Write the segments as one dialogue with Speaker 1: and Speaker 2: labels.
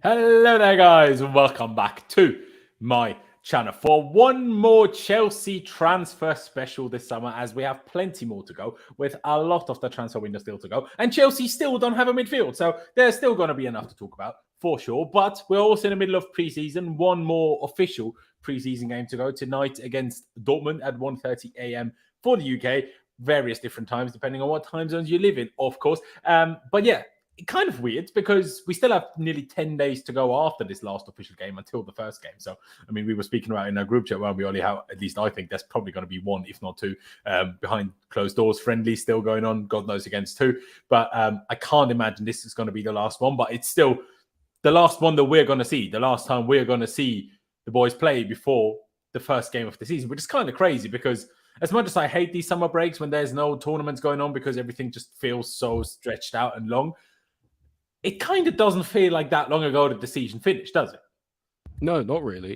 Speaker 1: Hello there, guys. Welcome back to my channel for one more Chelsea transfer special this summer, as we have plenty more to go with a lot of the transfer window still to go. And Chelsea still don't have a midfield, so there's still going to be enough to talk about for sure. But we're also in the middle of preseason. One more official preseason game to go tonight against Dortmund at 1:30 a.m. for the UK. Various different times, depending on what time zones you live in, of course. But yeah, kind of weird because we still have nearly 10 days to go after this last official game until the first game. So, I mean, we were speaking about in our group chat where we only have, at least I think there's probably going to be one, if not two, behind closed doors, friendly still going on, God knows against who. But I can't imagine this is going to be the last one, but it's still the last one that we're going to see, the last time we're going to see the boys play before the first game of the season, which is kind of crazy because as much as I hate these summer breaks when there's no tournaments going on because everything just feels so stretched out and long, it kind of doesn't feel like that long ago that the season finished, does it?
Speaker 2: No, not really.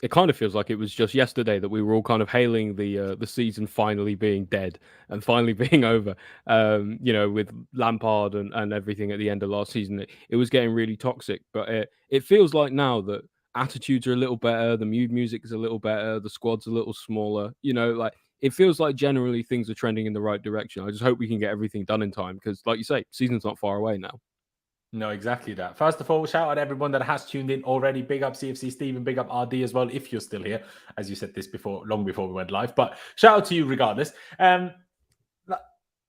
Speaker 2: It kind of feels like it was just yesterday that we were all kind of hailing the season finally being dead and finally being over. With Lampard and everything at the end of last season, it was getting really toxic. But it feels like now that attitudes are a little better, the mood music is a little better, the squad's a little smaller. It feels like generally things are trending in the right direction. I just hope we can get everything done in time because, like you say, season's not far away now.
Speaker 1: No, exactly that. First of all, shout out everyone that has tuned in already. Big up CFC Steve and big up RD as well, if you're still here, as you said this before, long before we went live. But shout out to you regardless. A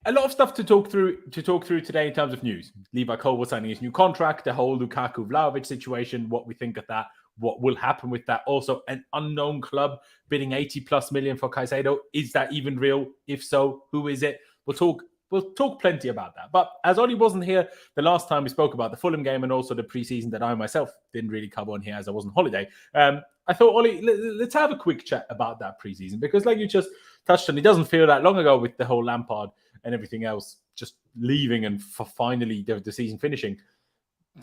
Speaker 1: lot of stuff to talk through today in terms of news. Levi Colwill signing his new contract, the whole Lukaku Vlahovic situation, what we think of that, what will happen with that. Also, an unknown club bidding 80+ million for Caicedo. Is that even real? If so, who is it? We'll talk plenty about that. But as Ollie wasn't here the last time we spoke about the Fulham game and also the preseason that I myself didn't really cover on here as I was on holiday, I thought, Ollie, let's have a quick chat about that preseason because like you just touched on, it doesn't feel that long ago with the whole Lampard and everything else just leaving and for finally the season finishing.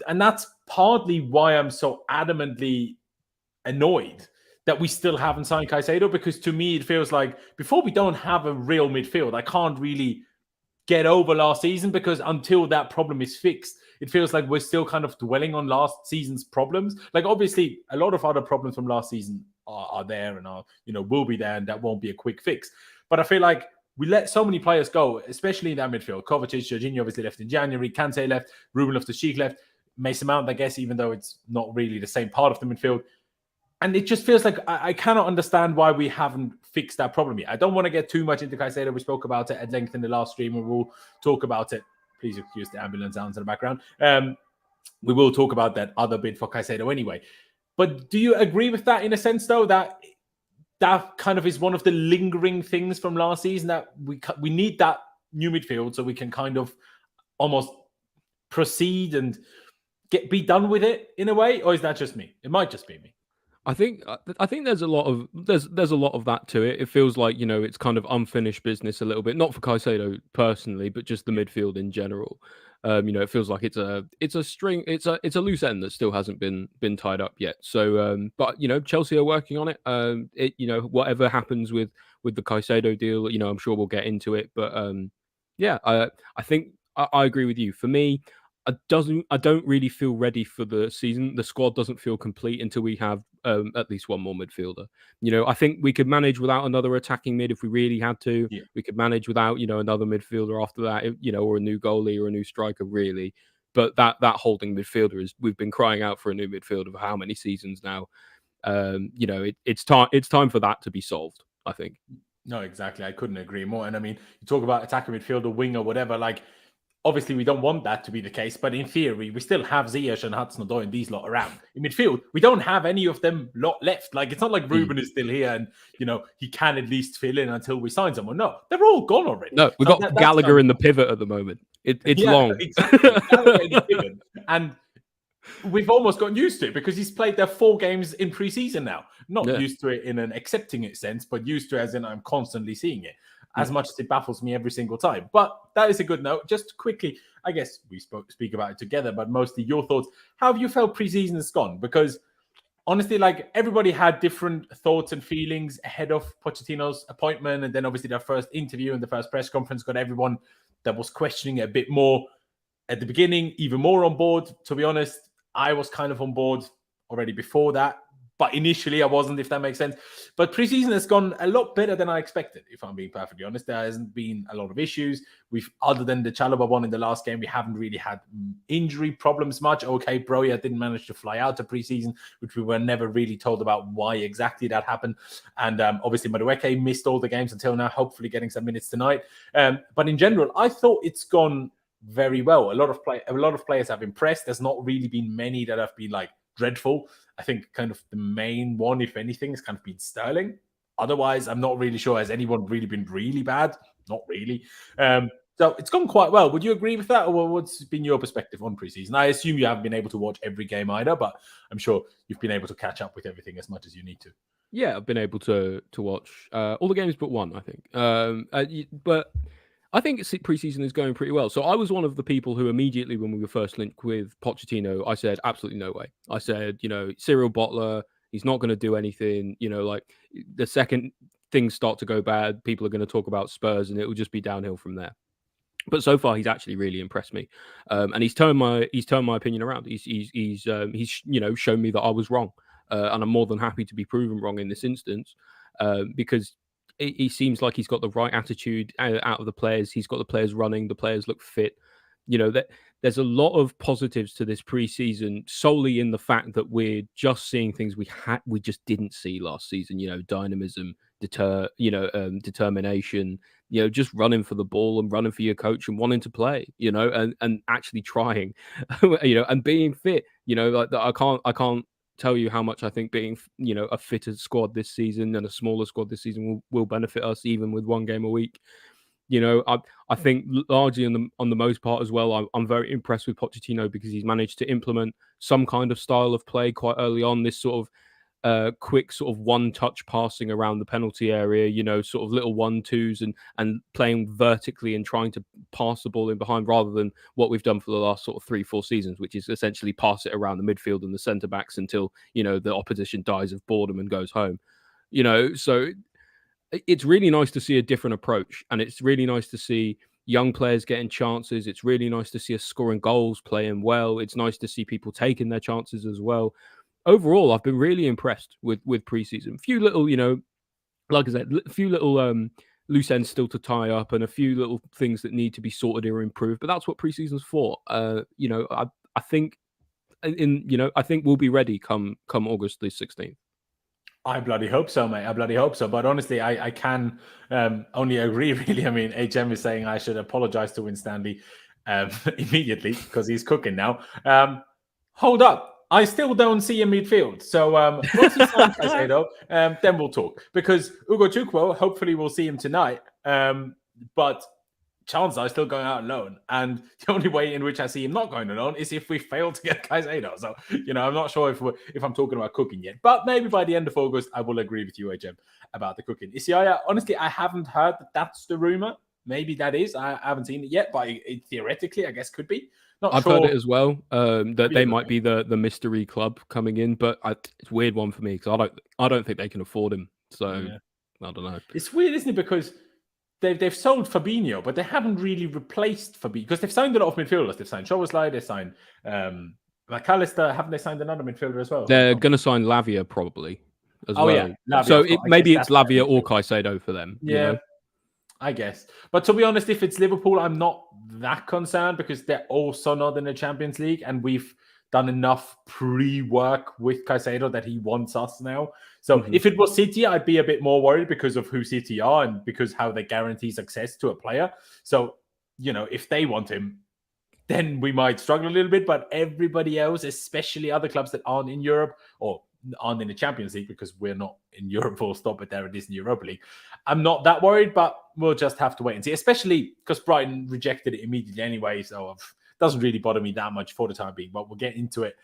Speaker 1: And that's partly why I'm so adamantly annoyed that we still haven't signed Caicedo, because to me it feels like before we don't have a real midfield, I can't really get over last season because until that problem is fixed, it feels like we're still kind of dwelling on last season's problems. Like obviously a lot of other problems from last season are there and will be there, and that won't be a quick fix. But I feel like we let so many players go, especially in that midfield. Kovacic, Jorginho obviously left in January, Kante left, Ruben Loftus-Cheek left, Mason Mount, I guess, even though it's not really the same part of the midfield. And it just feels like I cannot understand why we haven't fixed that problem yet. I don't want to get too much into Caicedo. We spoke about it at length in the last stream, and we'll talk about it. Please excuse the ambulance sounds in the background. We will talk about that other bid for Caicedo anyway. But do you agree with that in a sense, though, that kind of is one of the lingering things from last season, that we need that new midfield so we can kind of almost proceed and be done with it in a way? Or is that just me? It might just be me.
Speaker 2: I think there's a lot of that to it. It feels like it's kind of unfinished business a little bit, not for Caicedo personally, but just the midfield in general. It feels like it's a loose end that still hasn't been tied up yet. So, but Chelsea are working on it. Whatever happens with the Caicedo deal, I'm sure we'll get into it. But I think I agree with you. For me, I don't really feel ready for the season. The squad doesn't feel complete until we have at least one more midfielder. I think we could manage without another attacking mid if we really had to. Yeah. We could manage without another midfielder after that, or a new goalie or a new striker, really. But that holding midfielder we've been crying out for a new midfielder for how many seasons now? It's time for that to be solved, I think.
Speaker 1: No, exactly. I couldn't agree more. And I mean, you talk about attacking midfielder, winger, whatever, like. Obviously, we don't want that to be the case, but in theory, we still have Ziyech and Hudson-Odoi and these lot around. In midfield, we don't have any of them lot left. Like, it's not like Ruben is still here and, he can at least fill in until we sign someone. No, they're all gone already.
Speaker 2: No, we've got Gallagher in the pivot at the moment. It's long.
Speaker 1: Exactly. And we've almost gotten used to it because he's played there 4 games in pre-season now. Not used to it in an accepting it sense, but used to it as in I'm constantly seeing it. As much as it baffles me every single time. But that is a good note. Just quickly, I guess we speak about it together, but mostly your thoughts. How have you felt preseason has gone? Because honestly, like everybody had different thoughts and feelings ahead of Pochettino's appointment. And then obviously their first interview and the first press conference got everyone that was questioning it a bit more at the beginning, even more on board. To be honest, I was kind of on board already before that. But initially, I wasn't, if that makes sense. But preseason has gone a lot better than I expected, if I'm being perfectly honest. There hasn't been a lot of issues. Other than the Chalobah one in the last game, we haven't really had injury problems much. Okay, Broja didn't manage to fly out to preseason, which we were never really told about why exactly that happened. And obviously, Madueke missed all the games until now, hopefully getting some minutes tonight. But in general, I thought it's gone very well. A lot of players have impressed. There's not really been many that have been like dreadful. I think kind of the main one, if anything, has kind of been Sterling. Otherwise, I'm not really sure. Has anyone really been really bad? Not really. So it's gone quite well. Would you agree with that? Or what's been your perspective on preseason? I assume you haven't been able to watch every game either, but I'm sure you've been able to catch up with everything as much as you need to.
Speaker 2: Yeah, I've been able to watch all the games but one, I think. But I think preseason is going pretty well. So I was one of the people who immediately, when we were first linked with Pochettino, I said, absolutely no way. I said, serial bottler, he's not going to do anything. Like the second things start to go bad, people are going to talk about Spurs and it will just be downhill from there. But so far, he's actually really impressed me, and he's turned my opinion around. He's shown me that I was wrong, and I'm more than happy to be proven wrong in this instance, because he seems like he's got the right attitude out of the players. He's got the players running. The players look fit. That there's a lot of positives to this preseason solely in the fact that we're just seeing things we just didn't see last season. Dynamism, determination. Just running for the ball and running for your coach and wanting to play. And actually trying. And being fit. Like that. I can't tell you how much I think being, a fitter squad this season and a smaller squad this season will benefit us, even with one game a week. I think largely on the most part as well, I'm very impressed with Pochettino because he's managed to implement some kind of style of play quite early on. This sort of quick sort of one-touch passing around the penalty area, sort of little 1-2s and playing vertically and trying to pass the ball in behind rather than what we've done for the last sort of 3-4 seasons, which is essentially pass it around the midfield and the centre-backs until, the opposition dies of boredom and goes home. So it's really nice to see a different approach, and it's really nice to see young players getting chances. It's really nice to see us scoring goals, playing well. It's nice to see people taking their chances as well. Overall, I've been really impressed with preseason. Few little, like I said, a few little loose ends still to tie up, and a few little things that need to be sorted or improved. But that's what preseason's for. I think, I think we'll be ready come August the 16th.
Speaker 1: I bloody hope so, mate. I bloody hope so. But honestly, I can only agree, really. I mean, HM is saying I should apologize to Win Stanley immediately because he's cooking now. Hold up. I still don't see a midfield. So once he signs Caicedo, then we'll talk. Because Ugochukwu, hopefully we'll see him tonight. But chances are still going out on loan. And the only way in which I see him not going alone is if we fail to get Caicedo. So, I'm not sure if I'm talking about cooking yet. But maybe by the end of August, I will agree with you, HM, about the cooking. Isiaya, honestly, I haven't heard that that's the rumor. Maybe that is. I haven't seen it yet, but it theoretically, I guess, could be.
Speaker 2: I've heard it as well, that they might be the mystery club coming in, but it's a weird one for me because I don't think they can afford him. So, yeah. I don't know.
Speaker 1: It's weird, isn't it? Because they've sold Fabinho, but they haven't really replaced Fabinho because they've signed a lot of midfielders. They've signed Szoboszlai, they signed McAllister. Haven't they signed another midfielder as well?
Speaker 2: They're going to sign Lavia probably as well. Yeah, Lavia, so maybe it's Lavia or Caicedo for them.
Speaker 1: Yeah, I guess. But to be honest, if it's Liverpool, I'm not that concerned because they're also not in the Champions League and we've done enough pre-work with Caicedo that he wants us now. So if it was City, I'd be a bit more worried because of who City are and because how they guarantee success to a player. So, if they want him, then we might struggle a little bit. But everybody else, especially other clubs that aren't in Europe or aren't in the Champions League because we're not in Europe full stop, but there it is in Europa League. I'm not that worried, but we'll just have to wait and see, especially because Brighton rejected it immediately anyway. So it doesn't really bother me that much for the time being, but we'll get into it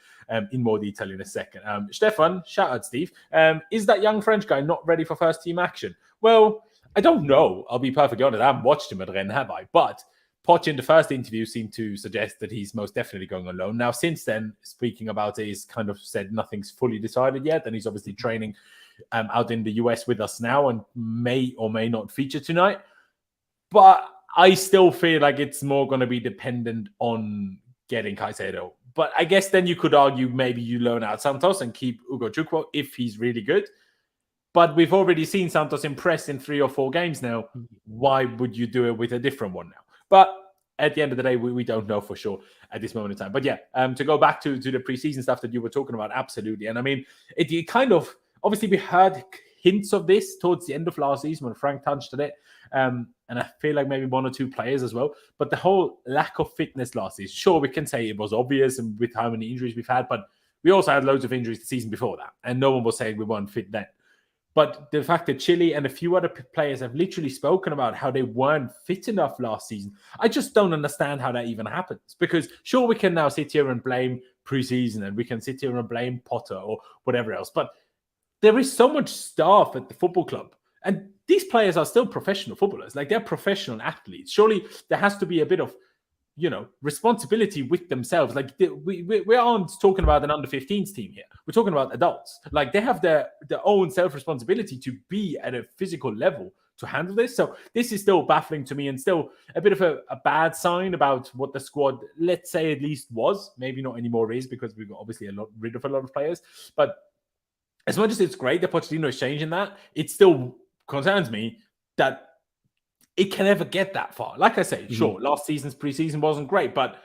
Speaker 1: in more detail in a second. Stefan, shout out Steve. Is that young French guy not ready for first team action? Well, I don't know. I'll be perfectly honest. I haven't watched him at Rennes, have I? But Poch in the first interview seemed to suggest that he's most definitely going on loan. Now, since then, speaking about it, he's kind of said nothing's fully decided yet, and he's obviously training out in the US with us now and may or may not feature tonight. But I still feel like it's more going to be dependent on getting Caicedo But I guess then you could argue maybe you loan out Santos and keep Ugochukwu if he's really good. But we've already seen Santos impress in 3 or 4 games now. Why would you do it with a different one now? But at the end of the day, we don't know for sure at this moment in time. But yeah, to go back to the preseason stuff that you were talking about, absolutely. And I mean, it kind of, obviously we heard hints of this towards the end of last season when Frank touched on it. And I feel like maybe 1 or 2 players as well. But the whole lack of fitness last season, sure, we can say it was obvious and with how many injuries we've had, but we also had loads of injuries the season before that. And no one was saying we weren't fit then. But the fact that Chile and a few other players have literally spoken about how they weren't fit enough last season, I just don't understand how that even happens. Because sure, we can now sit here and blame preseason and we can sit here and blame Potter or whatever else. But there is so much staff at the football club. And these players are still professional footballers. Like, they're professional athletes. Surely there has to be a bit of, responsibility with themselves. Like, we aren't talking about an under-15s team here. We're talking about adults. Like, they have their own self-responsibility to be at a physical level to handle this. So this is still baffling to me and still a bit of a bad sign about what the squad, let's say, at least was. Maybe not anymore is, because we've obviously rid of a lot of players. But as much as it's great that Pochettino is changing that, it still concerns me that it can never get that far. Like I say, sure, last season's preseason wasn't great, but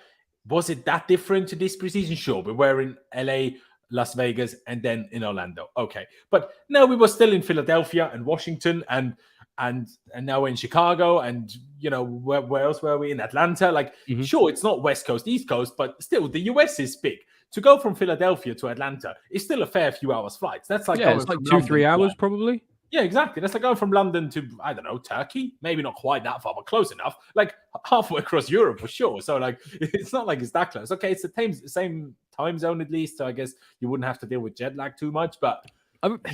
Speaker 1: was it that different to this preseason? Sure, we were in LA, Las Vegas, and then in Orlando. Okay, but now we were still in Philadelphia and Washington, and now we're in Chicago, and where else were we? In Atlanta. Like, sure, it's not West Coast, East Coast, but still, the US is big. To go from Philadelphia to Atlanta is still a fair few hours flights. That's like
Speaker 2: it's like 2-3 hours probably.
Speaker 1: Yeah, exactly. That's like going from London to, I don't know, Turkey. Maybe not quite that far, but close enough. Like halfway across Europe for sure. So like, it's not like it's that close. Okay, it's the same time zone at least. So I guess you wouldn't have to deal with jet lag too much. But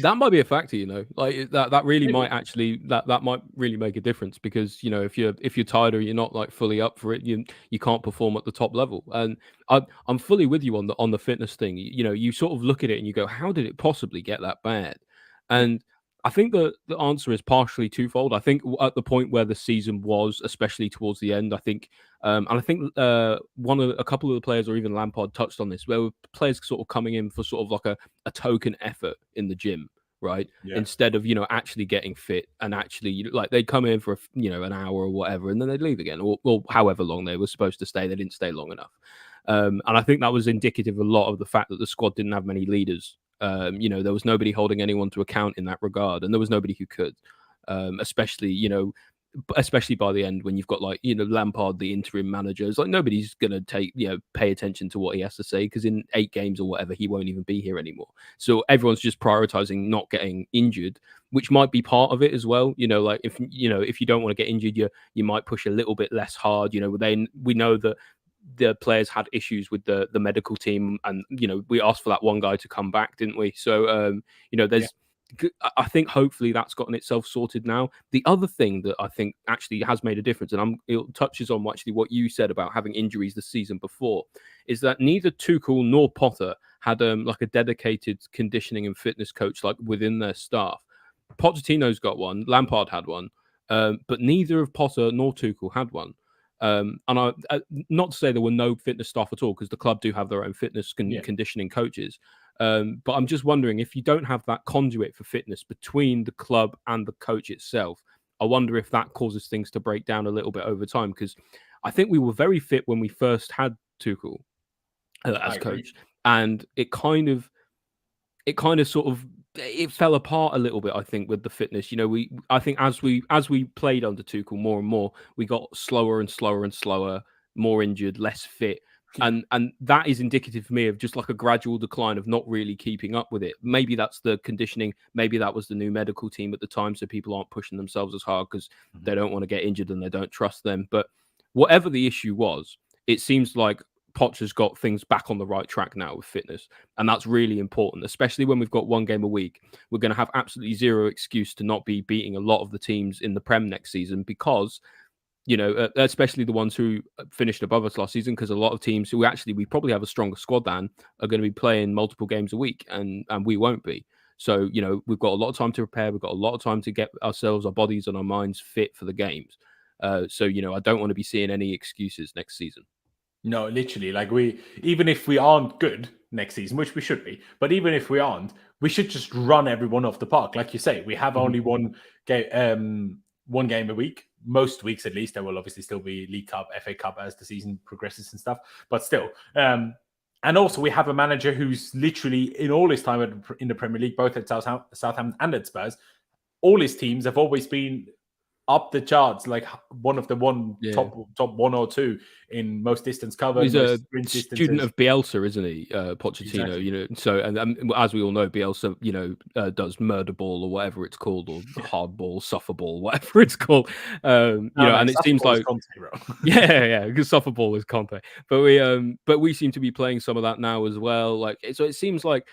Speaker 2: that might be a factor, like that really might actually that might really make a difference, because if you're tired or you're not like fully up for it, you can't perform at the top level. And I'm fully with you on the fitness thing. You sort of look at it and you go, how did it possibly get that bad? And I think the answer is partially twofold. I think at the point where the season was, especially towards the end, I think, and I think a couple of the players, or even Lampard, touched on this, where players sort of coming in for sort of like a token effort in the gym, right? Yeah. Instead of actually getting fit, and actually like they'd come in for an hour or whatever, and then they'd leave again, or however long they were supposed to stay. They didn't stay long enough, and I think that was indicative of a lot of the fact that the squad didn't have many leaders. There was nobody holding anyone to account in that regard, and there was nobody who could, especially by the end when you've got like Lampard, the interim manager. It's like nobody's gonna pay attention to what he has to say, because in 8 games or whatever he won't even be here anymore. So everyone's just prioritizing not getting injured, which might be part of it as well. Like if you don't want to get injured, you might push a little bit less hard. We know that the players had issues with the medical team, and we asked for that one guy to come back, didn't we? So I think hopefully that's gotten itself sorted now. The other thing that I think actually has made a difference, and it touches on actually what you said about having injuries the season before, is that neither Tuchel nor Potter had like a dedicated conditioning and fitness coach like within their staff. Pochettino's got one, Lampard had one, but neither of Potter nor Tuchel had one. And not to say there were no fitness staff at all, because the club do have their own fitness conditioning coaches. But I'm just wondering, if you don't have that conduit for fitness between the club and the coach itself, I wonder if that causes things to break down a little bit over time. Because I think we were very fit when we first had Tuchel as coach, and it kind of sort of it fell apart a little bit, I think, with the fitness. I think as we played under Tuchel more and more, we got slower and slower and slower, more injured, less fit. And that is indicative for me of just like a gradual decline of not really keeping up with it. Maybe that's the conditioning. Maybe that was the new medical team at the time, so people aren't pushing themselves as hard because they don't want to get injured and they don't trust them. But whatever the issue was, it seems like Potter's got things back on the right track now with fitness, and that's really important, especially when we've got 1 game a week. We're going to have absolutely zero excuse to not be beating a lot of the teams in the Prem next season, because especially the ones who finished above us last season, because a lot of teams who we probably have a stronger squad than are going to be playing multiple games a week, and we won't be. So we've got a lot of time to prepare. We've got a lot of time to get ourselves, our bodies and our minds fit for the games. So I don't want to be seeing any excuses next season.
Speaker 1: No, literally, like even if we aren't good next season, which we should be, but even if we aren't, we should just run everyone off the park. Like you say, we have only one game a week. Most weeks, at least, there will obviously still be League Cup, FA Cup as the season progresses and stuff. But still, and also we have a manager who's literally in all his time in the Premier League, both at Southampton and at Spurs, all his teams have always been up the charts, like one of the top one or two in most distance covered.
Speaker 2: He's a student of Bielsa, isn't he? Pochettino, exactly. You know. So, and as we all know, Bielsa, you know, does murder ball or whatever it's called, or hard ball, suffer ball, whatever it's called. You know, and it seems like Conte, yeah, because suffer ball is Conte. But we seem to be playing some of that now as well. Like, so it seems like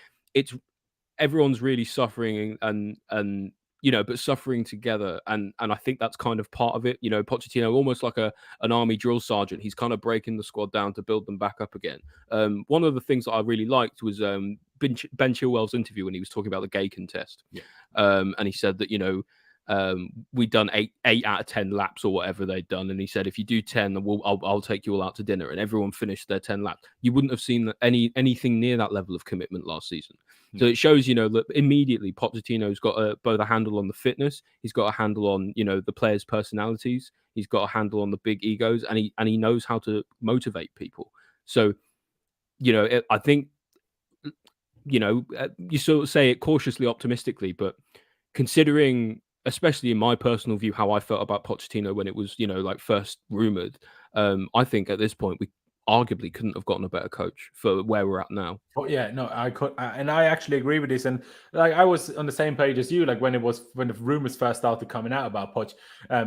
Speaker 2: everyone's really suffering and you know, but suffering together. And I think that's kind of part of it. You know, Pochettino, almost like an army drill sergeant. He's kind of breaking the squad down to build them back up again. One of the things that I really liked was Ben Chilwell's interview when he was talking about the Gaken test. Yeah. And he said that, you know, we'd done eight out of 10 laps or whatever they'd done. And he said, if you do 10, I'll take you all out to dinner. And everyone finished their 10 laps. You wouldn't have seen anything near that level of commitment last season. So it shows, you know, that immediately Pochettino's got both a handle on the fitness. He's got a handle on, you know, the players' personalities. He's got a handle on the big egos, and he knows how to motivate people. So, you know, I think, you know, you sort of say it cautiously optimistically, but considering, especially in my personal view, how I felt about Pochettino when it was, you know, like first rumored, I think at this point we arguably couldn't have gotten a better coach for where we're at now.
Speaker 1: Oh yeah, no, I could, and I actually agree with this. And like I was on the same page as you. Like when the rumors first started coming out about Poch,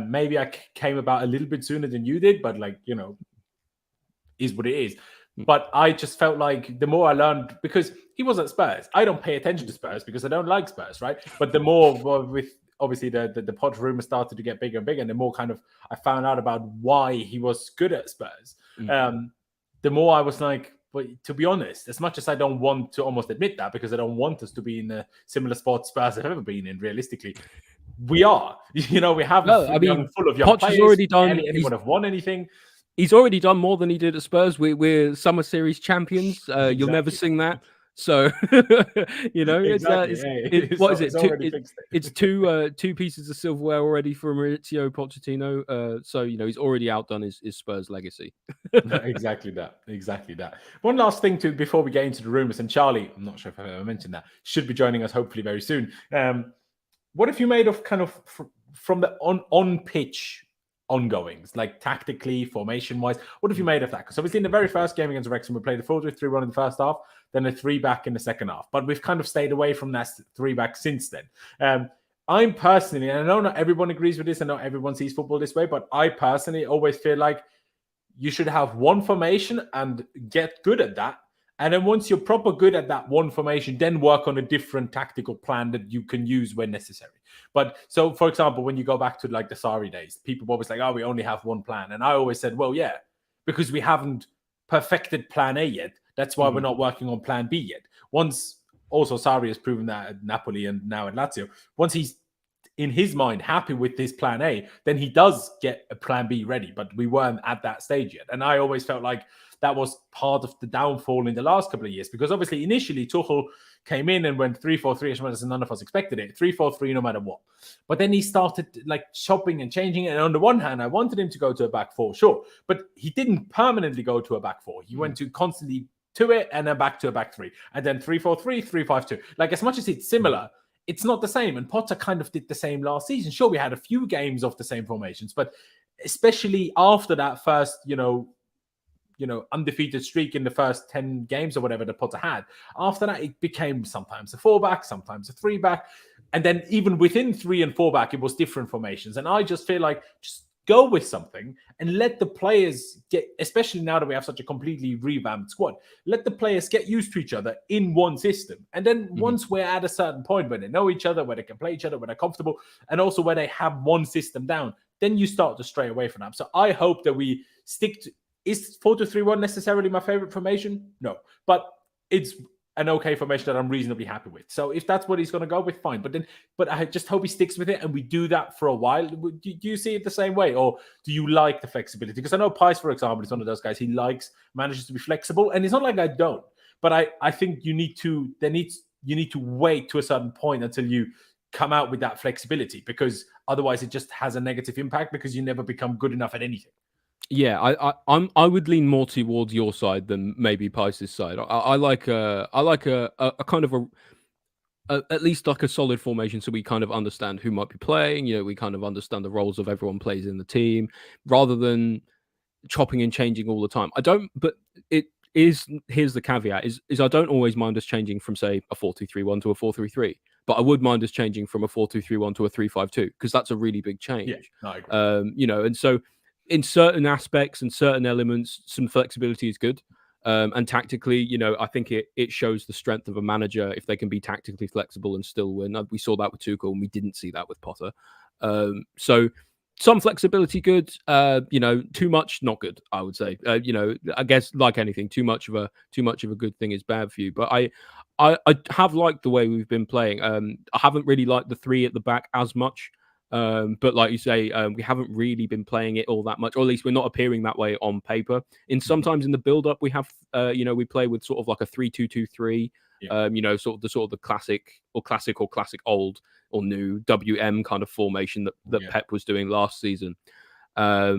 Speaker 1: maybe I came about a little bit sooner than you did, but like, you know, is what it is. But I just felt like the more I learned, because he was at Spurs, I don't pay attention to Spurs because I don't like Spurs, right? But the more with obviously the Poch rumors started to get bigger and bigger, and the more kind of I found out about why he was good at Spurs. The more I was like, but to be honest, as much as I don't want to almost admit that, because I don't want us to be in a similar spot Spurs have ever been in, realistically, we are. You know, we have full of young
Speaker 2: Poch
Speaker 1: players.
Speaker 2: Has already done.
Speaker 1: Anyone have won anything?
Speaker 2: He's already done more than he did at Spurs. We're Summer Series champions. Exactly. You'll never sing that. So, you know, it's two pieces of silverware already for Maurizio Pochettino. So, you know, he's already outdone his Spurs legacy.
Speaker 1: Exactly that. One last thing before we get into the rumors, and Charlie, I'm not sure if I've ever mentioned that, should be joining us hopefully very soon. What have you made of kind of from the on pitch ongoings, like tactically, formation-wise? What have you made of that? Because obviously in the very first game against Wrexham, we played a 4-3-1 in the first half, then a 3-back in the second half. But we've kind of stayed away from that 3-back since then. I'm personally, and I know not everyone agrees with this, and not everyone sees football this way, but I personally always feel like you should have one formation and get good at that. And then once you're proper good at that one formation, then work on a different tactical plan that you can use when necessary. But so, for example, when you go back to like the Sarri days, people were always like, oh, we only have one plan. And I always said, well, yeah, because we haven't perfected plan A yet. That's why we're not working on plan B yet. Once also Sarri has proven that at Napoli and now at Lazio, once he's in his mind happy with this plan A, then he does get a plan B ready. But we weren't at that stage yet. And I always felt like that was part of the downfall in the last couple of years, because obviously initially Tuchel came in and went 3-4-3 as none of us expected it, 3-4-3 no matter what. But then he started like chopping and changing. And on the one hand, I wanted him to go to a back four, sure, but he didn't permanently go to a back four. He went to constantly to it and then back to a back three, and then 3-4-3, 3-5-2. Like, as much as it's similar, it's not the same. And Potter kind of did the same last season. Sure, we had a few games of the same formations, but especially after that first, undefeated streak in the first 10 games or whatever the Potter had. After that, it became sometimes a 4-back, sometimes a 3-back. And then even within 3 and 4-back, it was different formations. And I just feel like just go with something and let the players get, especially now that we have such a completely revamped squad, let the players get used to each other in one system. And then once we're at a certain point where they know each other, where they can play each other, where they're comfortable, and also where they have one system down, then you start to stray away from that. So I hope that we stick to, is 4-2-3-1 necessarily my favorite formation? No, but it's an okay formation that I'm reasonably happy with. So if that's what he's going to go with, fine. But I just hope he sticks with it and we do that for a while. Do you see it the same way, or do you like the flexibility? Because I know Pais, for example, is one of those guys. He manages to be flexible, and it's not like I don't. But I think you need to wait to a certain point until you come out with that flexibility, because otherwise it just has a negative impact because you never become good enough at anything.
Speaker 2: Yeah, I would lean more towards your side than maybe Pais' side. I like a kind of at least like a solid formation, so we kind of understand who might be playing. We kind of understand the roles of everyone plays in the team, rather than chopping and changing all the time. I don't, but here's the caveat: is I don't always mind us changing from, say, a 4-2-3-1 to a 4-3-3, but I would mind us changing from a 4-2-3-1 to a 3-5-2, because that's a really big change.
Speaker 1: Yeah, no, I agree.
Speaker 2: And so in certain aspects and certain elements, some flexibility is good. And tactically, I think it shows the strength of a manager if they can be tactically flexible and still win. We saw that with Tuchel, and we didn't see that with Potter. So some flexibility, good. Too much, not good, I would say. I guess like anything, too much of a good thing is bad for you. But I have liked the way we've been playing. I haven't really liked the three at the back as much. But like you say, we haven't really been playing it all that much, or at least we're not appearing that way on paper. Sometimes in the build-up, we have, we play with sort of like a 3-2-2-3. Yeah. Sort of the classic old or new WM kind of formation that Pep was doing last season. I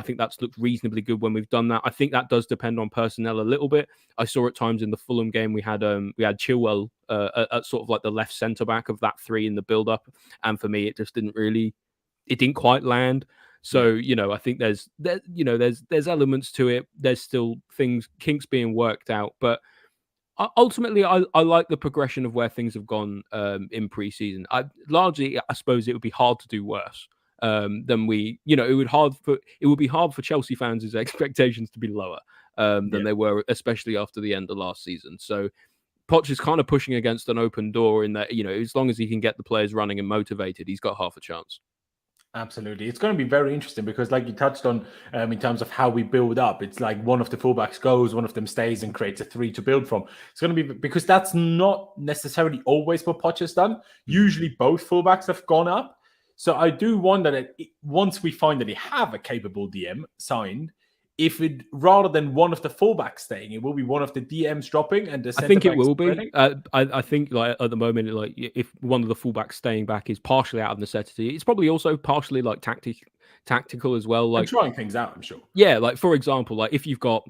Speaker 2: think that's looked reasonably good when we've done that. I think that does depend on personnel a little bit. I saw at times in the Fulham game we had Chilwell at sort of like the left centre back of that three in the build up, and for me it just didn't quite land. So I think there's elements to it. There's still kinks being worked out, but ultimately I like the progression of where things have gone in pre-season. I suppose it would be hard to do worse. Than it would be hard for Chelsea fans' expectations to be lower than they were, especially after the end of last season. So Poch is kind of pushing against an open door in that, as long as he can get the players running and motivated, he's got half a chance.
Speaker 1: Absolutely. It's going to be very interesting because, like you touched on, in terms of how we build up, it's like one of the fullbacks goes, one of them stays and creates a three to build from. It's going to be, because that's not necessarily always what Poch has done. Usually both fullbacks have gone up. So I do wonder that once we finally have a capable DM signed, if it, rather than one of the fullbacks staying, it will be one of the DMs dropping and the
Speaker 2: I think it will be. I think like at the moment, like if one of the fullbacks staying back is partially out of necessity, it's probably also partially like tactical as well. Like
Speaker 1: and trying things out, I'm sure.
Speaker 2: Yeah, like for example, like if you've got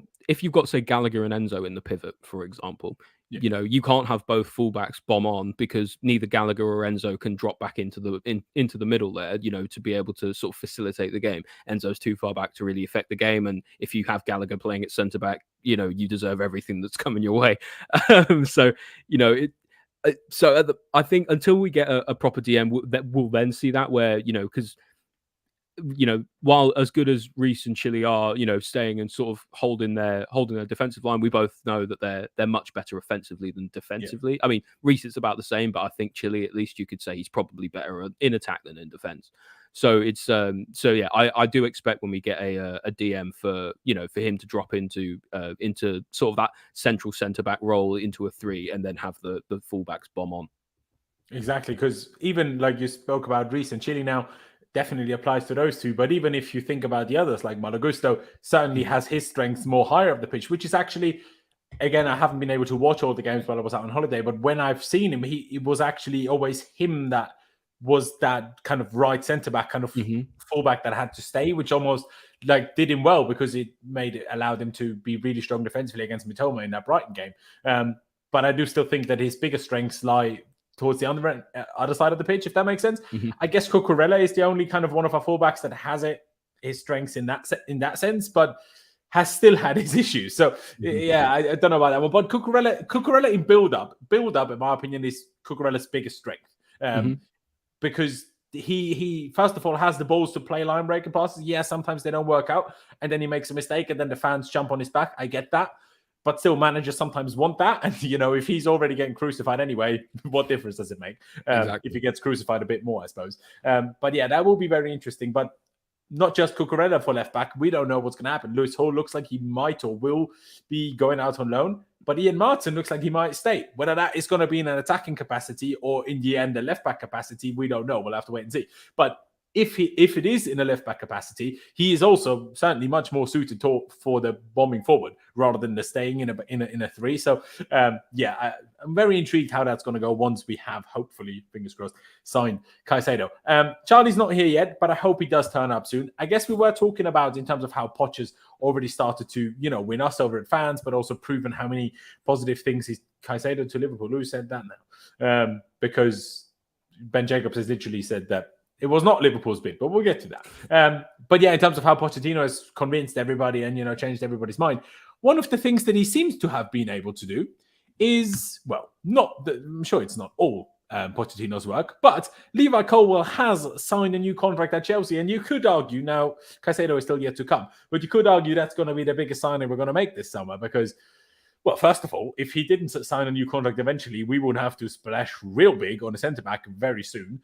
Speaker 2: say Gallagher and Enzo in the pivot, for example. Yeah. You can't have both fullbacks bomb on because neither Gallagher or Enzo can drop back into the middle there, to be able to sort of facilitate the game. Enzo's too far back to really affect the game. And if you have Gallagher playing at centre back, you deserve everything that's coming your way. I think until we get a proper DM, that we'll then see that where, because while as good as Reece and Chile are, staying and sort of holding their defensive line, we both know that they're much better offensively than defensively. Yeah. I mean, Reece is about the same, but I think Chile, at least you could say he's probably better in attack than in defense. So it's I do expect when we get a DM for him to drop into sort of that central centre back role into a three and then have the fullbacks bomb on.
Speaker 1: Exactly, because even like you spoke about Reece and Chile now, definitely applies to those two. But even if you think about the others, like Malo Gusto certainly has his strengths more higher up the pitch, which is actually, again, I haven't been able to watch all the games while I was out on holiday, but when I've seen him, it was actually always him that was that kind of right centre-back, kind of fullback that had to stay, which almost like did him well because it allowed him to be really strong defensively against Mitoma in that Brighton game. But I do still think that his biggest strengths lie towards the other side of the pitch, if that makes sense. I guess Cucurella is the only kind of one of our fullbacks that has his strengths in that sense, but has still had his issues. So yeah, I don't know about that one. But Cucurella in build up, in my opinion, is Cucurella's biggest strength. Because he first of all has the balls to play line breaking passes. Yeah, sometimes they don't work out, and then he makes a mistake, and then the fans jump on his back. I get that. But still, managers sometimes want that. And, if he's already getting crucified anyway, what difference does it make? Exactly. If he gets crucified a bit more, I suppose. But yeah, that will be very interesting. But not just Cucurella for left back. We don't know what's going to happen. Lewis Hall looks like he might or will be going out on loan. But Ian Martin looks like he might stay. Whether that is going to be in an attacking capacity or in the end a left-back capacity, we don't know. We'll have to wait and see. But if it is in a left-back capacity, he is also certainly much more suited for the bombing forward rather than the staying in a three. So, I'm very intrigued how that's going to go once we have, hopefully, fingers crossed, signed Caicedo. Charlie's not here yet, but I hope he does turn up soon. I guess we were talking about in terms of how Poch has already started to, win us over at fans, but also proven how many positive things he's Caicedo to Liverpool. Who said that now? Because Ben Jacobs has literally said that it was not Liverpool's bid, but we'll get to that. But yeah, in terms of how Pochettino has convinced everybody and, changed everybody's mind, one of the things that he seems to have been able to do is, I'm sure it's not all Pochettino's work, but Levi Colwill has signed a new contract at Chelsea, and you could argue, now Caicedo is still yet to come, but you could argue that's going to be the biggest signing we're going to make this summer because, well, first of all, if he didn't sign a new contract eventually, we would have to splash real big on a centre-back very soon.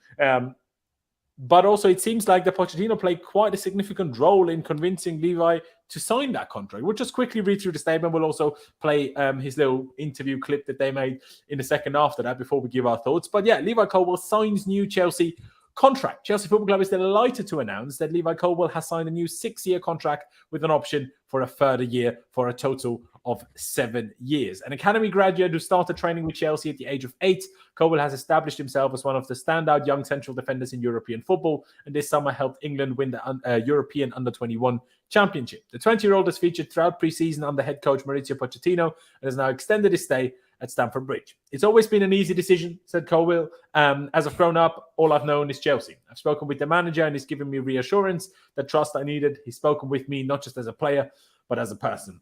Speaker 1: But also, it seems like the Pochettino played quite a significant role in convincing Levi to sign that contract. We'll just quickly read through the statement. We'll also play his little interview clip that they made in the second after that before we give our thoughts. But yeah, Levi Colwill signs new Chelsea contract. Chelsea Football Club is delighted to announce that Levi Colwill has signed a new 6-year contract with an option for a further year for a total of 7 years. An academy graduate who started training with Chelsea at the age of 8, Colwill has established himself as one of the standout young central defenders in European football, and this summer helped England win the European Under-21 Championship. The 20-year-old has featured throughout pre-season under head coach Mauricio Pochettino and has now extended his stay at Stamford Bridge. It's always been an easy decision, said Colwill. As I've grown up, all I've known is Chelsea. I've spoken with the manager and he's given me reassurance, the trust I needed. He's spoken with me not just as a player, but as a person.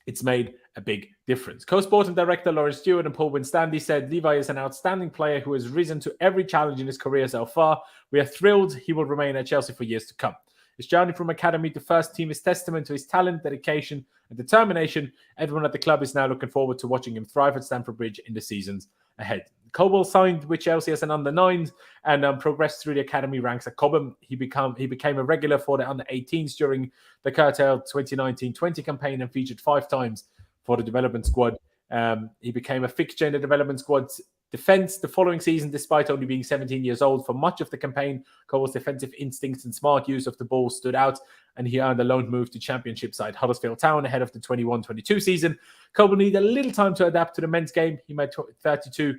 Speaker 1: It's made a big difference. Co-sporting director Lawrence Stewart and Paul Winstanley said Levi is an outstanding player who has risen to every challenge in his career so far. We are thrilled he will remain at Chelsea for years to come. His journey from academy to first team is testament to his talent, dedication, and determination. Everyone at the club is now looking forward to watching him thrive at Stamford Bridge in the seasons ahead. Colwill signed with Chelsea as an under-9s and progressed through the academy ranks at Cobham. He became a regular for the under-18s during the curtailed 2019-20 campaign and featured 5 times for the development squad. He became a fixture in the development squad's defence the following season, despite only being 17 years old. For much of the campaign, Colwill's defensive instincts and smart use of the ball stood out, and he earned a loan move to Championship side Huddersfield Town ahead of the 21-22 season. Colwill needed a little time to adapt to the men's game. He made 32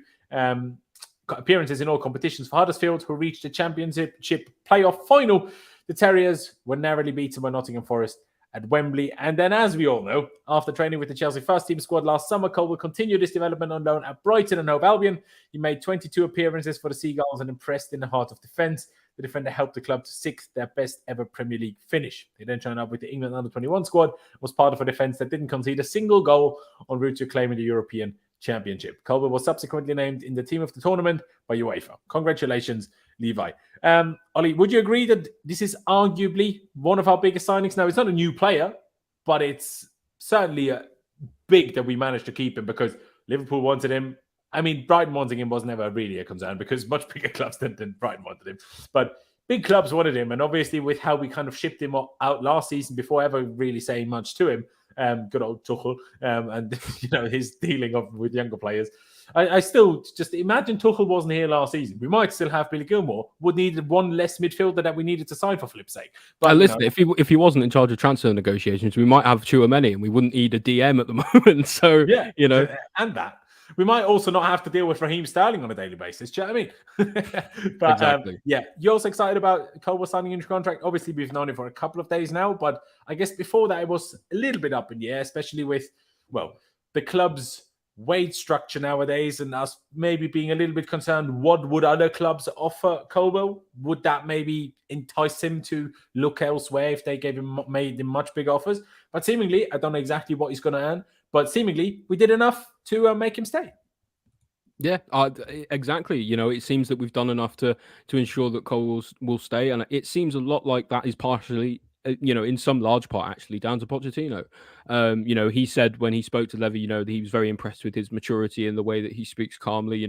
Speaker 1: appearances in all competitions for Huddersfield, who reached the Championship playoff final. The Terriers were narrowly beaten by Nottingham Forest at Wembley. And then, as we all know, after training with the Chelsea first team squad last summer, Colwill continued his development on loan at Brighton and Hove Albion. He made 22 appearances for the Seagulls and impressed in the heart of defence. The defender helped the club to 6th, their best ever Premier League finish. He then turned up with the England Under-21 squad, was part of a defence that didn't concede a single goal en route to claiming the European Championship. Colwill was subsequently named in the team of the tournament by UEFA. Congratulations, Levi. Ollie, would you agree that this is arguably one of our biggest signings? Now, it's not a new player, but it's certainly big that we managed to keep him because Liverpool wanted him. I mean, Brighton wanting him was never really a concern because much bigger clubs than Brighton wanted him. But big clubs wanted him, and obviously with how we kind of shipped him out last season before ever really saying much to him, good old Tuchel, and his dealing with younger players. I still just imagine Tuchel wasn't here last season. We might still have Billy Gilmore. Would need one less midfielder that we needed to sign for flip's sake. But
Speaker 2: listen, if he wasn't in charge of transfer negotiations, we might have Chouameni and we wouldn't need a DM at the moment. So
Speaker 1: yeah, and that. We might also not have to deal with Raheem Sterling on a daily basis. Do you know what I mean? But
Speaker 2: exactly.
Speaker 1: You're also excited about Colwill signing into contract. Obviously, we've known it for a couple of days now, but I guess before that, it was a little bit up in the air, especially with, the club's wage structure nowadays and us maybe being a little bit concerned. What would other clubs offer Colwill? Would that maybe entice him to look elsewhere if they made him much bigger offers? But seemingly, I don't know exactly what he's going to earn, but seemingly we did enough to make him stay.
Speaker 2: Yeah, exactly. It seems that we've done enough to ensure that Cole will stay, and it seems a lot like that is partially, in some large part actually down to Pochettino. He said when he spoke to Levy, that he was very impressed with his maturity and the way that he speaks calmly.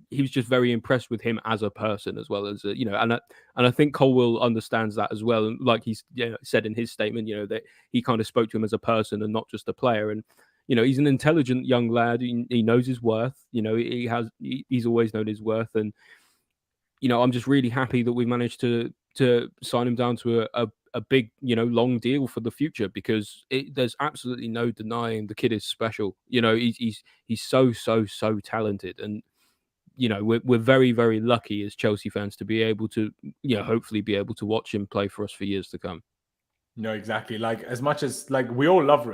Speaker 2: He was just very impressed with him as a person as well as and I think Colwill understands that as well. And like he's said in his statement, that he kind of spoke to him as a person and not just a player. And he's an intelligent young lad. He knows his worth. He's always known his worth, and I'm just really happy that we managed to sign him down to a big, long deal for the future, because there's absolutely no denying the kid is special. He's so talented, and we're very, very lucky as Chelsea fans to be able to, hopefully be able to watch him play for us for years to come.
Speaker 1: No, exactly. Like, as much as we all love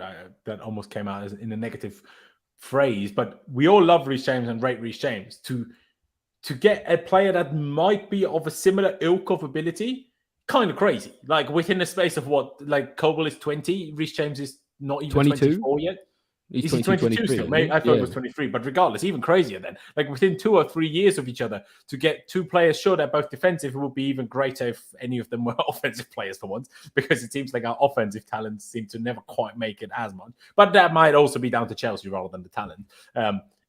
Speaker 1: that almost came out as in a negative phrase, but we all love Reece James and rate Reece James. To get a player that might be of a similar ilk of ability, kind of crazy. Like, within the space of Colwill is 20, Reece James is not even 24 yet.
Speaker 2: He's
Speaker 1: 22 still? Maybe, I thought it was 23, but regardless, even crazier then. Like, within 2 or 3 years of each other, to get 2 players, sure, they're both defensive, it would be even greater if any of them were offensive players for once, because it seems like our offensive talents seem to never quite make it as much. But that might also be down to Chelsea rather than the talent.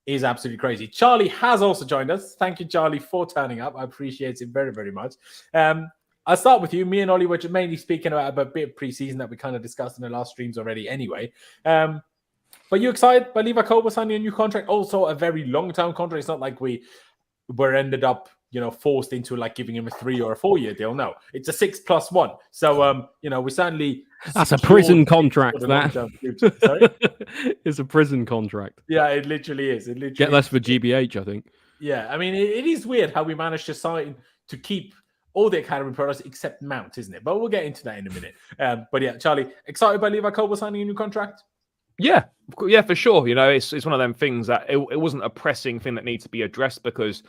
Speaker 1: Is absolutely crazy. Charlie has also joined us. Thank you, Charlie, for turning up. I appreciate it very, very much. I'll start with you. Me and Ollie were mainly speaking about a bit of preseason that we kind of discussed in the last streams already anyway. But you excited by Levi Colwill signing a new contract? Also a very long-term contract. It's not like we were ended up, forced into giving him a 3 or a 4 year deal. No, it's a 6+1. So, we certainly...
Speaker 2: That's a prison contract, that.
Speaker 1: Sorry?
Speaker 2: It's a prison contract.
Speaker 1: Yeah, it literally is. It literally
Speaker 2: get less for GBH, I think.
Speaker 1: Yeah, I mean, it is weird how we managed to keep all the academy products except Mount, isn't it? But we'll get into that in a minute. But yeah, Charlie, excited by Levi Colwill signing a new contract?
Speaker 3: Yeah, for sure. It's one of them things that it wasn't a pressing thing that needs to be addressed, because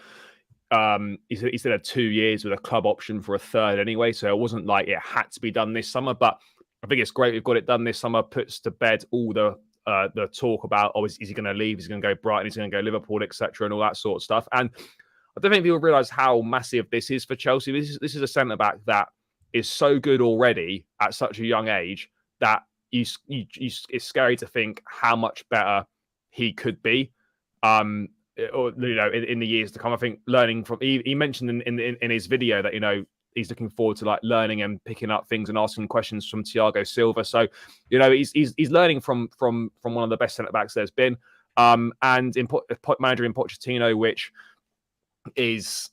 Speaker 3: he still had 2 years with a club option for a third anyway. So it wasn't like it had to be done this summer. But I think it's great we've got it done this summer. Puts to bed all the talk about, is he going to leave? Is he going to go Brighton? Is he going to go Liverpool, etc., and all that sort of stuff. And I don't think people realise how massive this is for Chelsea. This is a centre back that is so good already at such a young age that it's scary to think how much better he could be, in the years to come. I think learning from he mentioned in his video that he's looking forward to learning and picking up things and asking questions from Thiago Silva. So he's learning from one of the best centre backs there's been, and in manager in Pochettino, which is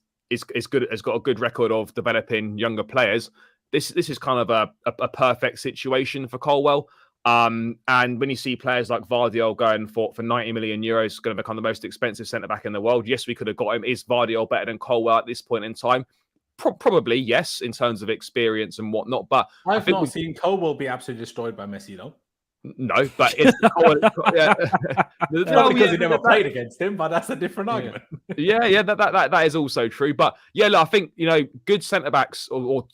Speaker 3: good, has got a good record of developing younger players. This is kind of a perfect situation for Colwill. And when you see players like Vardiol going for 90 million euros, going to become the most expensive centre-back in the world. Yes, we could have got him. Is Vardiol better than Colwill at this point in time? Probably, yes, in terms of experience and whatnot. But
Speaker 1: I've not seen Colwill be absolutely destroyed by Messi, though.
Speaker 3: No, but it's
Speaker 1: not because he never played against him, but that's a different argument.
Speaker 3: Yeah, that is also true. But yeah, look, I think good centre backs or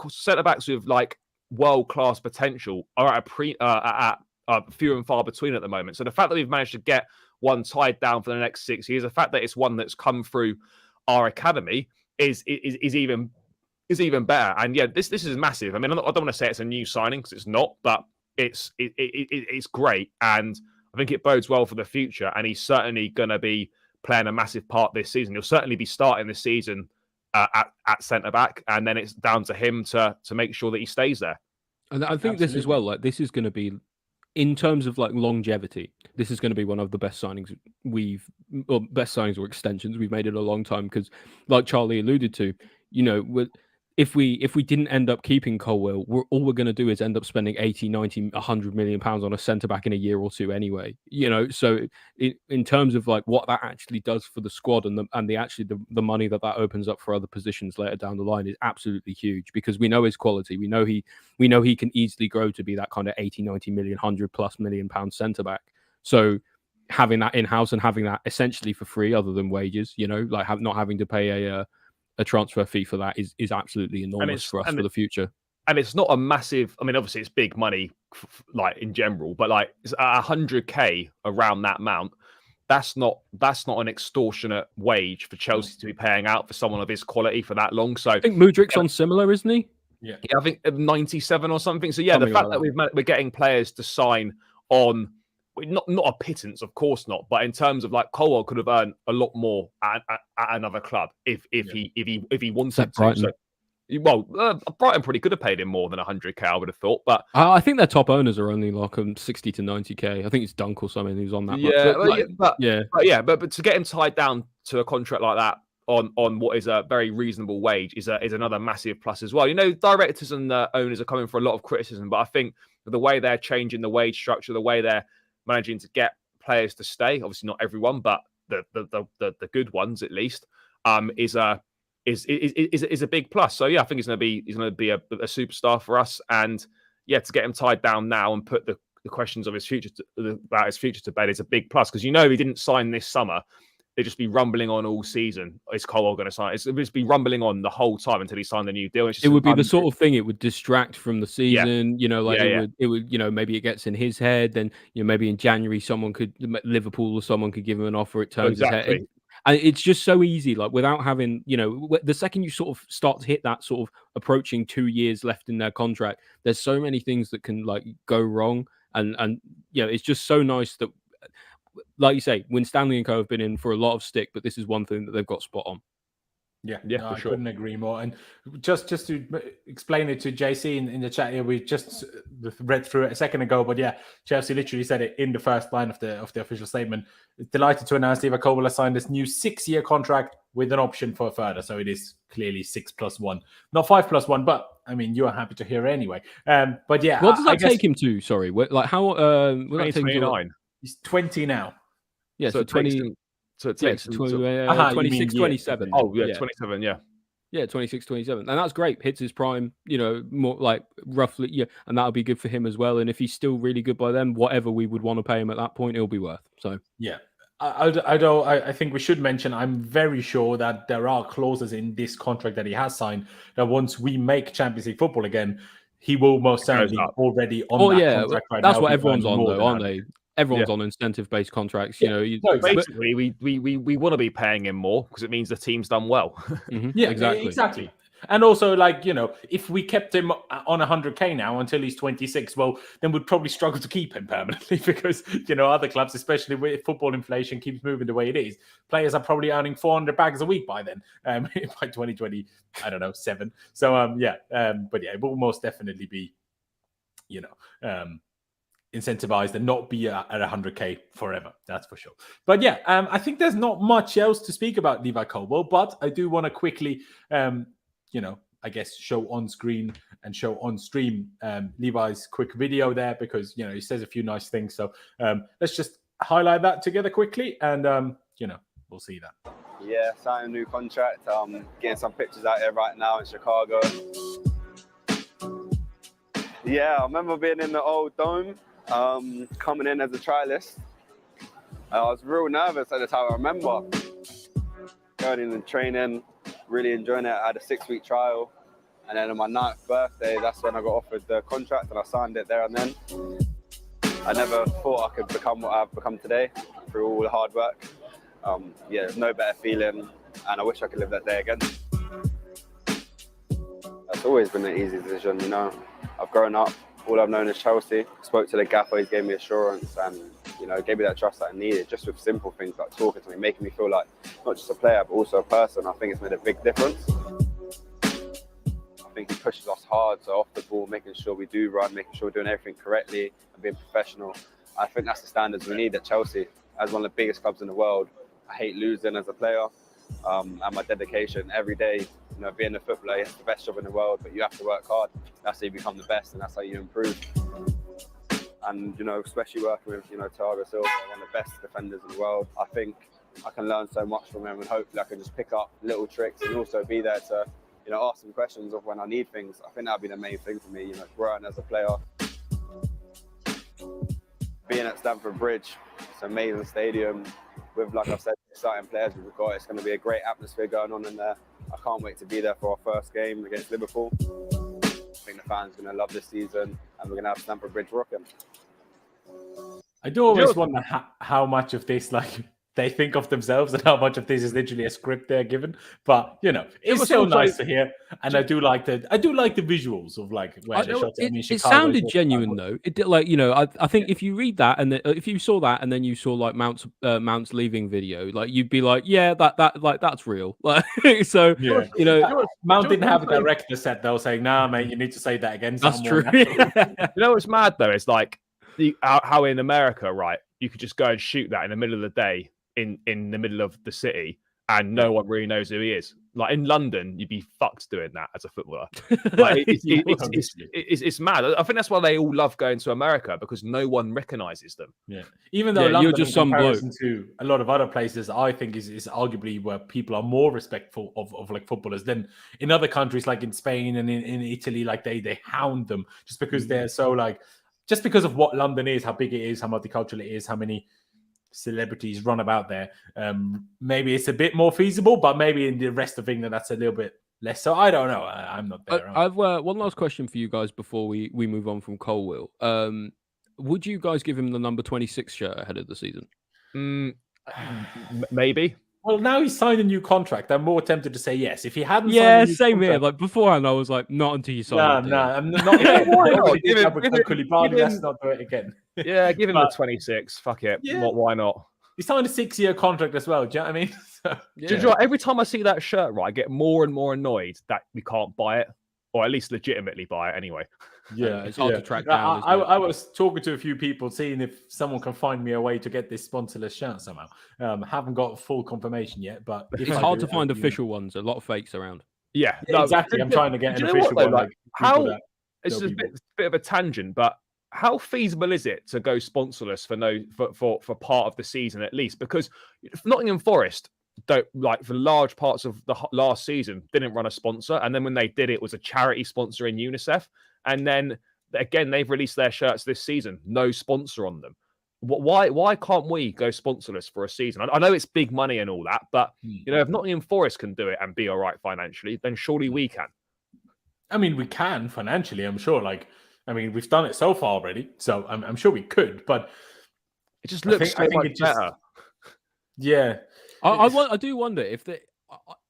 Speaker 3: centre backs with world-class potential are at few and far between at the moment. So the fact that we've managed to get one tied down for the next 6 years, the fact that it's one that's come through our academy is even better. And yeah, this is massive. I mean, I don't want to say it's a new signing because it's not, but it's great, and I think it bodes well for the future. And he's certainly going to be playing a massive part this season. He'll certainly be starting this season at centre back, and then it's down to him to make sure that he stays there.
Speaker 2: And I think this as well, this is going to be, in terms of longevity, this is going to be one of the best signings or extensions we've made in a long time. Because, like Charlie alluded to, if we didn't end up keeping Colwill, all we're going to do is end up spending 80, 90, 100 million pounds on a centre back in a year or two anyway. So in terms of what that actually does for the squad and the money that opens up for other positions later down the line is absolutely huge, because we know his quality. We know he can easily grow to be that kind of 80, 90 million, 100+ million pound centre back. So having that in house and having that essentially for free, other than wages, not having to pay a transfer fee for that is absolutely enormous for us for the future.
Speaker 3: And it's not a massive, I mean, obviously it's big money, in general, but it's 100k around that amount. That's not an extortionate wage for Chelsea to be paying out for someone of his quality for that long. So
Speaker 2: I think Mudryk's on similar, isn't he?
Speaker 3: Yeah, I think 97 or something. So yeah, something the fact that we're getting players to sign on. Not a pittance, of course not, but in terms of Colwill could have earned a lot more at another club if he wanted to.
Speaker 2: Brighton.
Speaker 3: So, Well, Brighton probably could have paid him more than 100k, I would have thought. But
Speaker 2: I think their top owners are only like 60 to 90k. I think it's Dunk or something who's on that much.
Speaker 3: But to get him tied down to a contract like that on what is a very reasonable wage is another massive plus as well. You know, directors and owners are coming for a lot of criticism, but I think the way they're changing the wage structure, the way they're managing to get players to stay, obviously not everyone, but the good ones at least, is a big plus. So yeah, I think he's going to be a superstar for us. And yeah, to get him tied down now and put the questions of his future about his future to bed is a big plus, because you know he didn't sign this summer. It'd just be rumbling on all season. Is Colwill going to sign? It would just be rumbling on the whole time until he signed the new deal. It
Speaker 2: would be the sort of thing. It would distract from the season.
Speaker 3: Yeah.
Speaker 2: You know, it would. You know, maybe it gets in his head. Then maybe in January Liverpool or someone could give him an offer. It turns his head. And it's just so easy, like without having, the second you sort of start to hit that sort of approaching 2 years left in their contract, there's so many things that can like go wrong. And it's just so nice that, like you say, Stanley and Co have been in for a lot of stick, but this is one thing that they've got spot on.
Speaker 1: Yeah,
Speaker 3: for sure.
Speaker 1: I couldn't agree more. And just to explain it to JC in the chat here, we just read through it a second ago, but yeah, Chelsea literally said it in the first line of the official statement. Delighted to announce Levi Colwill has signed this new 6-year contract with an option for a further. So it is clearly 6+1, not 5+1. But I mean, you are happy to hear it anyway. But yeah,
Speaker 2: what does that take him to? Sorry, like how?
Speaker 3: 29.
Speaker 1: He's 20 now.
Speaker 2: Yeah, so 20. So it takes 26, 27.
Speaker 3: Oh, yeah, 27, yeah.
Speaker 2: Yeah, 26, 27. And that's great. Hits his prime, more like roughly, yeah. And that'll be good for him as well. And if he's still really good by then, whatever we would want to pay him at that point, it'll be worth. So,
Speaker 1: yeah. I think we should mention, I'm very sure that there are clauses in this contract that he has signed that once we make Champions League football again, he will most certainly already on that contract right now.
Speaker 2: That's what everyone's on, though, aren't they? Everyone's on incentive-based contracts.
Speaker 3: Basically, we want to be paying him more because it means the team's done well.
Speaker 2: Mm-hmm. Yeah,
Speaker 1: exactly. And also, if we kept him on 100k now until he's 26, well, then we'd probably struggle to keep him permanently because, other clubs, especially with football inflation, keeps moving the way it is. Players are probably earning 400 bags a week by then, by 2020, I don't know, 7. So, but yeah, it will most definitely be, incentivized and not be at 100k forever, that's for sure. But yeah, I think there's not much else to speak about Levi Colwill, but I do want to quickly I guess show on screen and show on stream Levi's quick video there, because he says a few nice things. So let's just highlight that together quickly, and we'll see that.
Speaker 4: Yeah, signing a new contract, getting some pictures out here right now in Chicago. Yeah, I remember being in the old dome, coming in as a trialist. I was real nervous at the time. I remember going in and training, really enjoying it. I had a 6-week trial, and then on my 9th birthday, that's when I got offered the contract, and I signed it there and then. I never thought I could become what I've become today through all the hard work. There's no better feeling, and I wish I could live that day again. That's always been an easy decision, I've grown up, all I've known is Chelsea. Spoke to the gaffer, he gave me assurance and, gave me that trust that I needed, just with simple things like talking to me, making me feel like not just a player, but also a person. I think it's made a big difference. I think he pushes us hard, so off the ball, making sure we do run, making sure we're doing everything correctly and being professional. I think that's the standards we need at Chelsea. As one of the biggest clubs in the world, I hate losing as a player, and my dedication every day. Being a footballer, it's the best job in the world, but you have to work hard. That's how you become the best, and that's how you improve. And, especially working with, Thiago Silva, one of the best defenders in the world, I think I can learn so much from him, and hopefully I can just pick up little tricks and also be there to, ask him questions of when I need things. I think that'd be the main thing for me, growing as a player. Being at Stamford Bridge, it's an amazing stadium with, like I said, exciting players we've got. It's going to be a great atmosphere going on in there. I can't wait to be there for our first game against Liverpool. I think the fans are going to love this season, and we're going to have Stamford Bridge rocking.
Speaker 1: I do always wonder how much of this, they think of themselves and how much of this is literally a script they're given. But it's
Speaker 3: was
Speaker 1: still
Speaker 3: also-
Speaker 1: nice to hear, and I do like the visuals of like where they shot it. I mean,
Speaker 2: It
Speaker 1: Chicago
Speaker 2: sounded
Speaker 1: is
Speaker 2: genuine though. It did I think if you read that and if you saw that and then you saw like Mount's leaving video, like you'd be like, yeah, that's real. Like so,
Speaker 1: Yeah. Mount didn't have a director set though, saying, "Nah, mate, you need to say that again."
Speaker 2: that's true.
Speaker 3: You know what's mad though? It's like how in America, right? You could just go and shoot that in the middle of the day in the middle of the city, and no one really knows who he is. Like in London, you'd be fucked doing that as a footballer. Like, it's mad. I think that's why they all love going to America, because no one recognizes them.
Speaker 1: Yeah, even though
Speaker 2: you're
Speaker 1: London,
Speaker 2: just
Speaker 1: in
Speaker 2: some bloke.
Speaker 1: comparison to a lot of other places, I think is arguably where people are more respectful of like footballers than in other countries, like in Spain and in Italy. Like they hound them just because they're so like, just because of what London is, how big it is, how multicultural it is, how many celebrities run about there. Maybe it's a bit more feasible, but maybe in the rest of England that's a little bit less. So I don't know. I'm not there.
Speaker 2: I've one last question for you guys before we move on from Colwill. Would you guys give him the number 26 shirt ahead of the season?
Speaker 3: Maybe.
Speaker 1: Well, now he's signed a new contract. I'm more tempted to say yes. If he hadn't,
Speaker 2: Yeah,
Speaker 1: signed a new
Speaker 2: same here.
Speaker 1: contract,
Speaker 2: Like beforehand, I was like, not until you sign.
Speaker 1: No, I'm not.
Speaker 3: Why not?
Speaker 1: Give him,
Speaker 3: give
Speaker 1: let's
Speaker 3: him-
Speaker 1: not do it again.
Speaker 3: Yeah, give him
Speaker 1: But-
Speaker 3: the 26. Fuck it.
Speaker 1: Yeah.
Speaker 3: Why not?
Speaker 1: He signed a 6-year contract as well. Do you know what I mean? So,
Speaker 3: Do you know what? Every time I see that shirt, right, I get more and more annoyed that we can't buy it, or at least legitimately buy it anyway.
Speaker 2: Yeah, it's hard to track down.
Speaker 1: I was talking to a few people, seeing if someone can find me a way to get this sponsorless shirt somehow. Haven't got full confirmation yet, but if
Speaker 2: It's
Speaker 1: I
Speaker 2: hard
Speaker 1: do,
Speaker 2: to find
Speaker 1: I'll do
Speaker 2: official ones. A lot of fakes around.
Speaker 3: Yeah,
Speaker 1: Yeah, exactly. I'm trying to get
Speaker 3: do
Speaker 1: an
Speaker 3: you know
Speaker 1: official
Speaker 3: what, though?
Speaker 1: one.
Speaker 3: Like,
Speaker 1: Like, people
Speaker 3: how
Speaker 1: that
Speaker 3: it's
Speaker 1: know
Speaker 3: just a
Speaker 1: people.
Speaker 3: bit of a tangent, but how feasible is it to go sponsorless for part of the season at least? Because Nottingham Forest don't, like, for large parts of the last season, didn't run a sponsor, and then when they did, it was a charity sponsor in UNICEF, and then again they've released their shirts this season, no sponsor on them. Why can't we go sponsorless for a season? I know it's big money and all that, but if Nottingham Forest can do it and be all right financially, then surely we can.
Speaker 1: I mean, we can financially, I'm sure. Like, I mean, we've done it so far already, so I'm sure we could. But
Speaker 3: it just looks so much better.
Speaker 1: Yeah,
Speaker 2: I do wonder if they.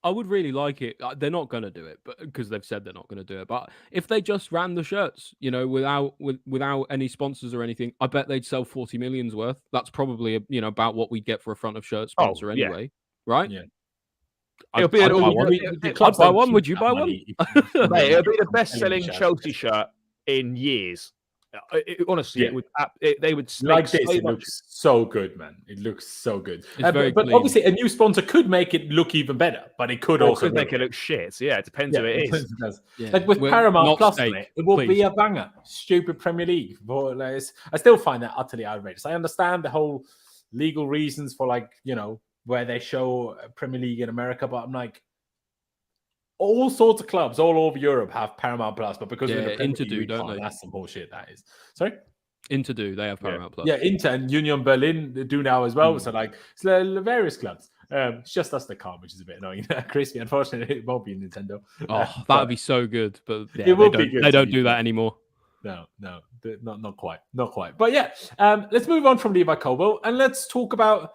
Speaker 2: I would really like it. They're not going to do it, but because they've said they're not going to do it. But if they just ran the shirts, without any sponsors or anything, I bet they'd sell 40 million's worth. That's probably about what we get for a front of shirt sponsor anyway, right?
Speaker 1: Yeah.
Speaker 3: It'll be
Speaker 2: I'd
Speaker 3: an
Speaker 2: buy
Speaker 3: all-
Speaker 2: one.
Speaker 3: it-
Speaker 2: I'd buy one. Would you buy one?
Speaker 3: Mate, it'll be the best-selling Chelsea shirt in years. Honestly,
Speaker 1: Yeah.
Speaker 3: they would
Speaker 1: Like
Speaker 3: make
Speaker 1: this,
Speaker 3: so
Speaker 1: it
Speaker 3: much-
Speaker 1: looks so good, man. It looks so good.
Speaker 2: very
Speaker 1: but
Speaker 2: clean.
Speaker 1: obviously, a new sponsor could make it look even better, but it could
Speaker 3: or
Speaker 1: also
Speaker 3: could make it look shit. Yeah, it depends who it is.
Speaker 1: does.
Speaker 2: Yeah.
Speaker 1: Like with
Speaker 2: Well,
Speaker 1: Paramount
Speaker 2: not
Speaker 1: Plus,
Speaker 2: steak,
Speaker 1: on it will be
Speaker 2: please.
Speaker 1: a banger. Stupid Premier League. But like, I still find that utterly outrageous. I understand the whole legal reasons for where they show Premier League in America, but I'm like, all sorts of clubs all over Europe have Paramount Plus, but because we're in the Premier
Speaker 2: Inter
Speaker 1: League,
Speaker 2: do,
Speaker 1: we
Speaker 2: don't
Speaker 1: can't.
Speaker 2: they?
Speaker 1: That's some bullshit. That is. Sorry.
Speaker 2: Inter do. They have Paramount Plus.
Speaker 1: Yeah, Inter and Union Berlin do now as well. So various clubs. It's just us that can't, which is a bit annoying. Crispy, unfortunately, it won't be Nintendo.
Speaker 2: Oh, that would be so good, but yeah,
Speaker 1: It would
Speaker 2: they
Speaker 1: be
Speaker 2: don't,
Speaker 1: good
Speaker 2: they
Speaker 1: to
Speaker 2: don't
Speaker 1: be
Speaker 2: do that
Speaker 1: fair.
Speaker 2: anymore.
Speaker 1: No, not quite. But yeah, let's move on from Levi Colwill and let's talk about.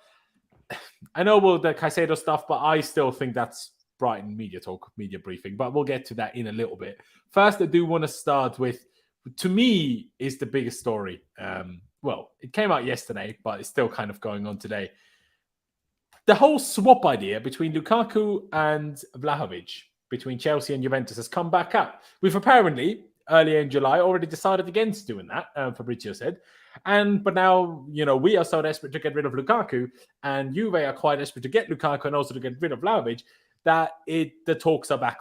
Speaker 1: I know the Caicedo stuff, but I still think that's Brighton media talk, media briefing. But we'll get to that in a little bit. First, I do want to start with, to me, is the biggest story. Well, it came out yesterday, but it's still kind of going on today. The whole swap idea between Lukaku and Vlahovic, between Chelsea and Juventus, has come back up. We've apparently, earlier in July, already decided against doing that, Fabrizio said. But now, we are so desperate to get rid of Lukaku, and Juve are quite desperate to get Lukaku and also to get rid of Vlahovic, that the talks are back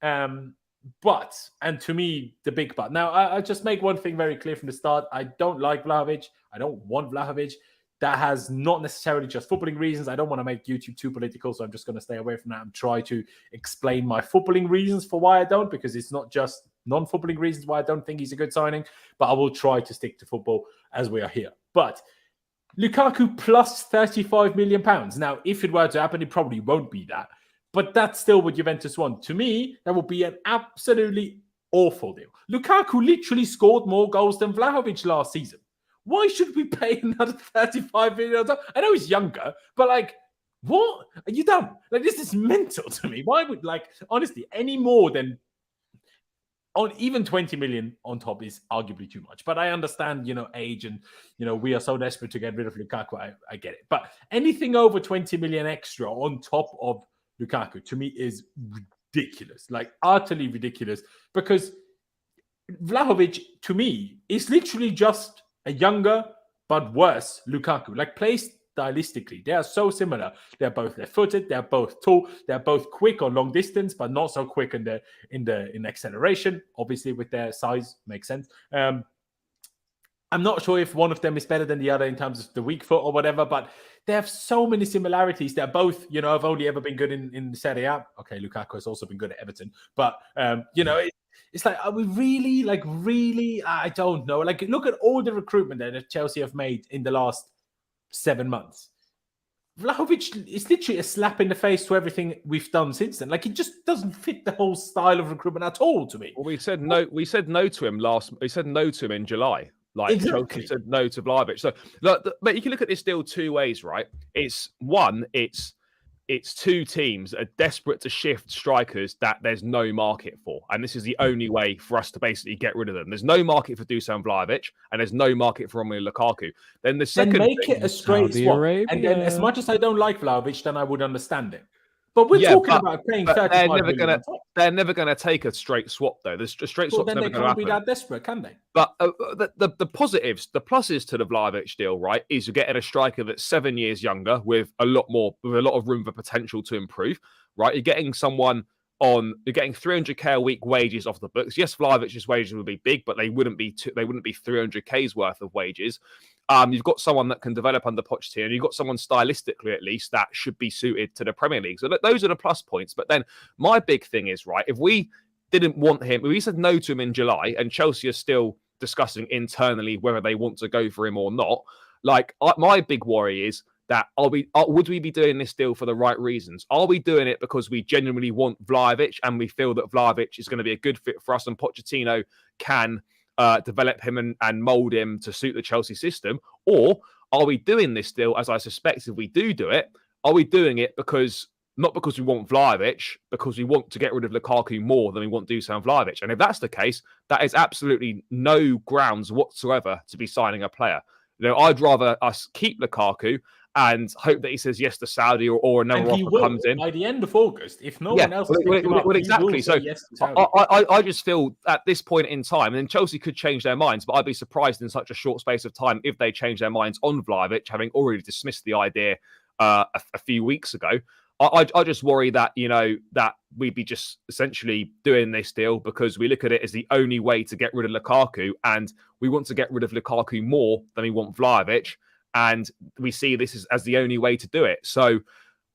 Speaker 1: on. But, and to me, the big but. Now, I'll just make one thing very clear from the start. I don't like Vlahovic. I don't want Vlahovic. That has not necessarily just footballing reasons. I don't want to make YouTube too political, so I'm just going to stay away from that and try to explain my footballing reasons for why I don't, because it's not just non-footballing reasons why I don't think he's a good signing, but I will try to stick to football as we are here. But Lukaku plus £35 million. Now, if it were to happen, it probably won't be that. But that's still what Juventus want. To me, that would be an absolutely awful deal. Lukaku literally scored more goals than Vlahovic last season. why should we pay another 35 million? I know he's younger, but like, what? Are you dumb? Like, this is mental to me. Why would, like, honestly, any more than on even 20 million on top is arguably too much. But I understand, age and, we are so desperate to get rid of Lukaku. I get it. But anything over 20 million extra on top of Lukaku, to me, is ridiculous. Like, utterly ridiculous. Because Vlahovic, to me, is literally just a younger but worse Lukaku. Like, plays stylistically, they are so similar. They're both left-footed. They're both tall. They're both quick on long distance, but not so quick in acceleration. Obviously, with their size, makes sense. I'm not sure if one of them is better than the other in terms of the weak foot or whatever, but they have so many similarities. They're both, have only ever been good in Serie A. Okay, Lukaku has also been good at Everton, but it's like, are we really, I don't know. Like, look at all the recruitment that Chelsea have made in the last 7 months. Vlahovic is literally a slap in the face to everything we've done since then. Like, it just doesn't fit the whole style of recruitment at all to me.
Speaker 3: Well, we said no to him We said no to him in July. Like,
Speaker 1: exactly.
Speaker 3: Chelsea said no to Vlahovic. So, look, but you can look at this deal two ways, right? It's two teams that are desperate to shift strikers that there's no market for. And this is the only way for us to basically get rid of them. There's no market for Dusan Vlahovic, and there's no market for Romelu Lukaku. Then the second
Speaker 1: make it a straight swap. And then, as much as I don't like Vlahovic, then I would understand it. But we're talking about paying 35 million.
Speaker 3: They're never going to take a straight swap, though. The straight swap's never going to happen.
Speaker 1: Then they can't be that desperate, can they?
Speaker 3: But the positives, the pluses to the Vlahovic deal, right, is you're getting a striker that's 7 years younger with a lot of room for potential to improve, right? You're getting 300k a week wages off the books. Yes, Vlahovic's wages would be big, but they wouldn't be 300k's worth of wages. You've got someone that can develop under Pochettino. You've got someone stylistically, at least, that should be suited to the Premier League. So those are the plus points. But then my big thing is, right, if we didn't want him, if we said no to him in July, and Chelsea are still discussing internally whether they want to go for him or not, like, my big worry is that would we be doing this deal for the right reasons? Are we doing it because we genuinely want Vlahovic and we feel that Vlahovic is going to be a good fit for us and Pochettino can develop him and mould him to suit the Chelsea system? Or are we doing this deal, as I suspect if we do it, are we doing it not because we want Vlahovic, because we want to get rid of Lukaku more than we want Dusan Vlahovic? And if that's the case, that is absolutely no grounds whatsoever to be signing a player. I'd rather us keep Lukaku and hope that he says yes to Saudi or another offer comes in
Speaker 1: by the end of August. If no one else,
Speaker 3: exactly. So I just feel at this point in time, and Chelsea could change their minds, but I'd be surprised in such a short space of time if they change their minds on Vlahovic, having already dismissed the idea a few weeks ago. I just worry that that we'd be just essentially doing this deal because we look at it as the only way to get rid of Lukaku, and we want to get rid of Lukaku more than we want Vlahovic. And we see this as the only way to do it. So,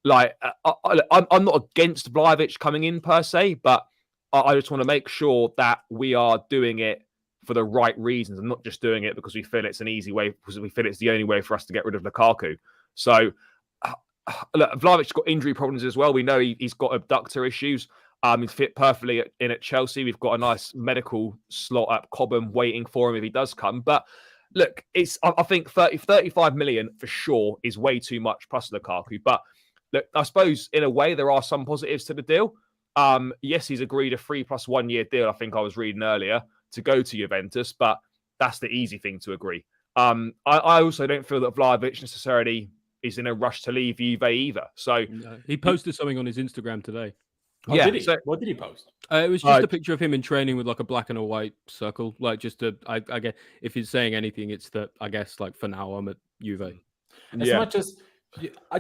Speaker 3: like, I'm not against Vlahovic coming in per se, but I just want to make sure that we are doing it for the right reasons and not just doing it because we feel it's an easy way, because we feel it's the only way for us to get rid of Lukaku. So, look, Vlahovic's got injury problems as well. We know he's got abductor issues. He fit perfectly in at Chelsea. We've got a nice medical slot at Cobham waiting for him if he does come. But look, I think 35 million for sure is way too much plus Lukaku. But look, I suppose in a way there are some positives to the deal. Yes, he's agreed a 3+ 1 year deal, I think I was reading earlier, to go to Juventus, but that's the easy thing to agree. I also don't feel that Vlahovic necessarily is in a rush to leave Juve either. So
Speaker 2: no, he posted something on his Instagram today.
Speaker 1: Oh, yeah. Did he? So, what did he post?
Speaker 2: It was just a picture of him in training with like a black and a white circle. Like just to, I guess, if he's saying anything, it's that, I guess, like for now I'm at Juve.
Speaker 1: As much as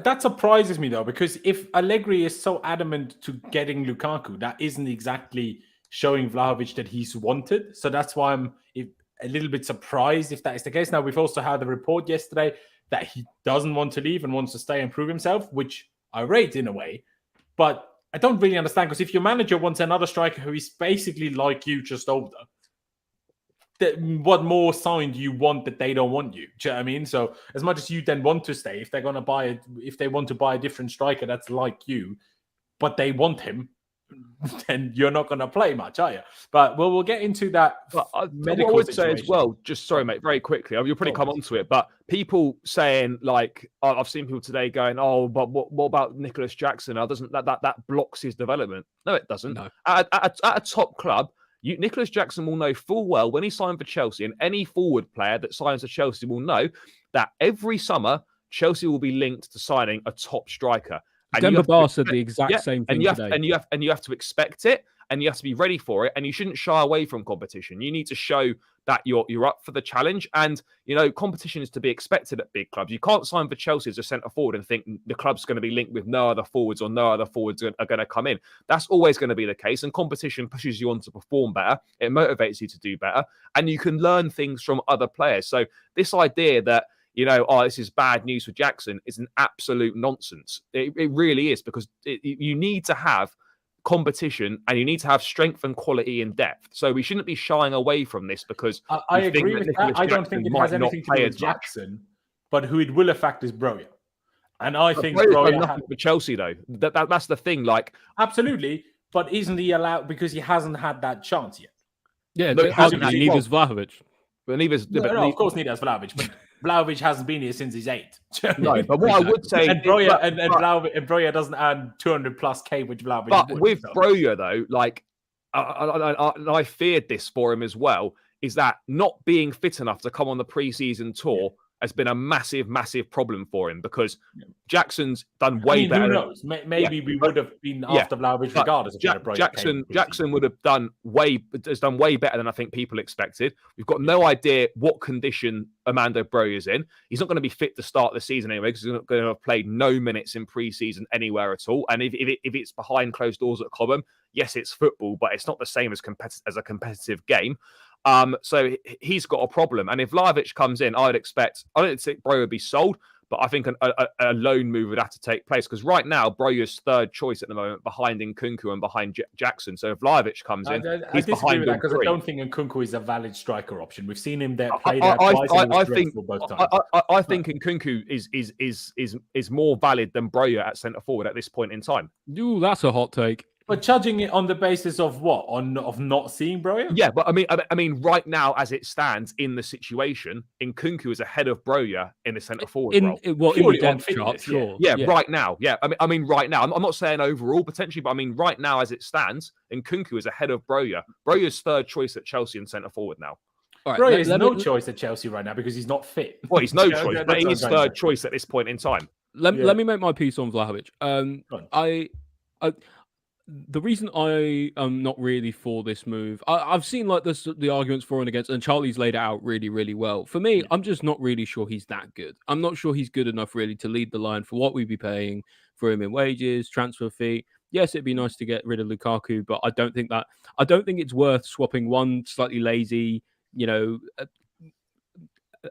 Speaker 1: that surprises me though, because if Allegri is so adamant to getting Lukaku, that isn't exactly showing Vlahovic that he's wanted. So that's why I'm a little bit surprised if that is the case. Now, we've also had the report yesterday that he doesn't want to leave and wants to stay and prove himself, which I rate in a way. But I don't really understand, because if your manager wants another striker who is basically like you, just older, what more sign do you want that they don't want you? Do you know what I mean? So as much as you then want to stay, if they want to buy a different striker that's like you, but they want him, then you're not going to play much, are you? But we'll get into that.
Speaker 3: But
Speaker 1: medical
Speaker 3: what I would say
Speaker 1: situation
Speaker 3: as well, just sorry, mate, very quickly. You'll probably come onto it, but people saying like, I've seen people today going, "Oh, but what about Nicolas Jackson? Doesn't that blocks his development?" No, it doesn't.
Speaker 2: No.
Speaker 3: At a top club, Nicolas Jackson will know full well when he signed for Chelsea, and any forward player that signs for Chelsea will know that every summer Chelsea will be linked to signing a top striker.
Speaker 2: Demba Ba said the exact same thing today.
Speaker 3: And you have to expect it, and you have to be ready for it, and you shouldn't shy away from competition. You need to show that you're up for the challenge, and competition is to be expected at big clubs. You can't sign for Chelsea as a centre forward and think the club's going to be linked with no other forwards or no other forwards are going to come in. That's always going to be the case, and competition pushes you on to perform better. It motivates you to do better, and you can learn things from other players. So this idea that this is bad news for Jackson is an absolute nonsense. It really is, because you need to have competition and you need to have strength and quality and depth. So we shouldn't be shying away from this because
Speaker 1: I agree with that. I don't think it has anything to do with Jackson, but who it will affect is Broja. And I think
Speaker 3: Broja nothing for Chelsea though. That's the thing. Like
Speaker 1: absolutely, but isn't he allowed because he hasn't had that chance yet?
Speaker 2: Yeah, neither is Vlahovic.
Speaker 3: But neither's
Speaker 1: of course neither is Vlahovic, but Vlahovic hasn't been here since he's 8.
Speaker 3: No, but what I would say,
Speaker 1: and Broja doesn't earn 200+K, which Vlahovic.
Speaker 3: But with Broja though, like I feared this for him as well, is that not being fit enough to come on the pre-season tour has been a massive, massive problem for him, because Jackson's done way better.
Speaker 1: Who knows? Maybe we would have been after Vlahovic regardless of
Speaker 3: Jackson would have done has done way better than I think people expected. We've got no idea what condition Armando Broja is in. He's not going to be fit to start the season anyway, because he's not going to have played no minutes in pre-season anywhere at all. And if it's behind closed doors at Cobham, yes, it's football, but it's not the same as a competitive game. So he's got a problem. And if Vlahovic comes in, I don't think Broja would be sold, but I think a loan move would have to take place, because right now Broja's third choice at the moment behind Nkunku and behind Jackson. So if Vlahovic comes in, he's behind them because
Speaker 1: I don't think Nkunku is a valid striker option. We've seen him there play there twice.
Speaker 3: I think Nkunku is more valid than Broja at centre forward at this point in time.
Speaker 2: Ooh, that's a hot take.
Speaker 1: But judging it on the basis of what? Of not seeing Broja?
Speaker 3: Yeah, but I mean, right now, as it stands in the situation, Nkunku is ahead of Broja in the centre forward role.
Speaker 2: In the depth chart, sure.
Speaker 3: Yeah, right now. Yeah, I mean, right now. I'm not saying overall potentially, but I mean, right now as it stands, Nkunku is ahead of Broja. Broja's third choice at Chelsea in centre forward now.
Speaker 1: All right, Broja is no choice at Chelsea right now because he's not fit.
Speaker 3: Well, he's no choice, but he's third choice at this point in time.
Speaker 2: Let me make my piece on Vlahovic. The reason I am not really for this move, I've seen like the arguments for and against, and Charlie's laid it out really, really well. For me, I'm just not really sure he's that good. I'm not sure he's good enough really to lead the line for what we'd be paying for him in wages, transfer fee. Yes, it'd be nice to get rid of Lukaku, but I don't think it's worth swapping one slightly lazy,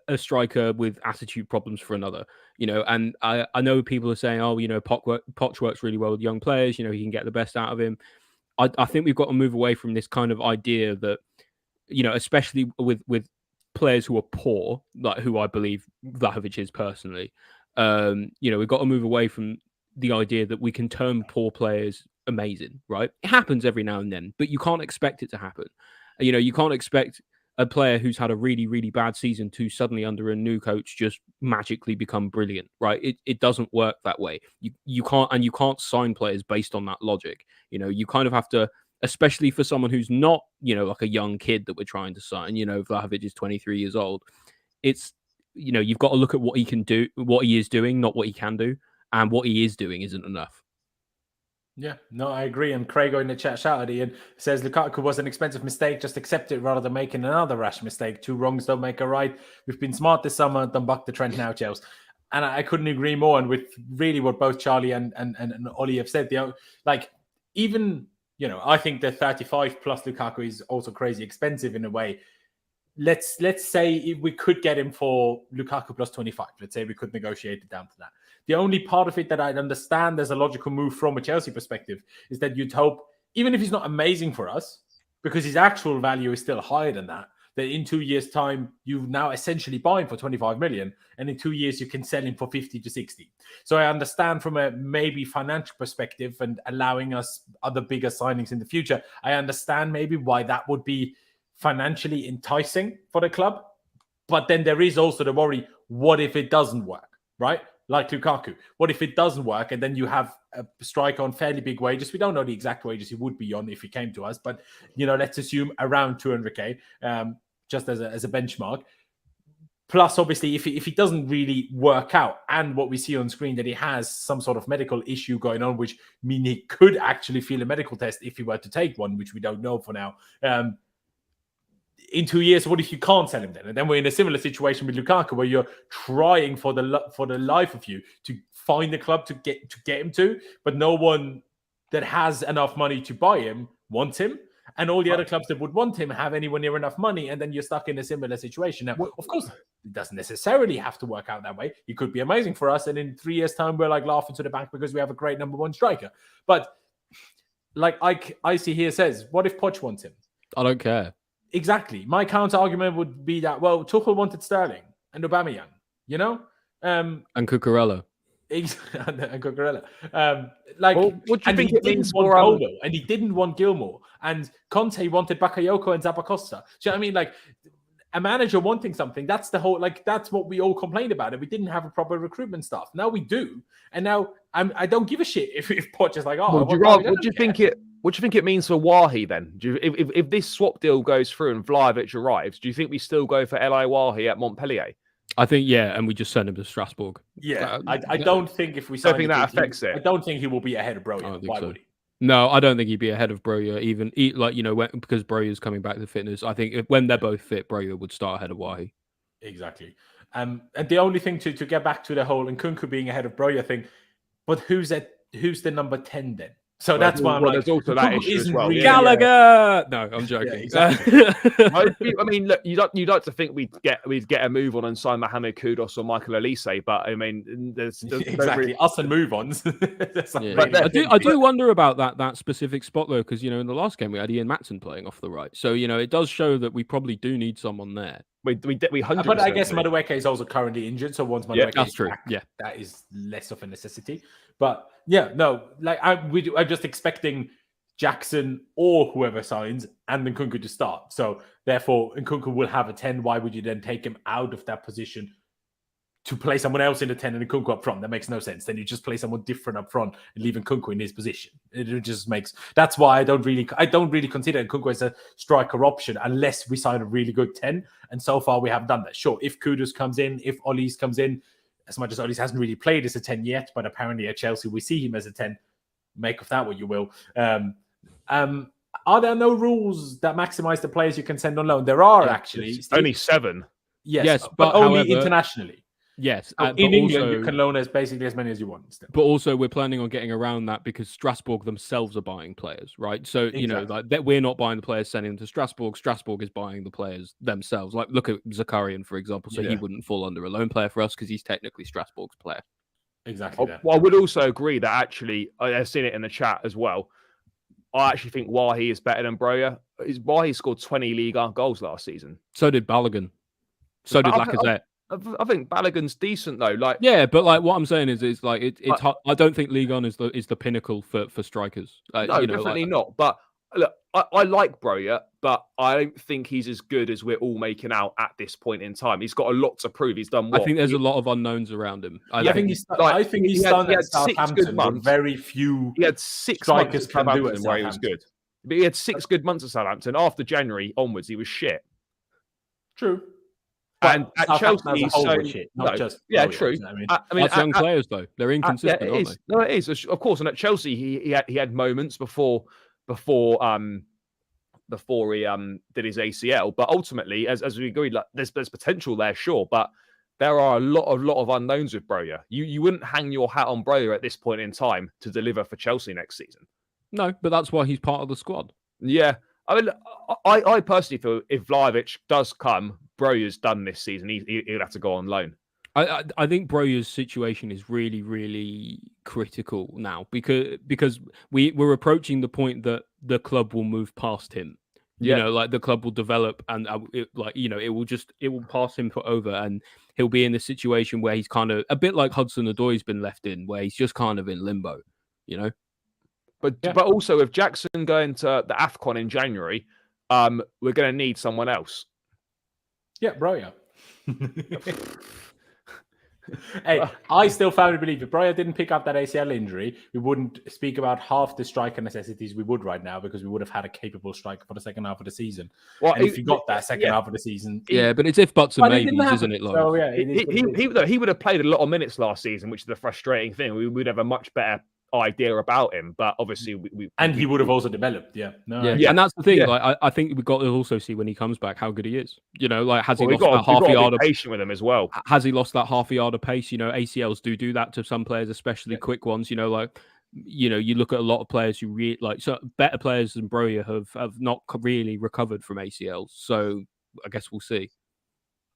Speaker 2: a striker with attitude problems for another, and I know people are saying, Poch works really well with young players, he can get the best out of him. I think we've got to move away from this kind of idea that, especially with players who are poor, like who I believe Vlahovic is personally, we've got to move away from the idea that we can turn poor players amazing, right? It happens every now and then, but you can't expect it to happen. You can't expect a player who's had a really, really bad season to suddenly under a new coach just magically become brilliant, right? It doesn't work that way. You can't sign players based on that logic. You kind of have to, especially for someone who's not, like a young kid that we're trying to sign. Vlahovic is 23 years old. It's, you've got to look at what he can do, what he is doing, not what he can do, and what he is doing isn't enough.
Speaker 1: Yeah, no, I agree. And Craigo in the chat shouted and says Lukaku was an expensive mistake. Just accept it rather than making another rash mistake. 2 wrongs don't make a right. We've been smart this summer. Don't buck the trend now, Chelsea. And I couldn't agree more. And with really what both Charlie and Ollie have said, even, I think the 35 plus Lukaku is also crazy expensive in a way. Let's say if we could get him for Lukaku plus 25. Let's say we could negotiate it down to that. The only part of it that I'd understand as a logical move from a Chelsea perspective is that you'd hope, even if he's not amazing for us, because his actual value is still higher than that, that in 2 years' time, you now essentially buy him for 25 million, and in 2 years, you can sell him for 50 to 60. So I understand from a maybe financial perspective and allowing us other bigger signings in the future, I understand maybe why that would be financially enticing for the club. But then there is also the worry, what if it doesn't work, right? Like Lukaku. What if it doesn't work and then you have a striker on fairly big wages? We don't know the exact wages he would be on if he came to us, but let's assume around 200k, just as a benchmark. Plus, obviously, if he doesn't really work out, and what we see on screen that he has some sort of medical issue going on, which mean he could actually fail a medical test if he were to take one, which we don't know for now. In 2 years, what if you can't sell him then? And then we're in a similar situation with Lukaku, where you're trying for the life of you to find a club to get him to, but no one that has enough money to buy him wants him, and all the other clubs that would want him have anywhere near enough money, and then you're stuck in a similar situation. Now, of course, it doesn't necessarily have to work out that way. He could be amazing for us, and in 3 years' time, we're like laughing to the bank because we have a great number one striker. But like Icy here says, what if Poch wants him?
Speaker 2: I don't care.
Speaker 1: Exactly. My counter argument would be that, well, Tuchel wanted Sterling and Aubameyang, and
Speaker 2: Cucurella.
Speaker 1: And Cucurella.
Speaker 3: What do you think it means for
Speaker 1: Polo, and he didn't want Gilmour, and Conte wanted Bakayoko and Zappacosta. Do you know what I mean? Like, a manager wanting something, that's the whole, that's what we all complained about. And we didn't have a proper recruitment staff. Now we do. And now I don't give a shit if Poch is like,
Speaker 3: what do you think it means for Wahi then? If this swap deal goes through and Vlahovic arrives, do you think we still go for Eli Wahi at Montpellier?
Speaker 2: I think, yeah, and we just send him to Strasbourg.
Speaker 1: Yeah, I don't think if we sign,
Speaker 3: I don't think that affects it.
Speaker 1: I don't think he will be ahead of Broja. Why would he?
Speaker 2: No, I don't think he'd be ahead of Broja, because Broja's coming back to fitness. I think when they're both fit, Broja would start ahead of Wahi.
Speaker 1: Exactly. And the only thing to get back to the whole Nkunku being ahead of Broja thing, but who's the number 10 then? So that's why I'm like,
Speaker 3: there's also that issue as well.
Speaker 2: Really, Gallagher. No, I'm joking.
Speaker 1: Yeah, exactly.
Speaker 3: I mean, look, you'd like to think we'd get a move on and sign Mohamed Kudus or Michael Olise, but I mean, there's
Speaker 1: exactly
Speaker 3: really...
Speaker 1: us and move ons.
Speaker 2: I do wonder about that specific spot though, because in the last game we had Ian Matson playing off the right, so it does show that we probably do need someone there.
Speaker 3: We 100%.
Speaker 1: But I guess Madueke is also currently injured, so once Madueke
Speaker 2: that's
Speaker 1: is
Speaker 2: true.
Speaker 1: back,
Speaker 2: yeah,
Speaker 1: that is less of a necessity. But yeah, no, I'm just expecting Jackson or whoever signs and Nkunku to start. So therefore, Nkunku will have a 10. Why would you then take him out of that position to play someone else in the 10 and Nkunku up front? That makes no sense. Then you just play someone different up front and leave Nkunku in his position. It just makes. That's why I don't really consider Nkunku as a striker option unless we sign a really good 10. And so far we haven't done that. Sure, if Kudus comes in, if Olise comes in, as much as Olise hasn't really played as a 10 yet, but apparently at Chelsea we see him as a 10. Make of that what you will. Are there no rules that maximize the players you can send on loan? There are actually. Steve.
Speaker 3: Only 7.
Speaker 1: Yes, but only internationally.
Speaker 2: Yes,
Speaker 1: in England you can loan as basically as many as you want. Still.
Speaker 2: But also, we're planning on getting around that because Strasbourg themselves are buying players, right? So
Speaker 1: exactly.
Speaker 2: that we're not buying the players, sending them to Strasbourg. Strasbourg is buying the players themselves. Like look at Zakarian, for example. So he wouldn't fall under a loan player for us because he's technically Strasbourg's player.
Speaker 1: Exactly.
Speaker 3: Well, I would also agree that actually I've seen it in the chat as well. I actually think Wahi is better than Broja. Wahi scored 20 league goals last season.
Speaker 2: So did Balogun. So did Lacazette.
Speaker 3: I think Balogun's decent though.
Speaker 2: But what I'm saying is it's I don't think Ligue 1 is the pinnacle for strikers.
Speaker 3: No, definitely not. But look, I like Broja, but I don't think he's as good as we're all making out at this point in time. He's got a lot to prove. He's done what?
Speaker 2: I think there's a lot of unknowns around him.
Speaker 1: I think he's done at Southampton. Very few.
Speaker 3: He had 6 months at Southampton where he was good. But he had 6 good months at Southampton. After January onwards, he was shit.
Speaker 1: True.
Speaker 3: And at Chelsea, he's
Speaker 1: true.
Speaker 3: I mean,
Speaker 2: that's young players though; they're inconsistent, aren't they?
Speaker 3: No, it is, of course. And at Chelsea, he had moments before he did his ACL. But ultimately, as we agreed, there's potential there, sure. But there are a lot of unknowns with Broja. You wouldn't hang your hat on Broja at this point in time to deliver for Chelsea next season.
Speaker 2: No, but that's why he's part of the squad.
Speaker 3: Yeah. I mean, I personally feel if Vlahovic does come, Broja's done this season. He'll have to go on loan.
Speaker 2: I think Broja's situation is really, really critical now because we're approaching the point that the club will move past him. You know, like the club will develop, and it will pass him over, and he'll be in this situation where he's kind of a bit like Hudson-Odoi's been left in, where he's just kind of in limbo. You know,
Speaker 3: but also with Jackson going to the AFCON in January, we're going to need someone else.
Speaker 1: Yeah, Broja. Hey, I still firmly believe if Broja didn't pick up that ACL injury, we wouldn't speak about half the striker necessities we would right now, because we would have had a capable striker for the second half of the season. Well, and if you got that second half of the season...
Speaker 2: but it's if buts and maybes, isn't it, Lauren?
Speaker 1: So, yeah,
Speaker 3: he would have played a lot of minutes last season, which is the frustrating thing. We would have a much better idea about him, but obviously
Speaker 1: he would have also developed.
Speaker 2: And that's the thing. Like I think we've got to also see when he comes back how good he is. You know, like has he lost that half a yard of
Speaker 3: patient with him as well?
Speaker 2: Has he lost that half a yard of pace? You know, ACLs do that to some players, especially quick ones. You know, like you look at a lot of players who really better players than Broja have not really recovered from ACLs. So I guess we'll see.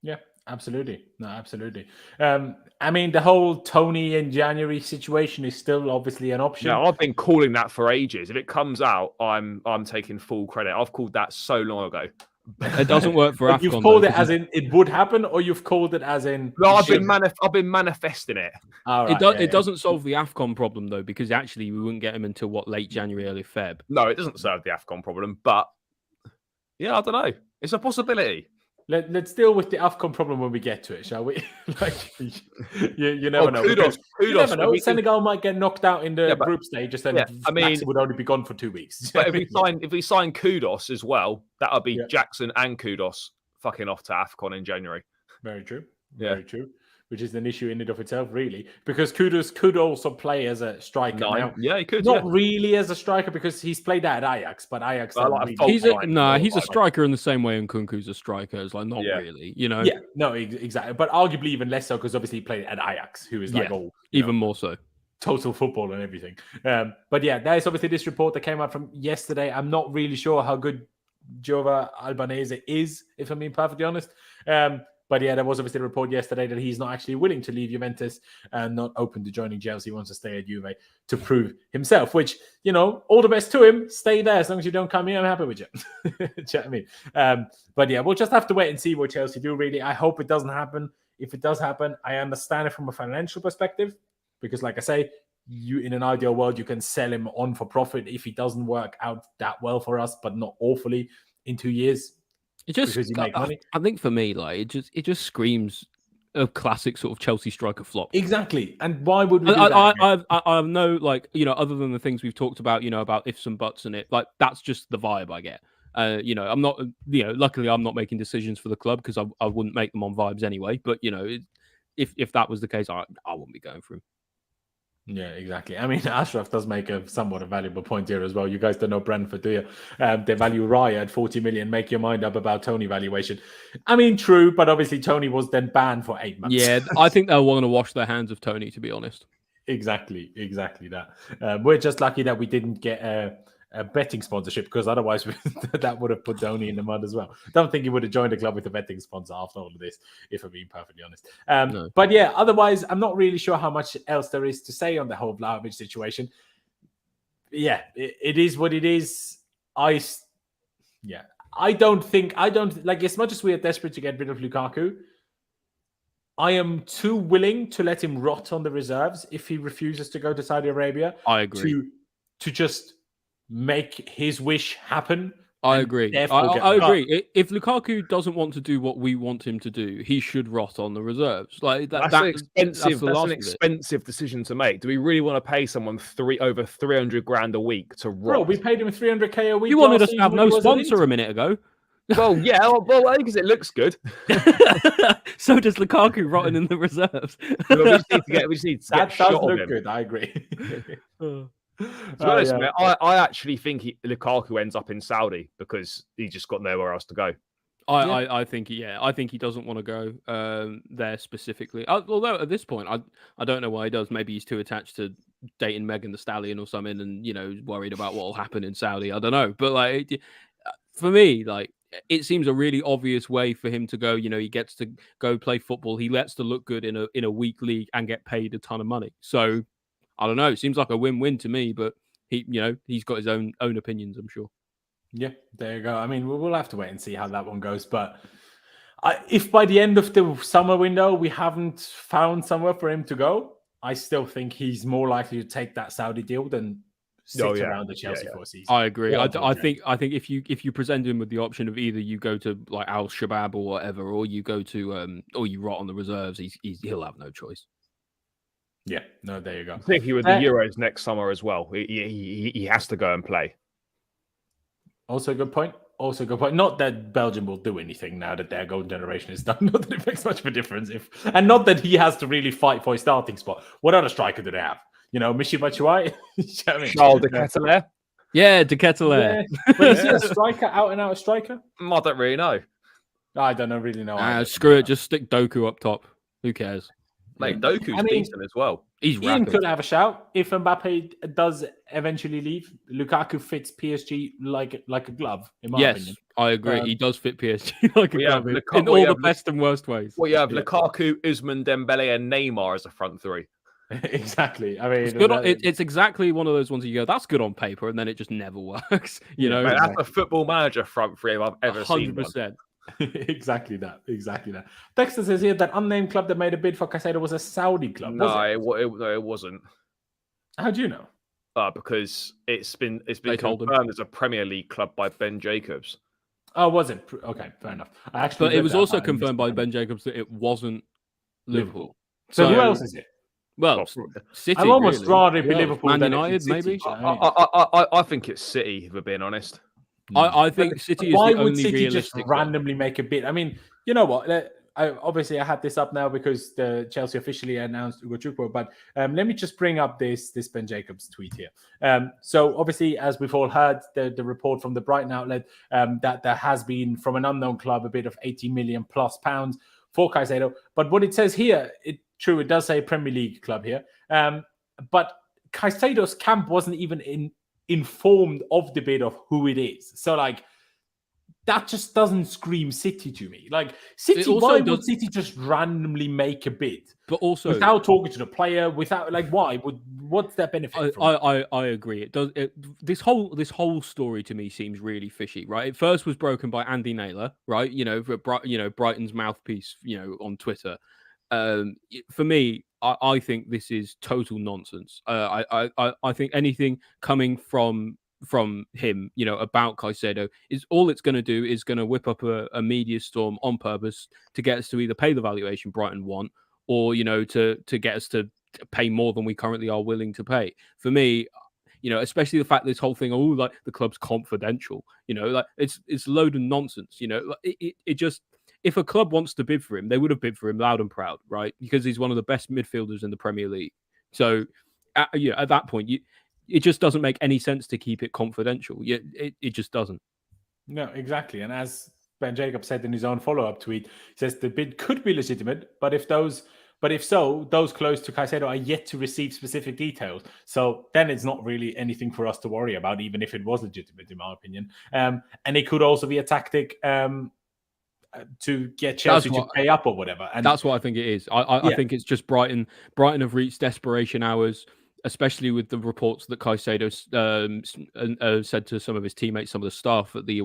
Speaker 1: Yeah. Absolutely. No, absolutely. I mean, the whole Tony in January situation is still obviously an option.
Speaker 3: Yeah, I've been calling that for ages. If it comes out, I'm taking full credit. I've called that so long ago.
Speaker 2: It doesn't work for AFCON.
Speaker 1: You've called it as in it would happen, or you've called it as in...
Speaker 3: No, I've been manifesting it.
Speaker 2: It doesn't solve the AFCON problem, though, because actually we wouldn't get him until, late January, early Feb.
Speaker 3: No, it doesn't solve the AFCON problem, but yeah, I don't know. It's a possibility.
Speaker 1: Let's deal with the AFCON problem when we get to it, shall we? You never know.
Speaker 3: Kudos.
Speaker 1: You never know. Senegal might get knocked out in the group stage, just then Jackson would only be gone for 2 weeks.
Speaker 3: But if we sign Kudos as well, that would be Jackson and Kudos fucking off to AFCON in January.
Speaker 1: Very true. Very true. Which is an issue in and of itself, really, because Kudos could also play as a striker. Now,
Speaker 3: yeah, he could.
Speaker 1: Not really as a striker because he's played at Ajax, but Ajax.
Speaker 2: He's a striker in the same way Nkunku's a striker. It's like not really, you know.
Speaker 1: Yeah, no, exactly, but arguably even less so because obviously he played at Ajax, who is like
Speaker 2: even more so.
Speaker 1: Total football and everything. But yeah, that is obviously this report that came out from yesterday. I'm not really sure how good Giova Albanese is, if I'm being perfectly honest. But yeah, there was obviously a report yesterday that he's not actually willing to leave Juventus and not open to joining Chelsea. He wants to stay at Juve to prove himself, which, you know, all the best to him. Stay there. As long as you don't come here, I'm happy with you. Do you know what I mean? But yeah, we'll just have to wait and see what Chelsea do, really. I hope it doesn't happen. If it does happen, I understand it from a financial perspective because, like I say, you in an ideal world, you can sell him on for profit if he doesn't work out that well for us, but not awfully in 2 years.
Speaker 2: It just,
Speaker 1: because you make money.
Speaker 2: I think for me, like it just screams a classic sort of Chelsea striker flop.
Speaker 1: Exactly, and why would we do that?
Speaker 2: I have no, like, you know, other than the things we've talked about, you know, about ifs and buts and it, like that's just the vibe I get. You know, I'm not, you know, luckily I'm not making decisions for the club because I wouldn't make them on vibes anyway. But you know, if that was the case, I wouldn't be going for him.
Speaker 1: Yeah, exactly. I mean, Ashraf does make a somewhat a valuable point here as well. You guys don't know Brentford, do you? They value Raya at 40 million. Make your mind up about Tony valuation. I mean, true, but obviously Tony was then banned for 8 months.
Speaker 2: Yeah, I think they'll want to wash their hands of Tony, to be honest.
Speaker 1: Exactly that. We're just lucky that we didn't get a betting sponsorship because otherwise that would have put Tony in the mud as well. Don't think he would have joined the club with a betting sponsor after all of this, if I'm being perfectly honest. No. But yeah, otherwise, I'm not really sure how much else there is to say on the whole Vlahovic situation. Yeah, it is what it is. I don't like, as much as we are desperate to get rid of Lukaku, I am too willing to let him rot on the reserves if he refuses to go to Saudi Arabia.
Speaker 2: I agree.
Speaker 1: To just make his wish happen.
Speaker 2: I agree. I agree. If Lukaku doesn't want to do what we want him to do, he should rot on the reserves. Like that's an
Speaker 3: expensive decision to make. Do we really want to pay someone over 300 grand a week to rot?
Speaker 1: Bro, we paid him 300k a week.
Speaker 2: You wanted us to have no sponsor a minute ago.
Speaker 3: Well, yeah. Well, I think because it looks good.
Speaker 2: So does Lukaku rotting in the reserves.
Speaker 3: Well, we just need to
Speaker 1: that does look good. I agree.
Speaker 3: To be honest, mate, I actually think Lukaku ends up in Saudi because he just got nowhere else to go.
Speaker 2: I think he doesn't want to go there specifically. Although at this point, I don't know why he does. Maybe he's too attached to dating Megan Thee Stallion or something, and you know, worried about what will happen in Saudi. I don't know, but like for me, like it seems a really obvious way for him to go. You know, he gets to go play football. He lets to look good in a weak league and get paid a ton of money. So. I don't know. It seems like a win-win to me, but he's got his own opinions, I'm sure.
Speaker 1: Yeah, there you go. I mean, we'll have to wait and see how that one goes. But if by the end of the summer window we haven't found somewhere for him to go, I still think he's more likely to take that Saudi deal than sit around the Chelsea for a season.
Speaker 2: I agree. I think if you present him with the option of either you go to like Al Shabab or whatever, or you go to or you rot on the reserves, he'll have no choice.
Speaker 1: Yeah, no, there you go.
Speaker 3: Particularly with the Euros next summer as well, he has to go and play.
Speaker 1: Also a good point. Not that Belgium will do anything now that their golden generation is done. Not that it makes much of a difference. And not that he has to really fight for a starting spot. What other striker do they have? Michy Batshuayi?
Speaker 3: Charles de Ketelaere?
Speaker 2: Yeah, de Ketelaere.
Speaker 1: Yeah. But is he a striker, out and out striker?
Speaker 3: I don't really know.
Speaker 1: I don't really know.
Speaker 2: Screw it. Just stick Doku up top. Who cares?
Speaker 3: Mate, Doku's decent as well.
Speaker 2: He's
Speaker 1: Ian
Speaker 2: rapid.
Speaker 1: could have a shout if Mbappe does eventually leave. Lukaku fits PSG like a glove, in my opinion.
Speaker 2: I agree. He does fit PSG like a glove in
Speaker 3: Lukaku,
Speaker 2: all the best and worst ways.
Speaker 3: Well, you have Lukaku, Ousmane Dembele, and Neymar as a front three.
Speaker 1: Exactly. I mean,
Speaker 2: it's exactly one of those ones you go, that's good on paper, and then it just never works. You know,
Speaker 3: Mate, that's a football manager front three I've ever seen.
Speaker 2: 100%.
Speaker 1: Exactly that. Dexter says here that unnamed club that made a bid for Caicedo was a Saudi club.
Speaker 3: No, it wasn't.
Speaker 1: How do you know?
Speaker 3: Because it's been confirmed as a Premier League club by Ben Jacobs.
Speaker 1: Oh, was it? Okay, fair enough.
Speaker 2: But it was also confirmed by Ben Jacobs that it wasn't Liverpool.
Speaker 1: So who else is it?
Speaker 2: Well, City.
Speaker 1: I'm almost rather it be Liverpool
Speaker 2: Man
Speaker 1: than
Speaker 2: United, maybe.
Speaker 3: I think it's City, if we're being honest.
Speaker 2: I think City is
Speaker 1: why
Speaker 2: the
Speaker 1: would
Speaker 2: only
Speaker 1: City just
Speaker 2: realistic
Speaker 1: randomly make a bid? I mean, you know what? I had this up now because the Chelsea officially announced Ugochukwu, but let me just bring up this Ben Jacobs tweet here. So obviously, as we've all heard, the report from the Brighton outlet that there has been from an unknown club a bid of £80 million plus for Caicedo. But what it says here, it does say Premier League club here, but Caicedo's camp wasn't even informed of the bid of who it is. So like that just doesn't scream City to me. Like City, why would City just randomly make a bid? But also without talking to the player, without like what's their benefit?
Speaker 2: I agree. It does. This whole story to me seems really fishy, right? It first was broken by Andy Naylor, right? Brighton's mouthpiece, on Twitter. For me, I think this is total nonsense. I think anything coming from him, about Caicedo is all it's going to do is going to whip up a media storm on purpose to get us to either pay the valuation Brighton want or, to get us to pay more than we currently are willing to pay. For me, especially the fact this whole thing, like the club's confidential, like it's a load of nonsense, it just. If a club wants to bid for him, they would have bid for him loud and proud, right? Because he's one of the best midfielders in the Premier League. So, at that point, it just doesn't make any sense to keep it confidential. It just doesn't.
Speaker 1: No, exactly. And as Ben Jacobs said in his own follow-up tweet, he says the bid could be legitimate, but if so, those close to Caicedo are yet to receive specific details. So then it's not really anything for us to worry about, even if it was legitimate, in my opinion. And it could also be a tactic. To get Chelsea to pay up or whatever. And
Speaker 2: that's what I think it is. I think it's just Brighton. Brighton have reached desperation hours, especially with the reports that Caicedo said to some of his teammates, some of the staff at the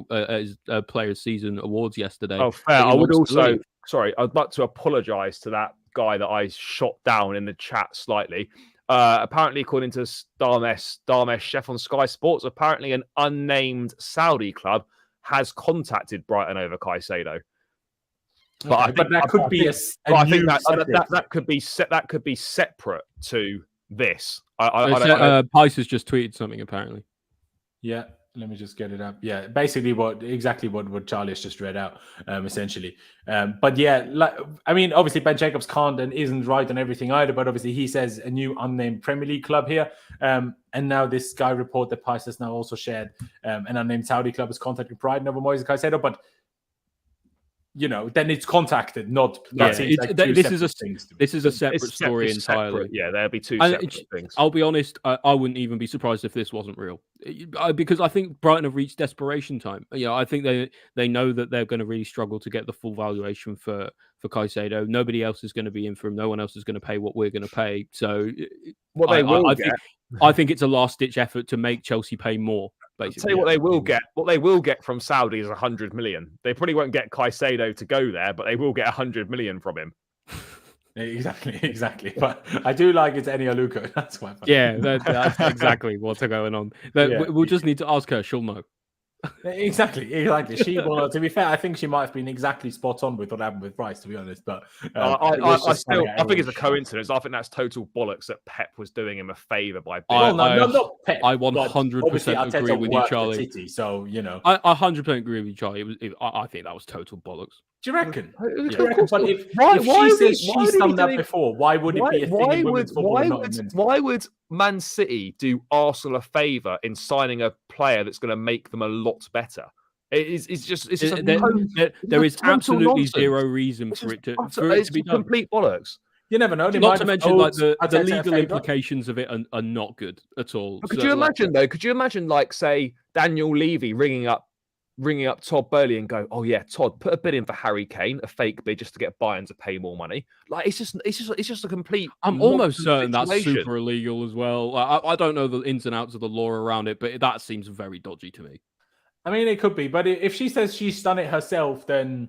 Speaker 2: Players' Season Awards yesterday.
Speaker 3: Oh, fair. I'd like to apologise to that guy that I shot down in the chat slightly. Apparently, according to Darmesh Chef on Sky Sports, apparently an unnamed Saudi club has contacted Brighton over Caicedo. But that could be separate to this.
Speaker 2: Pys has just tweeted something apparently.
Speaker 1: Yeah, let me just get it up. Yeah, basically exactly what Charlie has just read out, essentially. But yeah, obviously Ben Jacobs can't and isn't right on everything either. But obviously he says a new unnamed Premier League club here. And now this Sky report that Pys has now also shared, an unnamed Saudi club is contacting Brighton over Moises Caicedo, but. Then it's contacted, not.
Speaker 2: This is a separate story entirely.
Speaker 3: Yeah, there'll be two separate things.
Speaker 2: I'll be honest, I wouldn't even be surprised if this wasn't real, because I think Brighton have reached desperation time. I think they know that they're going to really struggle to get the full valuation for Caicedo. Nobody else is going to be in for him. No one else is going to pay what we're going to pay. So,
Speaker 3: I think
Speaker 2: it's a last ditch effort to make Chelsea pay more. Basically,
Speaker 3: tell you what they will get. What they will get from Saudi is 100 million. They probably won't get Caicedo to go there, but they will get 100 million from him.
Speaker 1: Exactly. But I do like it's Eni Aluko. That's quite funny.
Speaker 2: Yeah, that's exactly what's going on. We'll just need to ask her. She'll know.
Speaker 1: Exactly. She will. To be fair, I think she might have been exactly spot on with what happened with Rice, to be honest. But
Speaker 3: I think it's a coincidence. I think that's total bollocks that Pep was doing him a favour by.
Speaker 1: Not Pep.
Speaker 2: I 100% agree with you, Charlie.
Speaker 1: City, so
Speaker 2: I 100% agree with you, Charlie. I think that was total bollocks.
Speaker 1: Do you reckon?
Speaker 2: Yeah.
Speaker 1: But if she says she's done that before, why would it be a thing in women's football?
Speaker 3: Why would Man City do Arsenal a favour in signing a player that's going to make them a lot better? It's just
Speaker 2: there is absolutely nonsense. Zero reason for it to be done.
Speaker 3: Complete bollocks.
Speaker 1: You never know.
Speaker 2: Not to mention, like the legal implications of it are not good at all.
Speaker 3: Could you imagine though? Could you imagine, like, say Daniel Levy ringing up Todd Boehly and go, "Oh yeah, Todd, put a bid in for Harry Kane, a fake bid, just to get Bayern to pay more money." Like it's just a complete.
Speaker 2: I'm almost certain that's super illegal as well. I don't know the ins and outs of the law around it, but that seems very dodgy to me.
Speaker 1: I mean, it could be, but if she says she's done it herself, then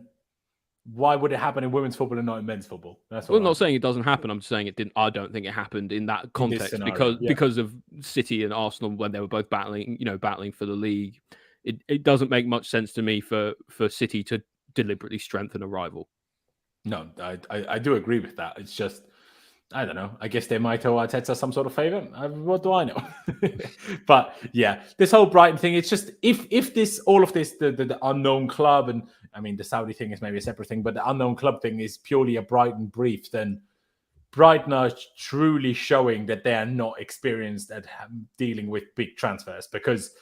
Speaker 1: why would it happen in women's football and not in men's football?
Speaker 2: I'm not saying it doesn't happen. I'm just saying it didn't. I don't think it happened in that context because of City and Arsenal when they were both battling for the league. It doesn't make much sense to me for City to deliberately strengthen a rival.
Speaker 1: No, I do agree with that. It's just, I don't know. I guess they might owe Arteta some sort of favour. What do I know? But yeah, this whole Brighton thing, it's just, if all of this, the unknown club, and I mean, the Saudi thing is maybe a separate thing, but the unknown club thing is purely a Brighton brief, then Brighton are truly showing that they are not experienced at dealing with big transfers, because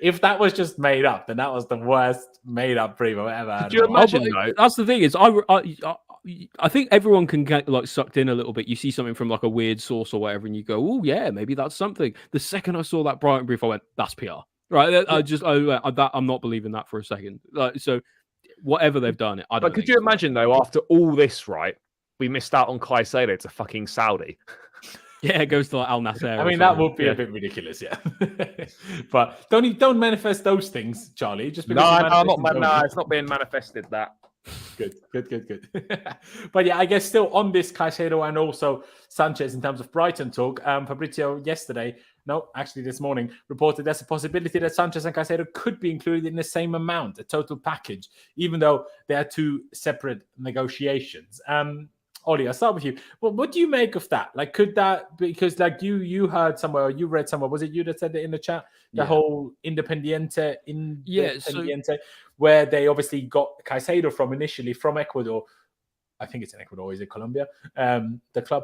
Speaker 1: if that was just made up, then that was the worst made up brief I've ever had.
Speaker 3: Could you imagine, though?
Speaker 2: That's the thing is, I think everyone can get like sucked in a little bit. You see something from like a weird source or whatever, and you go, "Oh yeah, maybe that's something." The second I saw that Brighton brief, I went, "That's PR." Right? I'm not believing that for a second. So whatever they've done, I don't.
Speaker 3: But could you imagine though, after all this, right, we missed out on Caicedo to fucking Saudi.
Speaker 2: Yeah, it goes to like Al Nassr.
Speaker 1: I mean, that would be a bit ridiculous, yeah. But don't manifest those things, Charlie. Just because
Speaker 3: it's not being manifested. That
Speaker 1: good. But yeah, I guess still on this Caicedo and also Sanchez in terms of Brighton talk. Fabrizio this morning reported there's a possibility that Sanchez and Caicedo could be included in the same amount, a total package, even though they are two separate negotiations. Ollie, I'll start with you. Well, what do you make of that? Like, could that, because like you heard somewhere, or you read somewhere, was it you that said it in the chat? The whole Independiente, where they obviously got Caicedo from initially from Ecuador. I think it's in Ecuador, is it Colombia? The club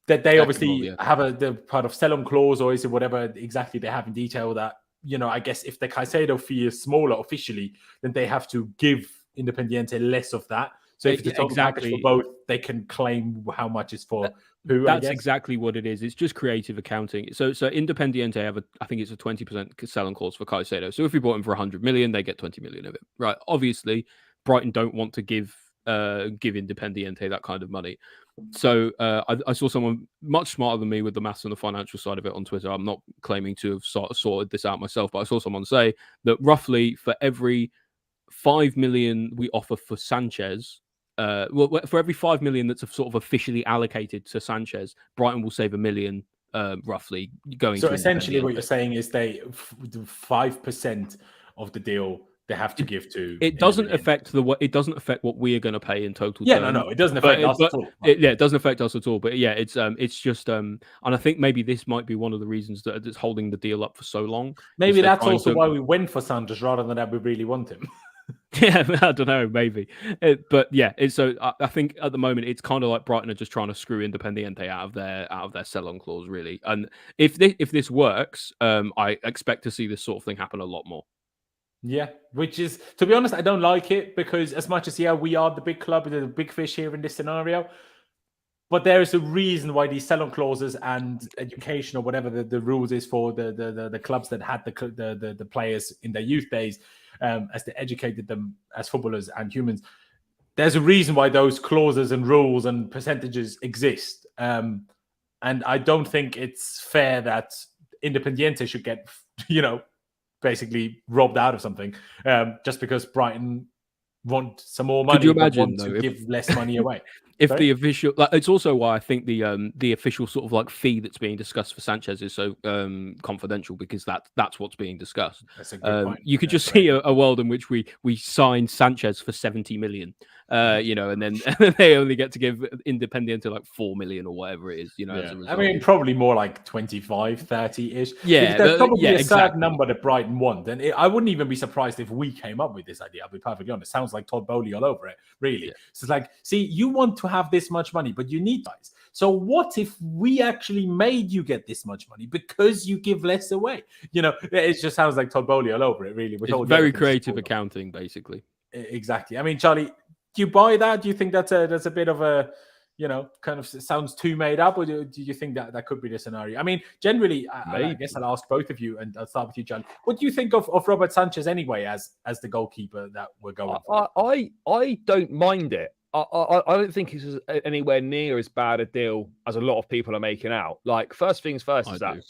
Speaker 1: that they obviously have the part of sell-on clause, or is it whatever exactly they have in detail that, I guess if the Caicedo fee is smaller officially, then they have to give Independiente less of that. So if it's a total package for both, they can claim how much is for who.
Speaker 2: That's exactly what it is. It's just creative accounting. So Independiente have I think it's a 20% sell-on clause for Caicedo. So if we bought him for 100 million, they get 20 million of it. Right. Obviously, Brighton don't want to give Independiente that kind of money. So I saw someone much smarter than me with the maths and the financial side of it on Twitter. I'm not claiming to have sorted this out myself, but I saw someone say that roughly for every 5 million we offer for Sanchez, for every 5 million that's sort of officially allocated to Sanchez, Brighton will save 1 million roughly going.
Speaker 1: So essentially, what you're saying is they 5% of the deal they have to give to.
Speaker 2: It doesn't affect what we are going to pay in total.
Speaker 1: Yeah, no, it doesn't affect us at all.
Speaker 2: It doesn't affect us at all. But yeah, it's just and I think maybe this might be one of the reasons that it's holding the deal up for so long.
Speaker 1: Maybe that's also why we went for Sanchez rather than that we really want him.
Speaker 2: Yeah, I don't know, maybe. But yeah, so I think at the moment it's kind of like Brighton are just trying to screw Independiente out of their sell-on clause, really. And if this works, I expect to see this sort of thing happen a lot more.
Speaker 1: Yeah, which is, to be honest, I don't like it, because as much as we are the big club, the big fish here in this scenario, but there is a reason why these sell-on clauses and education, or whatever the rules is for the clubs that had the players in their youth days, as they educated them as footballers and humans. There's a reason why those clauses and rules and percentages exist. And I don't think it's fair that Independiente should get, basically robbed out of something just because Brighton want some more money.
Speaker 2: Could you imagine,
Speaker 1: want to
Speaker 2: though,
Speaker 1: give less money away?
Speaker 2: If
Speaker 1: Sorry?
Speaker 2: the official, like, it's also why I think the official sort of like fee that's being discussed for Sanchez is so confidential, because that's what's being discussed.
Speaker 1: That's a good point.
Speaker 2: You could just see a world in which we sign Sanchez for 70 million, and then they only get to give Independiente like 4 million or whatever it is, as a result.
Speaker 1: I mean, probably more like 25, 30-ish.
Speaker 2: Yeah,
Speaker 1: there's probably a
Speaker 2: exactly.
Speaker 1: certain number that Brighton want. And I wouldn't even be surprised if we came up with this idea. I'll be perfectly honest. Sounds like Todd Boehly all over it, really.
Speaker 2: Yeah.
Speaker 1: So it's like, see, you want to have this much money, but you need guys. So what if we actually made you get this much money because you give less away? It just sounds like Todd Boehly all over it, really.
Speaker 2: It's very creative accounting, basically.
Speaker 1: Exactly. I mean, Charlie, do you buy that? Do you think that's a bit of a, kind of sounds too made up, or do you think that could be the scenario? I mean, generally, I guess I'll ask both of you, and I'll start with you, Charlie. What do you think of Robert Sanchez anyway as the goalkeeper that we're going for?
Speaker 3: I don't mind it. I don't think it's anywhere near as bad a deal as a lot of people are making out. Like, first things first is that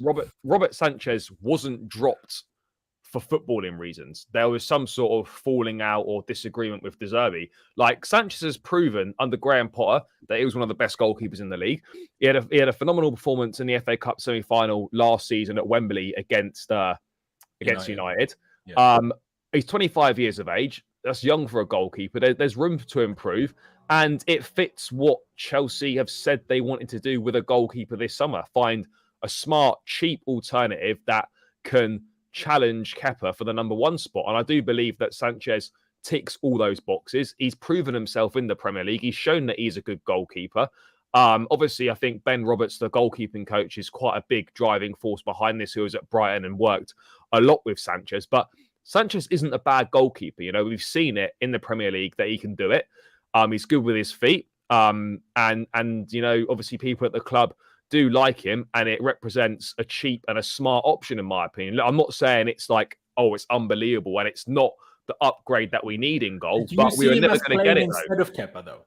Speaker 3: Robert Sanchez wasn't dropped for footballing reasons. There was some sort of falling out or disagreement with De Zerbi. Like, Sanchez has proven under Graham Potter that he was one of the best goalkeepers in the league. He had a phenomenal performance in the FA Cup semi-final last season at Wembley against United. Yeah. He's 25 years of age. That's young for a goalkeeper. There's room to improve. And it fits what Chelsea have said they wanted to do with a goalkeeper this summer. Find a smart, cheap alternative that can challenge Kepa for the number one spot. And I do believe that Sanchez ticks all those boxes. He's proven himself in the Premier League. He's shown that he's a good goalkeeper. Obviously, I think Ben Roberts, the goalkeeping coach, is quite a big driving force behind this, who was at Brighton and worked a lot with Sanchez. But Sanchez isn't a bad goalkeeper. We've seen it in the Premier League that he can do it. He's good with his feet. And obviously people at the club do like him, and it represents a cheap and a smart option, in my opinion. I'm not saying it's like, it's unbelievable and it's not the upgrade that we need in goal, but we are never going to get it
Speaker 1: instead of Kepa, though.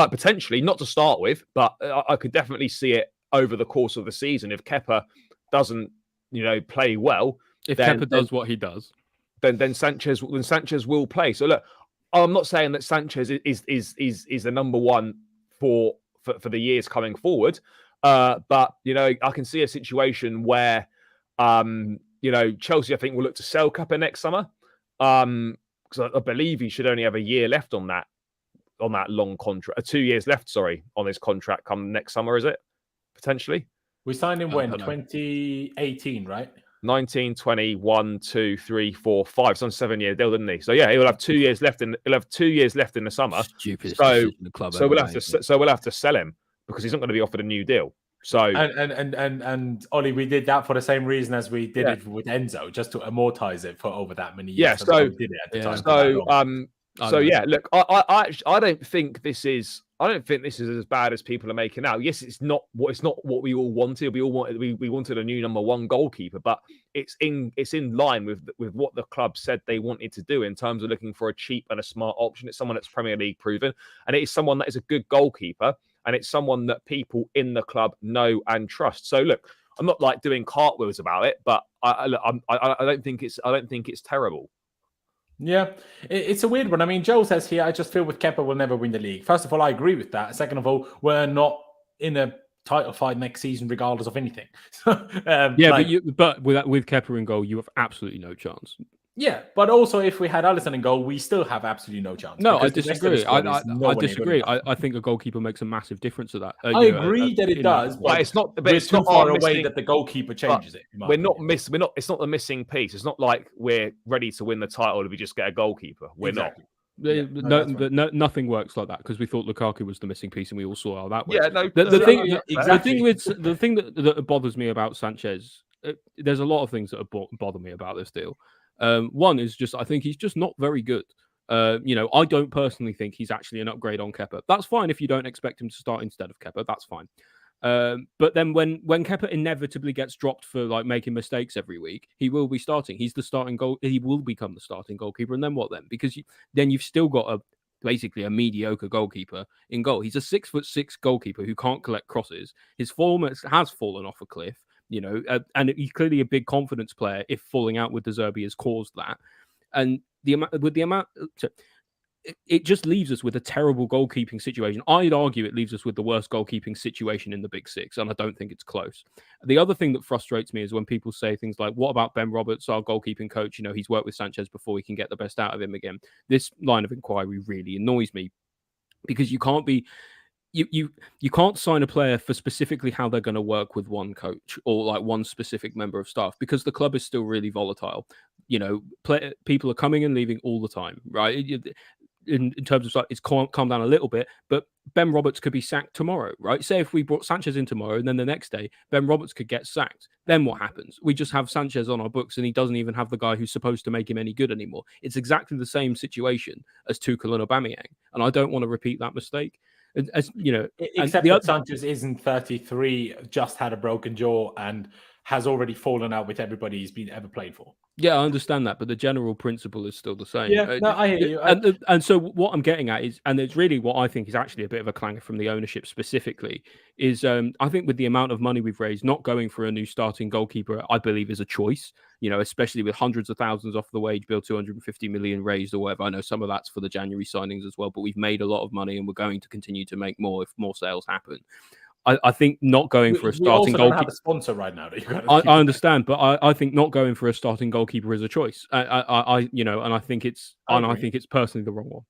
Speaker 3: Potentially, not to start with, but I could definitely see it over the course of the season. If Kepa doesn't, play well,
Speaker 2: if Kepa does what he does,
Speaker 3: then Sanchez will play. So look, I'm not saying that Sanchez is the number one for the years coming forward, but I can see a situation where Chelsea, I think, will look to sell Kepa next summer, because I believe he should only have a year left on that long contract, 2 years left, on his contract come next summer, is it? Potentially.
Speaker 1: We signed him when? 2018, right?
Speaker 3: 19, 20, 1, 2, 3, 4, 5. It's on a 7-year deal, didn't he? So yeah, he'll have 2 years left in the summer.
Speaker 2: Stupidest
Speaker 3: so
Speaker 2: decision the club
Speaker 3: we'll have to sell him because he's not going to be offered a new deal. So
Speaker 1: and Ollie, we did that for the same reason as we did it with Enzo, just to amortize it for over that many years.
Speaker 3: Yeah, so
Speaker 1: we did it at the time.
Speaker 3: Look, I don't think this is as bad as people are making out. Yes, it's not what we all wanted. We wanted a new number one goalkeeper, but it's in line with what the club said they wanted to do in terms of looking for a cheap and a smart option. It's someone that's Premier League proven, and it is someone that is a good goalkeeper, and it's someone that people in the club know and trust. So look, I'm not like doing cartwheels about it, but I don't think it's terrible.
Speaker 1: Yeah, it's a weird one. I mean, Joe says here, I just feel with Kepa we'll never win the league. First of all, I agree with that. Second of all, we're not in a title fight next season, regardless of anything.
Speaker 2: But with Kepa in goal, you have absolutely no chance.
Speaker 1: Yeah, but also if we had Alisson in goal, we still have absolutely no chance.
Speaker 2: No, I disagree. I disagree. I think a goalkeeper makes a massive difference to that.
Speaker 1: I agree that it does, but
Speaker 3: it's not.
Speaker 1: We're too far away that the goalkeeper changes it.
Speaker 3: We're not. It's not the missing piece. It's not like we're ready to win the title if we just get a goalkeeper. We're
Speaker 1: exactly.
Speaker 3: not.
Speaker 2: Nothing works like that, because we thought Lukaku was the missing piece, and we all saw how that worked.
Speaker 3: Yeah, no.
Speaker 2: The thing that bothers me about Sanchez, there's a lot of things that bother me about this deal. One is just, I think he's just not very good. I don't personally think he's actually an upgrade on Kepa. That's fine if you don't expect him to start instead of Kepa. That's fine. But then when Kepa inevitably gets dropped for like making mistakes every week, he will be starting. He's the starting goal. He will become the starting goalkeeper. And then what then? Because then you've still got basically a mediocre goalkeeper in goal. He's a 6'6" goalkeeper who can't collect crosses. His form has fallen off a cliff. and he's clearly a big confidence player if falling out with De Zerbi has caused that. And it just leaves us with a terrible goalkeeping situation. I'd argue it leaves us with the worst goalkeeping situation in the Big Six, and I don't think it's close. The other thing that frustrates me is when people say things like, what about Ben Roberts, our goalkeeping coach? He's worked with Sanchez before, we can get the best out of him again. This line of inquiry really annoys me because you can't be... You can't sign a player for specifically how they're going to work with one coach or like one specific member of staff, because the club is still really volatile. People are coming and leaving all the time, right? In terms of it's calm down a little bit, but Ben Roberts could be sacked tomorrow, right? Say if we brought Sanchez in tomorrow and then the next day Ben Roberts could get sacked, then what happens? We just have Sanchez on our books and he doesn't even have the guy who's supposed to make him any good anymore. It's exactly the same situation as Tuchel and Aubameyang, and I don't want to repeat that mistake.
Speaker 1: Except that Sanchez isn't 33, just had a broken jaw and has already fallen out with everybody he's been ever played for.
Speaker 2: Yeah, I understand that, but the general principle is still the same.
Speaker 1: Yeah, no, I hear you.
Speaker 2: And so what I'm getting at is, and it's really what I think is actually a bit of a clanger from the ownership specifically, is I think with the amount of money we've raised, not going for a new starting goalkeeper, I believe is a choice, especially with hundreds of thousands off the wage bill, 250 million raised or whatever. I know some of that's for the January signings as well, but we've made a lot of money and we're going to continue to make more if more sales happen. I think not going for a starting goalkeeper.
Speaker 1: Have a sponsor right now.
Speaker 2: I understand, but I think not going for a starting goalkeeper is a choice. And I think it's personally the wrong one.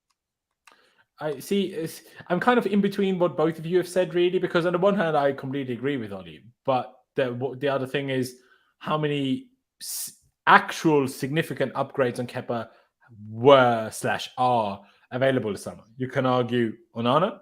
Speaker 1: I see. I'm kind of in between what both of you have said, really, because on the one hand, I completely agree with Oli, but the other thing is how many actual significant upgrades on Kepa were/are available this summer. You can argue Onana,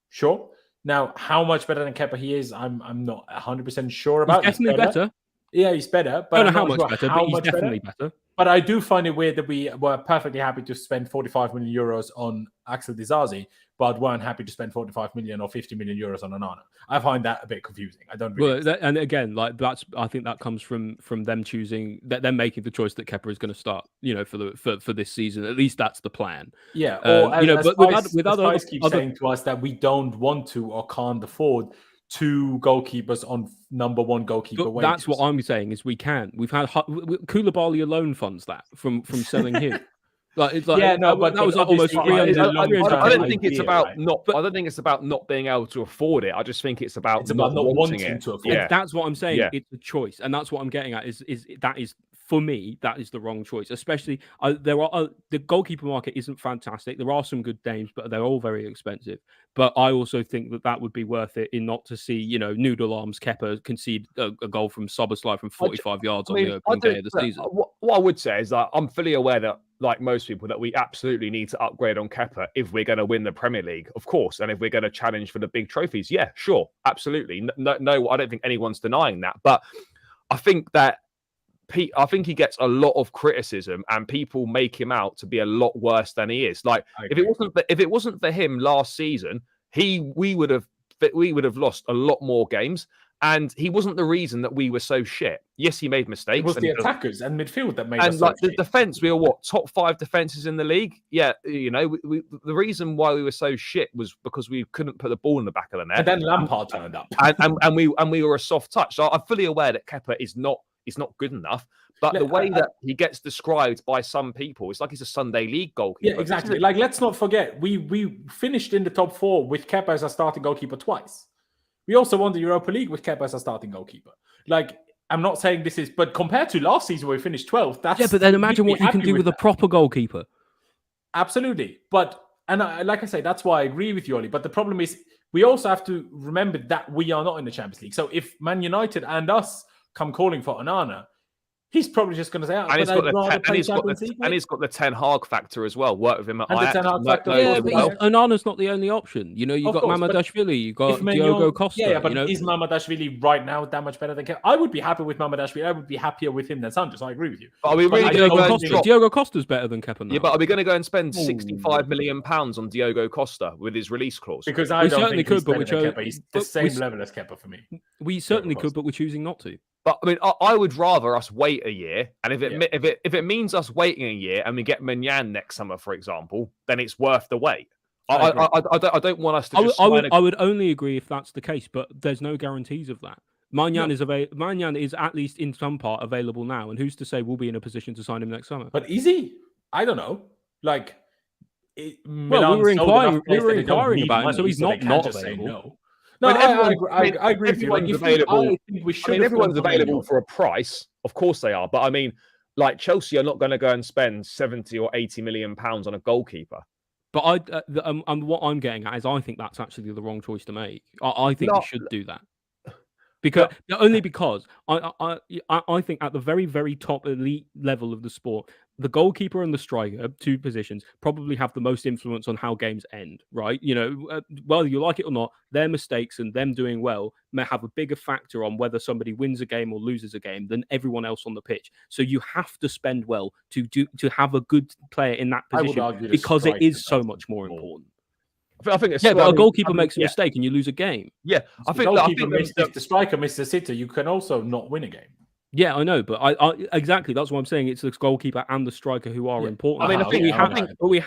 Speaker 1: sure. Now, how much better than Kepa he is, I'm not 100% sure about.
Speaker 2: He's definitely better.
Speaker 1: Yeah, he's better. But
Speaker 2: I don't know how much better, but he's definitely better.
Speaker 1: But I do find it weird that we were perfectly happy to spend 45 million euros on Axel Disasi, but weren't happy to spend 45 million or 50 million euros on Onana. I find that a bit confusing. I don't really.
Speaker 2: Well, and again, I think that comes from them choosing that they're making the choice that Kepa is going to start. For this season, at least that's the plan.
Speaker 1: Yeah.
Speaker 2: But
Speaker 1: others keep saying to us that we don't want to or can't afford two goalkeepers on number one goalkeeper wages.
Speaker 2: That's what I'm saying is we can. We've had Koulibaly alone funds that from selling him. But that was almost 300.
Speaker 3: I don't think it's about I don't think it's about not being able to afford it. I just think it's about not wanting it
Speaker 2: to afford it. That's what I'm saying. Yeah. It's a choice, and that's what I'm getting at. Is that is for me that is the wrong choice. Especially the goalkeeper market isn't fantastic. There are some good names, but they're all very expensive. But I also think that would be worth it in not to see noodle arms Kepa concede a goal from Szoboszlai from 45 yards on the opening day of the season.
Speaker 3: What I would say is that I'm fully aware that, like most people, that we absolutely need to upgrade on Kepa if we're going to win the Premier League, of course, and if we're going to challenge for the big trophies. Yeah, sure, absolutely. No, I don't think anyone's denying that. But I think he gets a lot of criticism, and people make him out to be a lot worse than he is. Like if it wasn't for him last season, we would have lost a lot more games. And he wasn't the reason that we were so shit. Yes, he made mistakes. It
Speaker 1: was the attackers and midfield that made
Speaker 3: us
Speaker 1: so
Speaker 3: the defense, we were top 5 defenses in the league. Yeah, the reason why we were so shit was because we couldn't put the ball in the back of the net.
Speaker 1: And then Lampard turned up.
Speaker 3: and we were a soft touch. So I'm fully aware that Kepa is not good enough. But the way that he gets described by some people, it's like he's a Sunday league goalkeeper.
Speaker 1: Yeah, exactly. Like, let's not forget, we finished in the top 4 with Kepa as a starting goalkeeper twice. We also won the Europa League with Kepa as a starting goalkeeper. Like, I'm not saying this is, but compared to last season where we finished 12th, that's...
Speaker 2: Yeah, but then imagine what you can do with a proper goalkeeper.
Speaker 1: Absolutely. Like I say, that's why I agree with you, Oli. But the problem is, we also have to remember that we are not in the Champions League. So if Man United and us come calling for Onana, he's probably just going to say,
Speaker 3: he's got the Ten Hag factor as well. Work with him at Ajax.
Speaker 2: But Onana's not the only option. You've got Mamadashvili, you've got Diogo Costa.
Speaker 1: Yeah, but is Mamadashvili right now that much better than Kepa? I would be happy with Mamadashvili. I would be happier with him than Santos. I agree with you.
Speaker 3: Are we really
Speaker 2: Diogo Costa's better than Kepa now.
Speaker 3: Yeah, but are we going to go and spend £65 million on Diogo Costa with his release clause?
Speaker 1: Because I don't think he's better than Kepa. He's the same level as Kepa for me.
Speaker 2: We certainly could, but we're choosing not to.
Speaker 3: But I mean, I would rather us wait a year, and if it means us waiting a year and we get Maignan next summer, for example, then it's worth the wait. I don't want us to.
Speaker 2: I would only agree if that's the case, but there's no guarantees of that. Maignan is at least in some part available now, and who's to say we'll be in a position to sign him next summer?
Speaker 1: But is he? I don't know. Like,
Speaker 2: we were inquiring about him, so he's not available.
Speaker 1: No, I agree with you.
Speaker 3: Like, everyone's available for a price. Of course they are, but I mean, like, Chelsea are not going to go and spend 70 or 80 million pounds on a goalkeeper.
Speaker 2: But what I'm getting at is I think that's actually the wrong choice to make. I think we should do that. Because I think at the very, very top elite level of the sport, the goalkeeper and the striker, two positions, probably have the most influence on how games end, right? You know, whether you like it or not, their mistakes and them doing well may have a bigger factor on whether somebody wins a game or loses a game than everyone else on the pitch. So you have to spend well to have a good player in that position because it is so much more important.
Speaker 3: I think
Speaker 2: but a goalkeeper makes a mistake and you lose a game.
Speaker 3: Yeah,
Speaker 1: I think if the striker misses a sitter, you can also not win a game.
Speaker 2: Yeah, I know, but I exactly that's what I'm saying. It's the goalkeeper and the striker who are important. I mean, we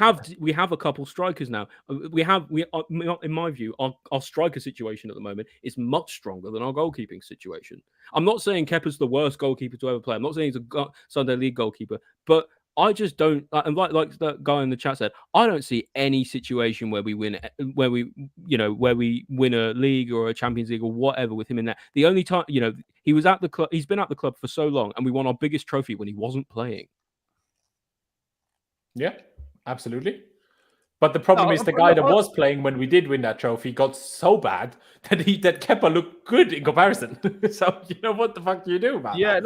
Speaker 2: have a couple strikers now. In my view, our striker situation at the moment is much stronger than our goalkeeping situation. I'm not saying Kepa's the worst goalkeeper to ever play. I'm not saying he's a Sunday League goalkeeper, but I just don't, and like the guy in the chat said, I don't see any situation where we win a league or a Champions League or whatever with him in there. The only time, he was at the club, he's been at the club for so long, and we won our biggest trophy when he wasn't playing.
Speaker 1: Yeah, absolutely. But the problem is the guy that was playing when we did win that trophy got so bad that Kepa looked good in comparison. So, what the fuck do you do about that?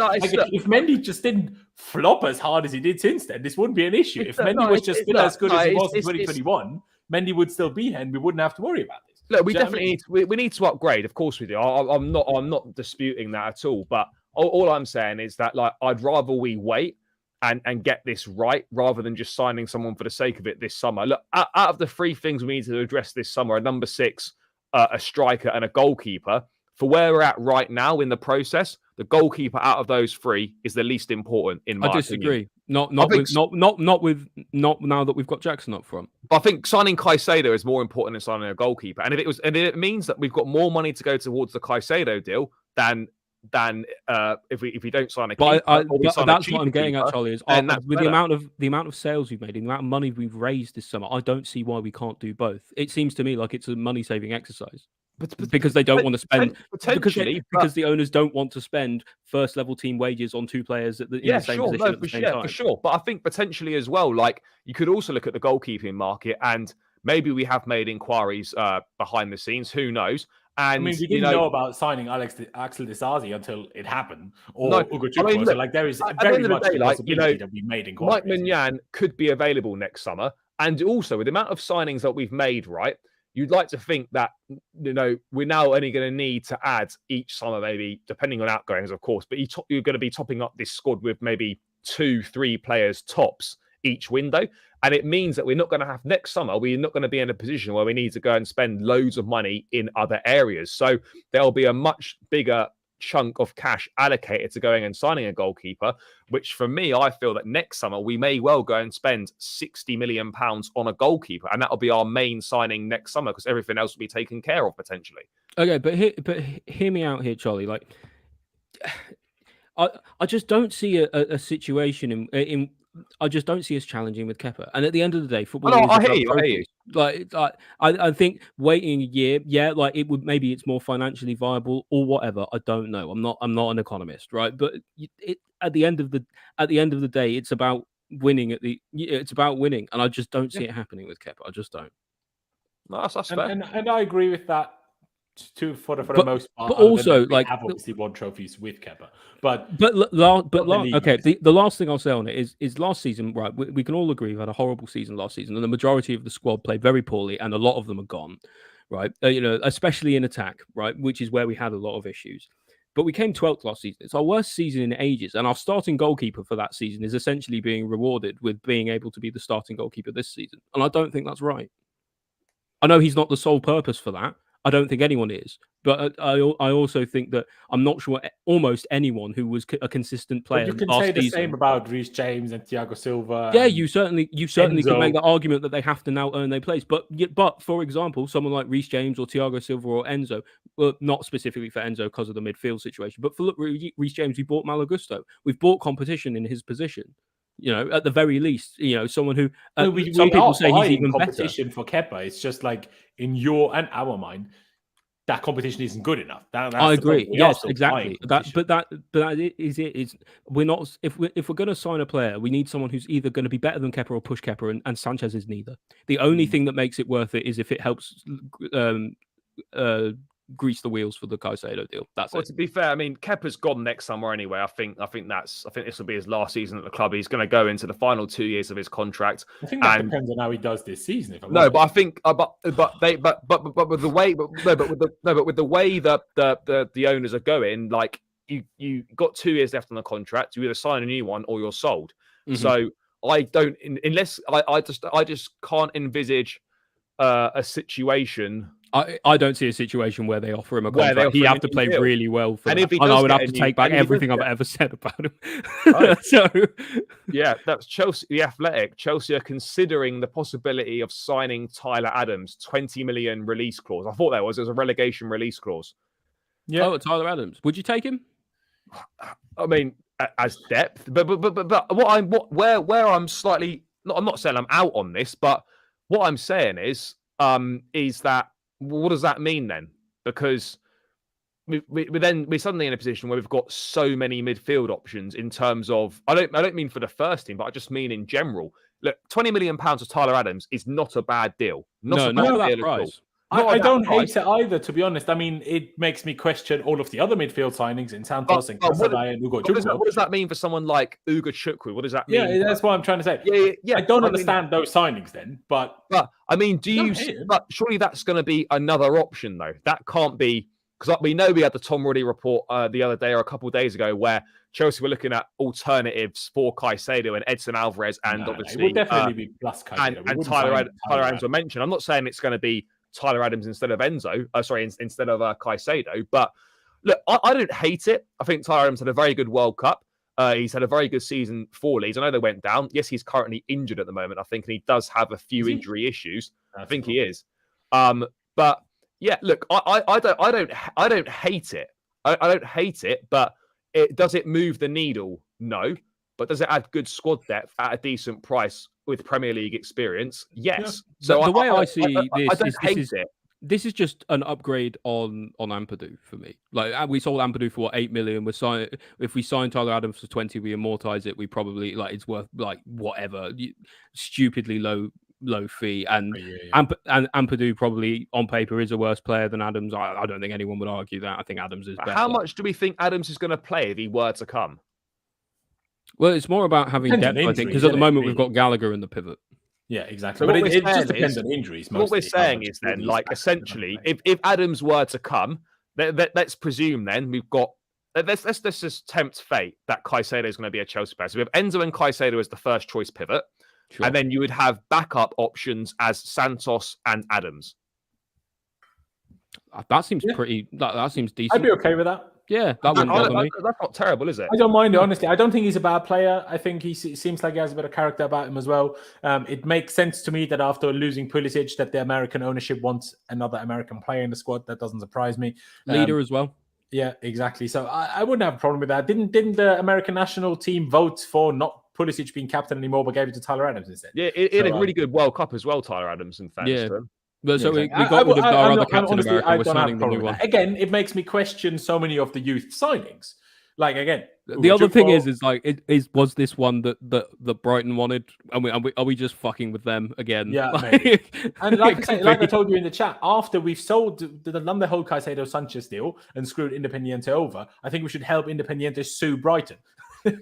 Speaker 1: If Mendy just didn't flop as hard as he did since then, this wouldn't be an issue. If Mendy was just still as good as he was in 2021, Mendy would still be here and we wouldn't have to worry about this.
Speaker 3: Look, we definitely need to upgrade. Of course we do. I'm not disputing that at all. But all I'm saying is that, like, I'd rather we wait and get this right rather than just signing someone for the sake of it this summer. Look, out of the three things we need to address this summer, a number 6, a striker and a goalkeeper, for where we're at right now in the process, the goalkeeper out of those 3 is the least important in my opinion.
Speaker 2: I disagree. Not now that we've got Jackson up front.
Speaker 3: I think signing Caicedo is more important than signing a goalkeeper. And if it means that we've got more money to go towards the Caicedo deal than if we don't sign a keeper,
Speaker 2: that's what I'm getting at, Charlie. Is with the amount of sales we've made, the amount of money we've raised this summer, I don't see why we can't do both. It seems to me like it's a money saving exercise. Because they don't want to spend because the owners don't want to spend first level team wages on 2 players in the same position at the same time.
Speaker 3: For sure. But I think potentially as well, like, you could also look at the goalkeeping market, and maybe we have made inquiries behind the scenes. Who knows? And
Speaker 1: we didn't know about signing Axel Disasi until it happened, or Ugochukwu. So, like, there is very much a possibility that we made inquiries.
Speaker 3: Mike Maignan could be available next summer, and also with the amount of signings that we've made, right? You'd like to think that we're now only going to need to add each summer, maybe depending on outgoings, of course. But you're going to be topping up this squad with maybe 2-3 players tops each window. And it means that we're not going to have next summer, we're not going to be in a position where we need to go and spend loads of money in other areas. So there'll be a much bigger chunk of cash allocated to going and signing a goalkeeper, which for me, I feel that next summer we may well go and spend £60 million on a goalkeeper. And that'll be our main signing next summer because everything else will be taken care of potentially.
Speaker 2: Okay, but hear me out here, Charlie. Like, I just don't see a situation in I just don't see us challenging with Kepa. And at the end of the day, football.
Speaker 3: I hear you.
Speaker 2: Like, I think waiting a year, like maybe it's more financially viable or whatever. I don't know. I'm not an economist, right? But at the end of the day, it's about winning. It's about winning, and I just don't see it happening with Kepa. I just don't.
Speaker 3: No, that's fair.
Speaker 1: And I agree with that. For the most part,
Speaker 2: but also like
Speaker 1: have obviously won trophies with Kepa,
Speaker 2: okay. The last thing I'll say on it is last season, right? We can all agree we had a horrible season last season, and the majority of the squad played very poorly, and a lot of them are gone, right? Especially in attack, right, which is where we had a lot of issues. But we came 12th last season. It's our worst season in ages, and our starting goalkeeper for that season is essentially being rewarded with being able to be the starting goalkeeper this season, and I don't think that's right. I know he's not the sole purpose for that. I don't think anyone is. But I also think that I'm not sure almost anyone who was a consistent player.
Speaker 1: But you can
Speaker 2: last
Speaker 1: say the
Speaker 2: season,
Speaker 1: same about Reece James and Thiago Silva.
Speaker 2: Yeah,
Speaker 1: and
Speaker 2: you certainly could
Speaker 1: Enzo.
Speaker 2: make the argument that they have to now earn their place. But for example, someone like Reece James or Thiago Silva or Enzo, well, not specifically for Enzo because of the midfield situation, but for Reece James, we bought Malo Gusto. We've bought competition in his position. At the very least, someone who some people say he's even
Speaker 1: competition
Speaker 2: better.
Speaker 1: for Kepa. It's just like in your and our mind, that competition isn't good enough. That's
Speaker 2: I agree. Yes,
Speaker 1: still
Speaker 2: exactly. That is it. Is we're not if we're going to sign a player, we need someone who's either going to be better than Kepa or push Kepa, and Sanchez is neither. The only thing that makes it worth it is if it helps grease the wheels for the Caicedo deal. That's it.
Speaker 3: To be fair, I mean, Kepa's gone next summer anyway. I think this will be his last season at the club. He's going to go into the final 2 years of his contract.
Speaker 1: I think that depends on how he does this season. If I'm
Speaker 3: no,
Speaker 1: honest.
Speaker 3: but I think, but with the way, with the way that the owners are going, like you got 2 years left on the contract. You either sign a new one or you're sold.
Speaker 2: Mm-hmm.
Speaker 3: So I don't, unless I just can't envisage a situation.
Speaker 2: I don't see a situation where they offer him a contract. He have to play really well for that. And I would have to take back everything I've ever said about him.
Speaker 3: Right.
Speaker 2: So,
Speaker 3: yeah, that's Chelsea. The Athletic. Chelsea are considering the possibility of signing Tyler Adams, 20 million release clause. I thought there was a relegation release clause.
Speaker 2: Yeah. Oh, Tyler Adams. Would you take him?
Speaker 3: I mean, as depth, but where I'm slightly. I'm not saying I'm out on this, but what I'm saying is that. What does that mean then? Because we're suddenly in a position where we've got so many midfield options in terms of I don't mean for the first team, but I just mean in general. Look, £20 million of Tyler Adams is not a bad deal. Not a bad deal at all.
Speaker 1: I don't hate it either, to be honest. I mean, it makes me question all of the other midfield signings in Santos and Casadei and Ugochukwu.
Speaker 3: What does that mean for someone like Ugochukwu? What does that mean?
Speaker 1: Yeah, that's what I'm trying to say.
Speaker 3: Yeah.
Speaker 1: I don't understand those signings then, but
Speaker 3: I mean, but surely that's going to be another option though. That can't be because we know we had the Tom Ruddy report the other day or a couple of days ago where Chelsea were looking at alternatives for Caicedo and Edson Alvarez and obviously
Speaker 1: it would definitely be plus Caicedo.
Speaker 3: And Tyler Adams were mentioned. I'm not saying it's going to be Tyler Adams instead of instead of Caicedo. But look, I don't hate it. I think Tyler Adams had a very good World Cup. He's had a very good season for Leeds. I know they went down. Yes, he's currently injured at the moment, I think, and he does have a few injury issues. I think he is. But yeah, look, I don't hate it. I don't hate it, but does it move the needle? No. But does it add good squad depth at a decent price with Premier League experience? Yes.
Speaker 2: Yeah. So the way I see
Speaker 3: this
Speaker 2: is just an upgrade on Ampadu for me. Like we sold Ampadu for 8 million. If we sign Tyler Adams for 20, we amortize it. We probably it's worth whatever stupidly low fee. And Ampadu probably on paper is a worse player than Adams. I don't think anyone would argue that. I think Adams is better.
Speaker 3: How much do we think Adams is going to play if he were to come?
Speaker 2: Well, it's more about having depth, I think, because at the moment we've got Gallagher in the pivot.
Speaker 1: Yeah, exactly.
Speaker 3: So
Speaker 1: but it just depends on injuries.
Speaker 3: What we're saying is then, essentially, if Adams were to come, let's presume then we've got. Let's just tempt fate that Caicedo is going to be a Chelsea player. So we have Enzo and Caicedo as the first choice pivot, and then you would have backup options as Santos and Adams.
Speaker 2: That seems pretty. That seems decent.
Speaker 1: I'd be okay with that.
Speaker 2: Yeah, that wouldn't bother me.
Speaker 3: That's not terrible, is it?
Speaker 1: I don't mind it, honestly. I don't think he's a bad player. I think he seems like he has a bit of character about him as well. It makes sense to me that after losing Pulisic, that the American ownership wants another American player in the squad. That doesn't surprise me.
Speaker 2: Leader as well.
Speaker 1: Yeah, exactly. So I wouldn't have a problem with that. Didn't the American national team vote for not Pulisic being captain anymore, but gave it to Tyler Adams instead?
Speaker 3: Yeah, it had a really good World Cup as well, Tyler Adams, in fact.
Speaker 2: Yeah. But so we got rid of our other Captain America. We're signing the new one.
Speaker 1: Again, it makes me question so many of the youth signings. Like again,
Speaker 2: the other thing is was this one that Brighton wanted? Are we just fucking with them again?
Speaker 1: Yeah, maybe. And like I told you in the chat, after we've sold the Lambehold Caicedo Sanchez deal and screwed Independiente over, I think we should help Independiente sue Brighton.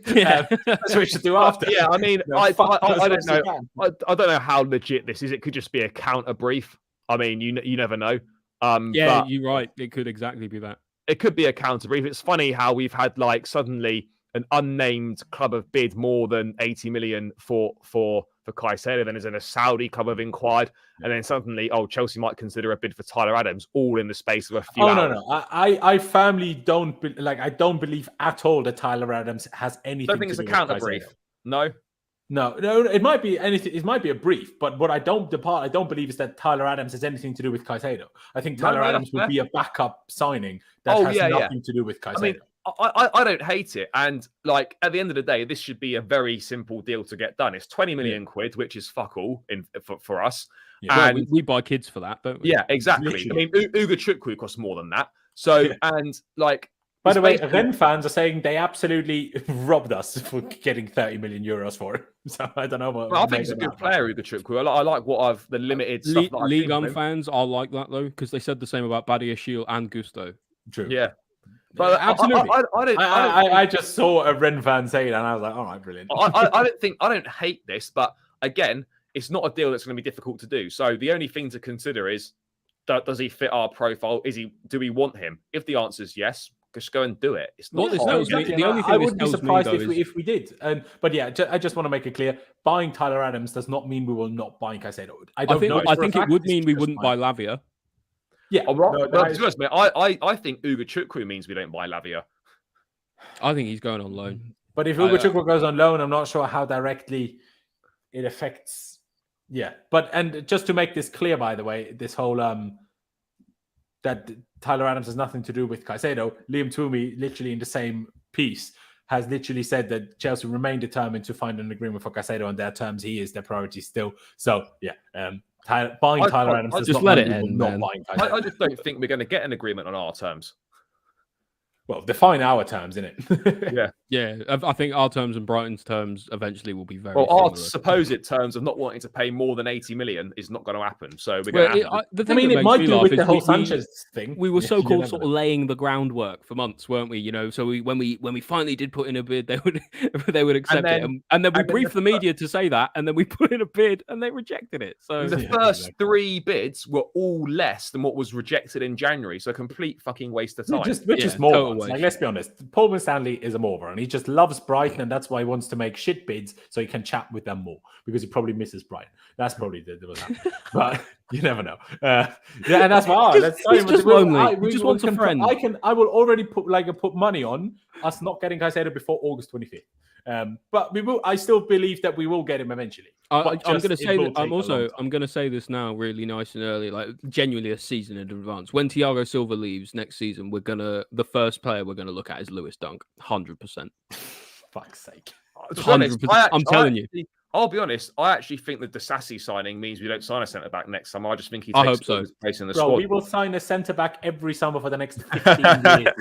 Speaker 2: Yeah,
Speaker 1: that's what we should do after.
Speaker 3: Yeah, I mean, I don't know. I don't know how legit this is. It could just be a counter brief. I mean, you never know.
Speaker 2: Yeah, you're right. It could exactly be that.
Speaker 3: It could be a counter brief. It's funny how we've had suddenly an unnamed club have bid more than 80 million for for Caicedo. Then there's a Saudi club have inquired, and then suddenly, Chelsea might consider a bid for Tyler Adams, all in the space of a few hours.
Speaker 1: No. I firmly don't I don't believe at all that Tyler Adams has anything.
Speaker 3: I don't think it's a counter brief. No.
Speaker 1: No, it might be anything. It might be a brief, but what I don't believe is that Tyler Adams has anything to do with Caicedo. I think Tyler Adams would be a backup signing that has nothing to do with Caicedo.
Speaker 3: I mean, I don't hate it, and like at the end of the day, this should be a very simple deal to get done. It's 20 million quid, which is fuck all for us.
Speaker 2: Yeah, and we buy kids for that, don't we?
Speaker 3: Yeah, exactly. Literally. I mean, Ugochukwu costs more than that. So and like.
Speaker 1: By the way, Rennes fans are saying they absolutely robbed us for getting 30 million euros for it. So I don't know what.
Speaker 3: Well, I think he's a good player, Ugochukwu. I like what the limited stuff.
Speaker 2: Ligue 1 fans are like that though, because they said the same about Badiashile and Gusto.
Speaker 1: True.
Speaker 3: Yeah. But
Speaker 1: absolutely. I just saw a Rennes fan say that, and I was like, all right, brilliant.
Speaker 3: I don't hate this, but again, it's not a deal that's going to be difficult to do. So the only thing to consider is, does he fit our profile? Do we want him? If the answer is yes, just go and do it. It's not.
Speaker 2: The only thing
Speaker 1: I wouldn't be surprised if we did. But yeah, I just want to make it clear: buying Tyler Adams does not mean we will not buy Caicedo.
Speaker 2: I think it would mean we wouldn't buy Lavia.
Speaker 1: Yeah,
Speaker 3: to be honest, mate, I think Ugochukwu means we don't buy Lavia.
Speaker 2: I think he's going on loan.
Speaker 1: But if Ugochukwu goes on loan, I'm not sure how directly it affects. Yeah, and just to make this clear, by the way, this whole that Tyler Adams has nothing to do with Caicedo. Liam Twomey, literally in the same piece, has literally said that Chelsea remain determined to find an agreement for Caicedo on their terms. He is their priority still. So yeah, buying Tyler Adams does
Speaker 2: just
Speaker 1: not
Speaker 2: let
Speaker 1: mean
Speaker 2: it end.
Speaker 1: Not buying Caicedo.
Speaker 3: I just don't think we're going to get an agreement on our terms.
Speaker 1: Well, define our terms, innit?
Speaker 3: Yeah.
Speaker 2: I think our terms and Brighton's terms eventually will be very
Speaker 3: our
Speaker 2: similar.
Speaker 3: supposed terms of not wanting to pay more than 80 million is not going to happen. So we're going to have
Speaker 2: to...
Speaker 1: it might do with the whole Sanchez thing.
Speaker 2: We were so-called sort of laying the groundwork for months, weren't we? You know, so when we finally did put in a bid, they would accept it, and then we briefed the media to say that, and then we put in a bid, and they rejected it. So
Speaker 3: the first 3 bids were all less than what was rejected in January. So a complete fucking waste of time.
Speaker 1: Which is more. Like, let's be honest. Paul Stanley is a moron. He just loves Brighton, and that's why he wants to make shit bids so he can chat with them more, because he probably misses Brighton. That's probably what's happening. But you never know. And that's why
Speaker 2: he's just lonely. He just wants a friend.
Speaker 1: I will already put money on us not getting Caicedo before August 25th. But we will. I still believe that we will get him eventually.
Speaker 2: I'm going to say that. I'm going to say this now, really nice and early, like genuinely a season in advance. When Thiago Silva leaves next season, the first player we're going to look at is Lewis Dunk, 100%.
Speaker 1: Fuck's sake,
Speaker 2: 100%. I'm telling you.
Speaker 3: I'll be honest. I actually think the Disasi signing means we don't sign a centre back next summer. I just think he takes his place in the squad.
Speaker 1: We will sign a centre back every summer for the next 15 years.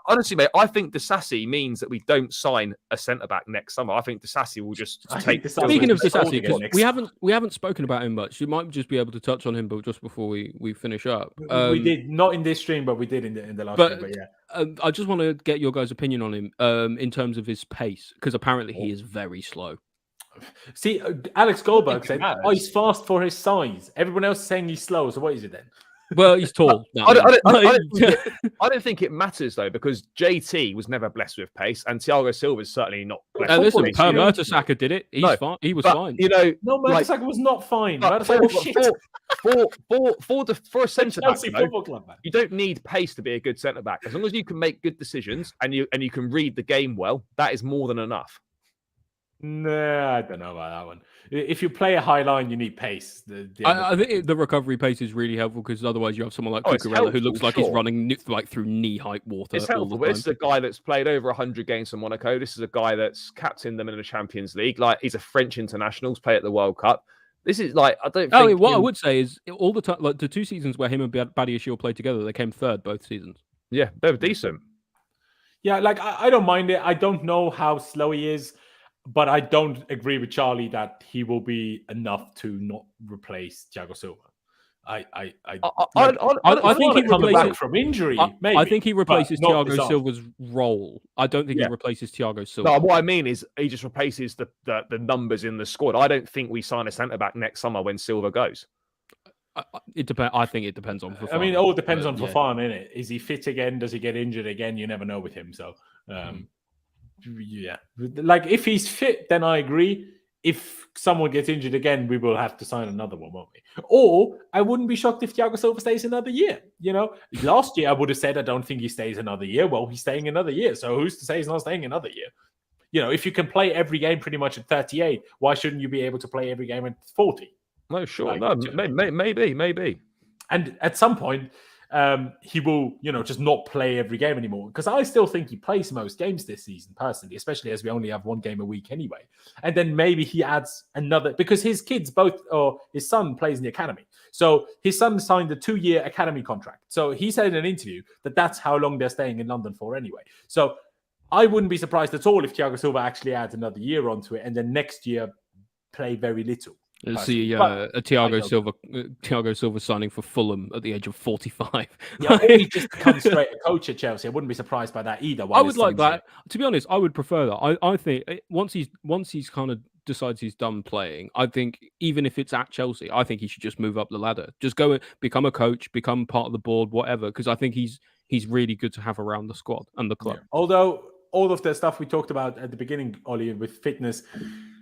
Speaker 3: Honestly, mate, I think Disasi means that we don't sign a centre back next summer. I think Disasi will just take.
Speaker 2: Speaking of Disasi, we haven't spoken about him much. You might just be able to touch on him, but just before we finish up,
Speaker 1: we did not in this stream, but we did in the last stream. But yeah.
Speaker 2: I just want to get your guys' opinion on him in terms of his pace, because apparently he is very slow.
Speaker 1: See, Alex Goldberg said, he's fast for his size. Everyone else is saying he's slow, so what is it then?
Speaker 2: Well, he's tall.
Speaker 3: I don't think it matters, though, because JT was never blessed with pace, and Thiago Silva is certainly not blessed with pace.
Speaker 2: Per Mertesacker did it. Fine. He was fine.
Speaker 3: You know,
Speaker 1: Mertesacker was not fine.
Speaker 3: For a centre back, you don't need pace to be a good centre back. As long as you can make good decisions and you can read the game well, that is more than enough.
Speaker 1: Nah, I don't know about that one. If you play a high line, you need pace.
Speaker 2: I think the recovery pace is really helpful, because otherwise you have someone like Cucurella who looks like he's running like through knee-height water.
Speaker 3: It's helpful, but this is a guy that's played over 100 games for Monaco. This is a guy that's captained them in the Champions League. Like, he's a French international, he's played at the World Cup. This is like, I don't think...
Speaker 2: I would say is all the time, like the 2 seasons where him and Badiashile played together, they came third both seasons.
Speaker 3: Yeah, they were decent.
Speaker 1: Yeah, like I don't mind it. I don't know how slow he is, but I don't agree with Charlie that he will be enough to not replace Thiago Silva. I
Speaker 2: think he
Speaker 1: comes back from injury. Maybe,
Speaker 2: I think he replaces Thiago Silva's role. I don't think he replaces Thiago Silva.
Speaker 3: No, what I mean is he just replaces the numbers in the squad. I don't think we sign a centre back next summer when Silva goes.
Speaker 2: It depends. I think it depends on Fofana.
Speaker 1: I mean, it all depends on Fofana, innit? Is he fit again? Does he get injured again? You never know with him. So, yeah, like if he's fit, then I agree. if someone gets injured again, we will have to sign another one, won't we? Or I wouldn't be shocked if Thiago Silva stays another year. Last year I would have said I don't think he stays another year. Well, he's staying another year, so who's to say he's not staying another year? If you can play every game pretty much at 38, why shouldn't you be able to play every game at 40?
Speaker 3: No, sure, maybe.
Speaker 1: And at some point, he will, just not play every game anymore. Because I still think he plays most games this season, personally, especially as we only have one game a week anyway. And then maybe he adds another, because his kids his son plays in the academy. So his son signed a 2-year academy contract. So he said in an interview that that's how long they're staying in London for anyway. So I wouldn't be surprised at all if Thiago Silva actually adds another year onto it and then next year play very little.
Speaker 2: Let's see a Thiago Silva signing for Fulham at the age of 45.
Speaker 1: Or he just becomes straight a coach at Chelsea. I wouldn't be surprised by that either.
Speaker 2: I would like that. To be honest, I would prefer that. I think once he's kind of decides he's done playing, I think even if it's at Chelsea, I think he should just move up the ladder. Just go and become a coach, become part of the board, whatever. Because I think he's really good to have around the squad and the club.
Speaker 1: Yeah. Although all of the stuff we talked about at the beginning, Ollie, with fitness,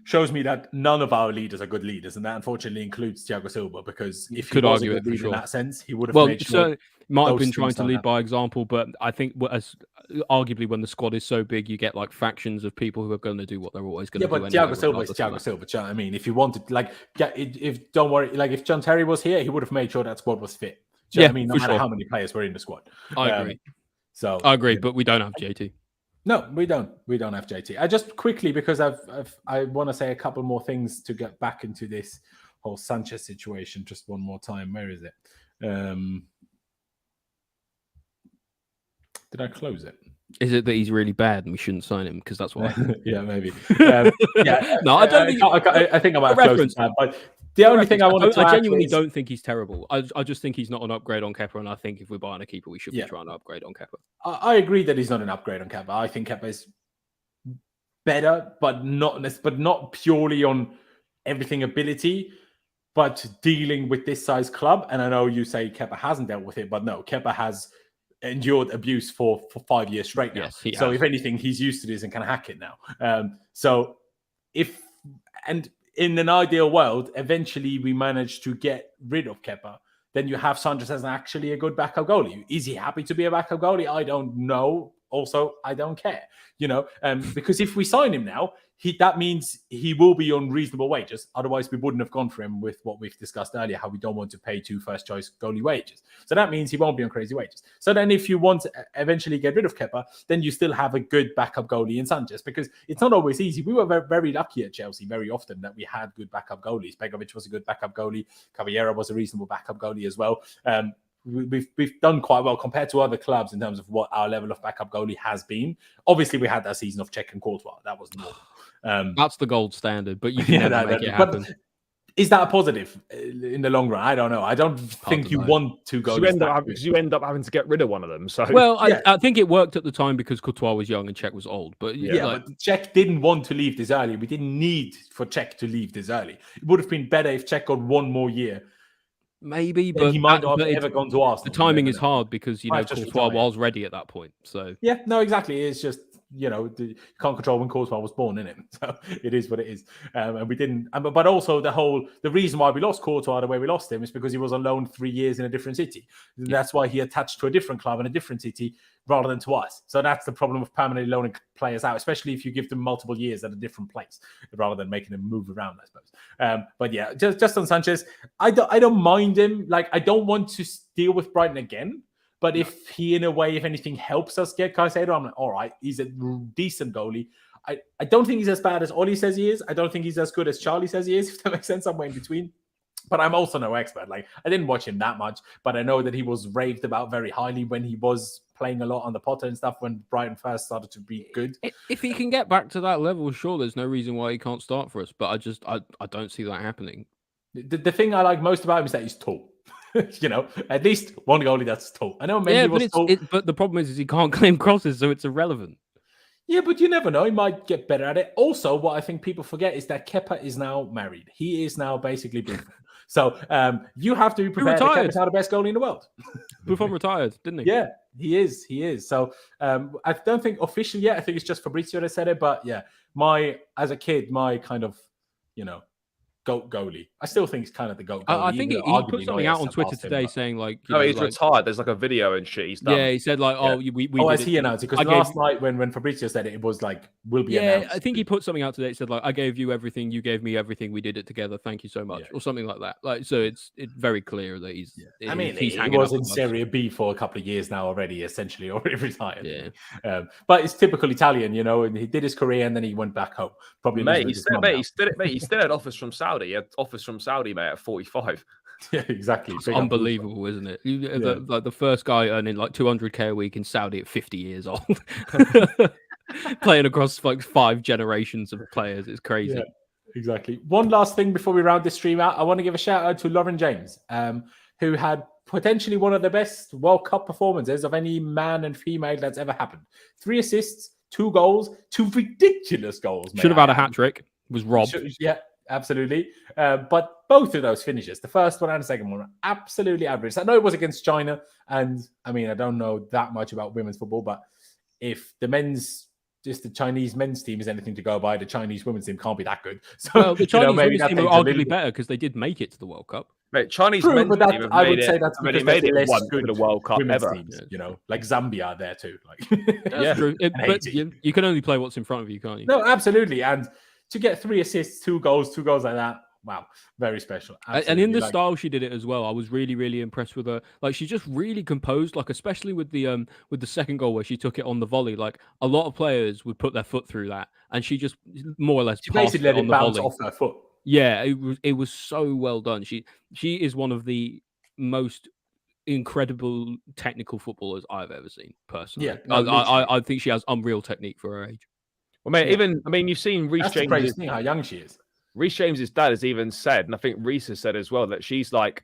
Speaker 1: shows me that none of our leaders are good leaders, and that unfortunately includes Thiago Silva, because if he was a good leader in that sense, he would have made sure.
Speaker 2: Might have been trying to lead by example, but I think arguably when the squad is so big, you get like factions of people who are going to do what they're always going to do.
Speaker 1: Yeah, but Thiago Silva is Thiago Silva. Do you know what I mean? If you wanted, don't worry, if John Terry was here, he would have made sure that squad was fit. Do you know what I mean? No matter how many players were in the squad.
Speaker 2: I agree. I agree, but we don't have JT.
Speaker 1: No, we don't. We don't have JT. I just quickly, because I want to say a couple more things to get back into this whole Sanchez situation just one more time. Where is it? Did I close it?
Speaker 2: Is it that he's really bad and we shouldn't sign him? Because that's why.
Speaker 1: Yeah, maybe.
Speaker 2: No, I don't think.
Speaker 1: I think I might have closed it. But the only thing I want to
Speaker 2: I genuinely don't think he's terrible. I just think he's not an upgrade on Kepa, and I think if we're buying a keeper, we should be trying to upgrade on Kepa.
Speaker 1: I agree that he's not an upgrade on Kepa. I think Kepa is better, but not purely on everything ability, but dealing with this size club. And I know you say Kepa hasn't dealt with it, but no, Kepa has endured abuse for 5 years straight now. Yes, so if anything, he's used to this and can hack it now. In an ideal world, eventually we manage to get rid of Kepa, then you have Sanchez as actually a good backup goalie. Is he happy to be a backup goalie? I don't know. Also, I don't care, because if we sign him now, that means he will be on reasonable wages. Otherwise, we wouldn't have gone for him with what we've discussed earlier, how we don't want to pay 2 first-choice goalie wages. So that means he won't be on crazy wages. So then if you want to eventually get rid of Kepa, then you still have a good backup goalie in Sanchez, because it's not always easy. We were very, very lucky at Chelsea very often that we had good backup goalies. Begovic was a good backup goalie. Caballero was a reasonable backup goalie as well. We've done quite well compared to other clubs in terms of what our level of backup goalie has been. Obviously, we had that season of Cech and Courtois. That was normal.
Speaker 2: That's the gold standard, but you can never make it happen.
Speaker 1: But is that a positive in the long run? I don't know. I don't think you want to go.
Speaker 3: You end up having to get rid of one of them. So
Speaker 2: I think it worked at the time because Courtois was young and Cech was old. But
Speaker 1: but Cech didn't want to leave this early. We didn't need for Cech to leave this early. It would have been better if Cech got one more year.
Speaker 2: Maybe, but
Speaker 1: he might not have ever gone to Arsenal.
Speaker 2: The timing is hard because Courtois was ready at that point. So
Speaker 1: no, exactly. It's just you can't control when Courtois was born, innit? So it is what it is. And we didn't. But also the reason why we lost Courtois the way we lost him is because he was on loan 3 years in a different city. That's why he attached to a different club in a different city rather than to us. So that's the problem of permanently loaning players out, especially if you give them multiple years at a different place rather than making them move around, I suppose. But yeah, just on Sanchez, I don't mind him. Like, I don't want to deal with Brighton again. But if he, in a way, if anything, helps us get Caicedo, I'm like, all right, he's a decent goalie. I don't think he's as bad as Ollie says he is. I don't think he's as good as Charlie says he is, if that makes sense, somewhere in between. But I'm also no expert. Like, I didn't watch him that much, but I know that he was raved about very highly when he was playing a lot on the Potter and stuff when Brighton first started to be good.
Speaker 2: If he can get back to that level, sure, there's no reason why he can't start for us. But I don't see that happening.
Speaker 1: The thing I like most about him is that he's tall. At least one goalie that's tall. I know Mendy was tall.
Speaker 2: But the problem is he can't claim crosses, so it's irrelevant.
Speaker 1: Yeah, but you never know. He might get better at it. Also, what I think people forget is that Kepa is now married. He is now basically Buffon. So you have to be prepared that Kepa's now the best goalie in the world.
Speaker 2: Buffon retired, didn't he?
Speaker 1: Yeah, he is. He is. So I don't think officially yet. I think it's just Fabrizio that said it. But yeah, as a kid, my kind of GOAT goalie. I still think he's kind of the GOAT goalie.
Speaker 2: I think he put something out on Twitter today saying like,
Speaker 3: he's retired. There's like a video and shit. He's done.
Speaker 2: Yeah, he said like, we
Speaker 1: as he announced it, because last night when Fabrizio said it was like, will be announced.
Speaker 2: I think he put something out today. It said like, I gave you everything, you gave me everything, we did it together. Thank you so much, or something like that. Like, so it's very clear that he's.
Speaker 1: Yeah. I mean, he was in Serie B for a couple of years now already, essentially already retired.
Speaker 2: Yeah,
Speaker 1: but it's typical Italian, and he did his career and then he went back home. Probably,
Speaker 3: he still had offers from Saudi. He had offers from Saudi, mate, at 45.
Speaker 1: Yeah, exactly.
Speaker 2: It's unbelievable, isn't it? The first guy earning like 200k a week in Saudi at 50 years old, playing across like 5 generations of players. It's crazy.
Speaker 1: Yeah, exactly. One last thing before we round this stream out, I want to give a shout out to Lauren James, who had potentially one of the best World Cup performances of any man and female that's ever happened. 3 assists, 2 goals, 2 ridiculous goals.
Speaker 2: Should have had a hat trick. Was robbed.
Speaker 1: Yeah. Absolutely. But both of those finishes, the first one and the second one, are absolutely average. I know it was against China, and I mean, I don't know that much about women's football, but if the Chinese men's team is anything to go by, the Chinese women's team can't be that good. So
Speaker 2: well, the Chinese women's team are arguably better because they did make it to the World Cup.
Speaker 3: Mate, Chinese men's team have
Speaker 1: I would say that's because
Speaker 3: made it
Speaker 1: less
Speaker 3: once
Speaker 1: good
Speaker 3: to the World Cup ever.
Speaker 1: Teams, like Zambia are there too. Like,
Speaker 2: that's true. But you can only play what's in front of you, can't you?
Speaker 1: No, absolutely. And to get 3 assists, 2 goals like that, wow, very special. Absolutely.
Speaker 2: And in the style she did it as well, I was really, really impressed with her. Like, she's just really composed. Like, especially with the second goal where she took it on the volley. Like, a lot of players would put their foot through that, and she just more or less
Speaker 1: basically let it bounce off her foot.
Speaker 2: Yeah, it was so well done. She is one of the most incredible technical footballers I've ever seen personally.
Speaker 1: Yeah, no,
Speaker 2: I think she has unreal technique for her age.
Speaker 3: Well, mate, you've seen Reece James.
Speaker 1: That's the thing, how young she is.
Speaker 3: Reece James's dad has even said, and I think Reece has said as well, that she's like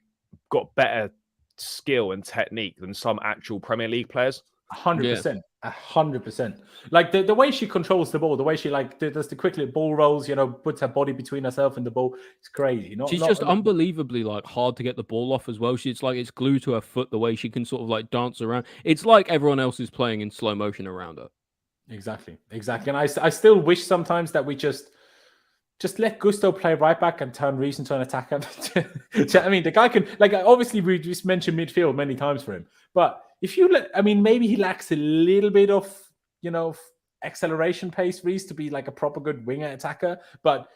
Speaker 3: got better skill and technique than some actual Premier League players.
Speaker 1: 100%. 100%. Like the way she controls the ball, the way she does the quick little ball rolls, puts her body between herself and the ball. It's crazy.
Speaker 2: She's just unbelievably like hard to get the ball off as well. It's like it's glued to her foot, the way she can sort of like dance around. It's like everyone else is playing in slow motion around her. Exactly.
Speaker 1: And I still wish sometimes that we just let Gusto play right back and turn Reece into an attacker. I mean, the guy can, like, obviously we just mentioned midfield many times for him, but if you maybe he lacks a little bit of, acceleration pace, Reece, to be like a proper good winger attacker, but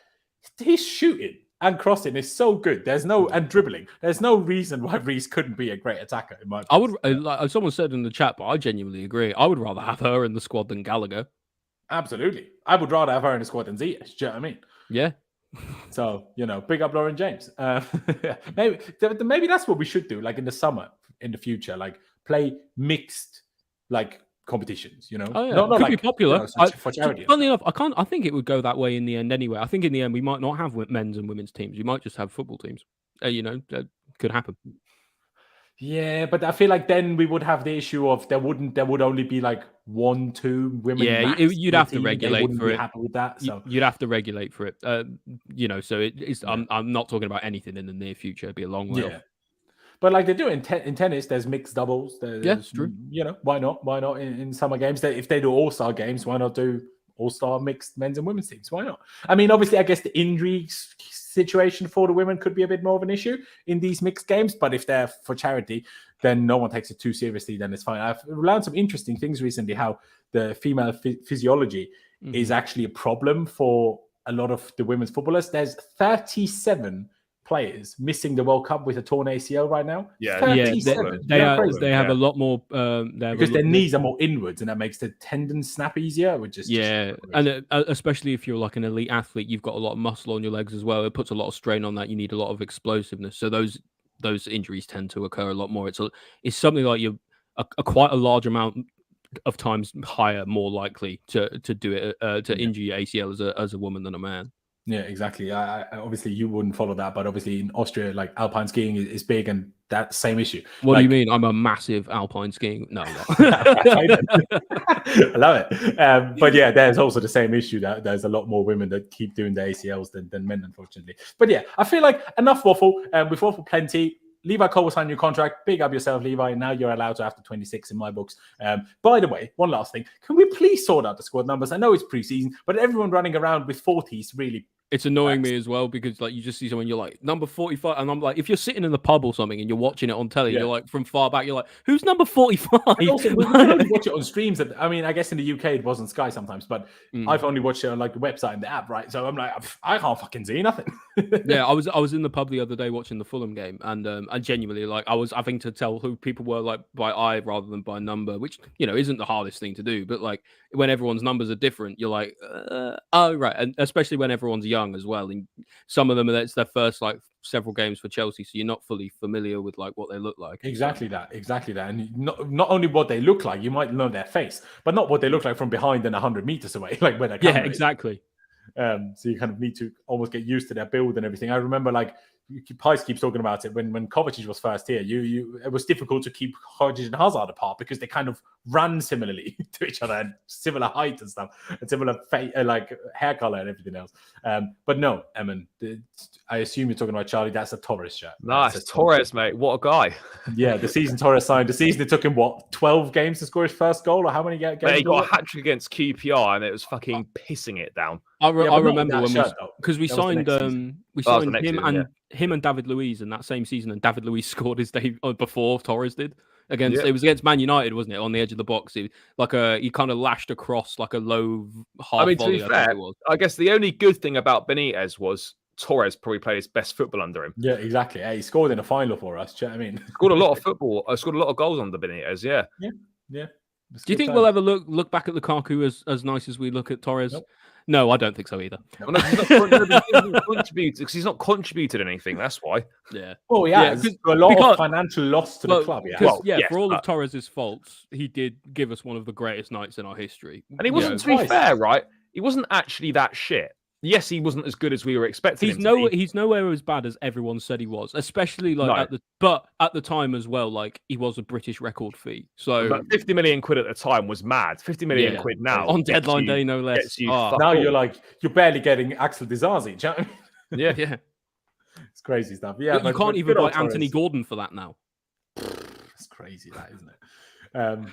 Speaker 1: his shooting and crossing is so good. And dribbling. There's no reason why Reece couldn't be a great attacker. In my opinion.
Speaker 2: I would, like someone said in the chat, but I genuinely agree. I would rather have her in the squad than Gallagher.
Speaker 1: Absolutely. I would rather have her in the squad than Ziyech. Do you know what I mean?
Speaker 2: Yeah.
Speaker 1: So, big up Lauren James. Maybe that's what we should do, like in the summer, in the future, like play mixed, like competitions,
Speaker 2: Oh, yeah.
Speaker 1: Not
Speaker 2: Could
Speaker 1: like,
Speaker 2: be popular.
Speaker 1: For charity.
Speaker 2: Funnily enough, I think it would go that way in the end anyway. I think in the end, we might not have men's and women's teams. We might just have football teams. That could happen.
Speaker 1: Yeah, but I feel like then we would have the issue of there would only be like 1-2 women.
Speaker 2: Yeah, you'd have to regulate for it.
Speaker 1: Happy with that, so.
Speaker 2: You'd have to regulate for it. So it's.
Speaker 1: Yeah.
Speaker 2: I'm not talking about anything in the near future. It'd be a long way off.
Speaker 1: But like they do in tennis, there's mixed doubles.
Speaker 2: It's true.
Speaker 1: Why not? Why not in summer games? If they do all-star games, why not do all-star mixed men's and women's teams? Why not? I mean, obviously, I guess the injury situation for the women could be a bit more of an issue in these mixed games. But if they're for charity, then no one takes it too seriously. Then it's fine. I've learned some interesting things recently, how the female physiology is actually a problem for a lot of the women's footballers. There's 37 players missing the World Cup with a torn ACL right now.
Speaker 2: They have a lot more
Speaker 1: because their knees are more inwards, and that makes the tendons snap easier.
Speaker 2: And especially if you're like an elite athlete, you've got a lot of muscle on your legs as well. It puts a lot of strain on that. You need a lot of explosiveness. So those injuries tend to occur a lot more. It's something like you're quite a large amount of times higher, more likely to do it to injure your ACL as a woman than a man.
Speaker 1: Yeah, exactly. I obviously you wouldn't follow that, but obviously in Austria, like alpine skiing is big, and that same issue.
Speaker 2: What do you mean? I'm a massive alpine skiing. No, I'm not.
Speaker 1: I love it. But yeah, there's also the same issue that there's a lot more women that keep doing the ACLs than men, unfortunately. But yeah, I feel like enough waffle. We've waffled plenty. Levi Colwill signed your contract. Big up yourself, Levi. Now you're allowed to after 26 in my books. By the way, one last thing. Can we please sort out the squad numbers? I know it's pre-season, but everyone running around with 40s really
Speaker 2: It's annoying me as well because like you just see someone, you're like number 45, and I'm like, if you're sitting in the pub or something and you're watching it on telly, you're like from far back, you're like, who's number 45?
Speaker 1: And also, we can only watch it on streams. I mean, I guess in the UK it wasn't Sky sometimes, but I've only watched it on like the website and the app, right? So I'm like, I can't fucking see nothing.
Speaker 2: Yeah, I was in the pub the other day watching the Fulham game, and I genuinely like I was having to tell who people were like by eye rather than by number, which isn't the hardest thing to do. But like when everyone's numbers are different, you're like, oh right, and especially when everyone's young as well, and some of them it's their first like several games for Chelsea, so you're not fully familiar with like what they look like.
Speaker 1: Exactly that, and not only what they look like, you might know their face, but not what they look like from behind and 100 meters away, like where they're
Speaker 2: exactly.
Speaker 1: So you kind of need to almost get used to their build and everything. I remember like Pais keeps talking about it when Kovacic was first here. It was difficult to keep Kovacic and Hazard apart because they kind of ran similarly to each other and similar height and stuff, and similar like hair color and everything else. But no, Eamon, I assume you're talking about Charlie. That's a Torres shirt.
Speaker 3: Nice, Torres, mate. What a guy.
Speaker 1: Yeah, the season Torres signed. The season it took him 12 games to score his first goal, or how many games?
Speaker 3: Mate, he got a hat trick against QPR, and it was fucking pissing it down.
Speaker 2: I remember when because we signed him and David Luiz in that same season, and David Luiz scored his day before Torres did. It was against Man United, wasn't it? On the edge of the box, he kind of lashed across like a low half.
Speaker 3: To be fair, I guess the only good thing about Benitez was Torres probably played his best football under him.
Speaker 1: Yeah, exactly. He scored in a final for us. Do you know what I mean?
Speaker 3: Scored a lot of football. Scored a lot of goals under Benitez. Yeah.
Speaker 1: Yeah.
Speaker 2: Do you think we'll ever look back at Lukaku as nice as we look at Torres?
Speaker 1: Nope.
Speaker 2: No, I don't think so either.
Speaker 3: He's not contributed anything. That's why.
Speaker 2: Yeah.
Speaker 1: Oh yeah, a lot of financial loss to the club. Yeah.
Speaker 2: For all of Torres's faults, he did give us one of the greatest nights in our history.
Speaker 3: And he wasn't, to be fair, right? He wasn't actually that shit. Yes, he wasn't as good as we were expecting.
Speaker 2: He's nowhere as bad as everyone said he was, especially like at the time as well. Like he was a British record fee, so
Speaker 3: but 50 million quid at the time was mad. 50 million quid now
Speaker 2: on deadline day, no less.
Speaker 1: Now you're barely getting Axel Disasi. Do you know what I mean?
Speaker 2: Yeah,
Speaker 1: it's crazy stuff. Yeah,
Speaker 2: you can't even buy Anthony Gordon for that now.
Speaker 1: It's crazy, that isn't it?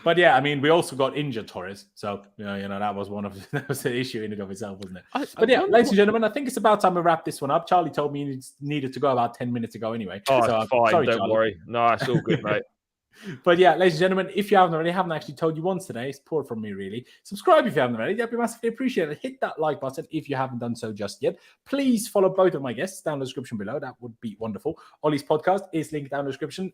Speaker 1: But yeah, I mean, we also got injured Torres, so that was that was an issue in and of itself, wasn't it? But yeah, ladies and gentlemen, I think it's about time we wrap this one up. Charlie told me he needed to go about 10 minutes ago anyway.
Speaker 3: Oh,
Speaker 1: so,
Speaker 3: fine,
Speaker 1: sorry,
Speaker 3: don't
Speaker 1: Charlie.
Speaker 3: worry. No, it's all good, mate.
Speaker 1: But yeah, ladies and gentlemen, if you haven't already, haven't actually told you once today, it's poor from me really. Subscribe if you haven't already, that'd be massively appreciated. Hit that like button if you haven't done so just yet. Please follow both of my guests down in the description below. That would be wonderful. Ollie's podcast is linked down in the description.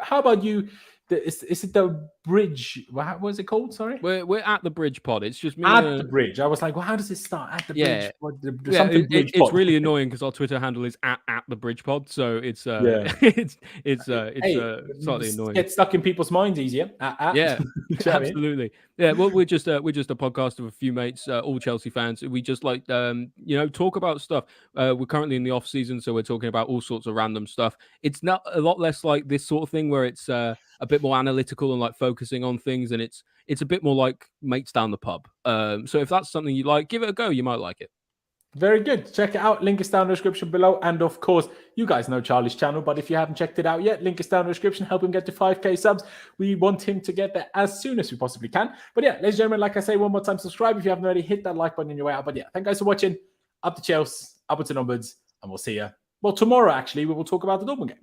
Speaker 1: How about you? Is it the bridge? What was it called? Sorry,
Speaker 2: we're at the bridge pod. It's just me
Speaker 1: at the bridge. I was like, well, how does it start at the bridge?
Speaker 2: It's really annoying because our Twitter handle is at the bridge pod, so it's it's slightly annoying.
Speaker 1: Get stuck in people's minds easier.
Speaker 2: Yeah, absolutely. Yeah, well, we're just a podcast of a few mates, all Chelsea fans. We just like talk about stuff. We're currently in the off season, so we're talking about all sorts of random stuff. It's not a lot less like this sort of thing where it's a bit more analytical and like focusing on things, and it's a bit more like mates down the pub. So if that's something you like, give it a go. You might like it.
Speaker 1: Very good. Check it out. Link is down in the description below. And of course, you guys know Charlie's channel, but if you haven't checked it out yet, link is down in the description. Help him get to 5K subs. We want him to get there as soon as we possibly can. But yeah, ladies and gentlemen, like I say one more time, subscribe if you haven't already. Hit that like button on your way out. But yeah, thank you guys for watching. Up to Chelsea, upwards and onwards, and we'll see you. Well, tomorrow, actually, we will talk about the Dortmund game.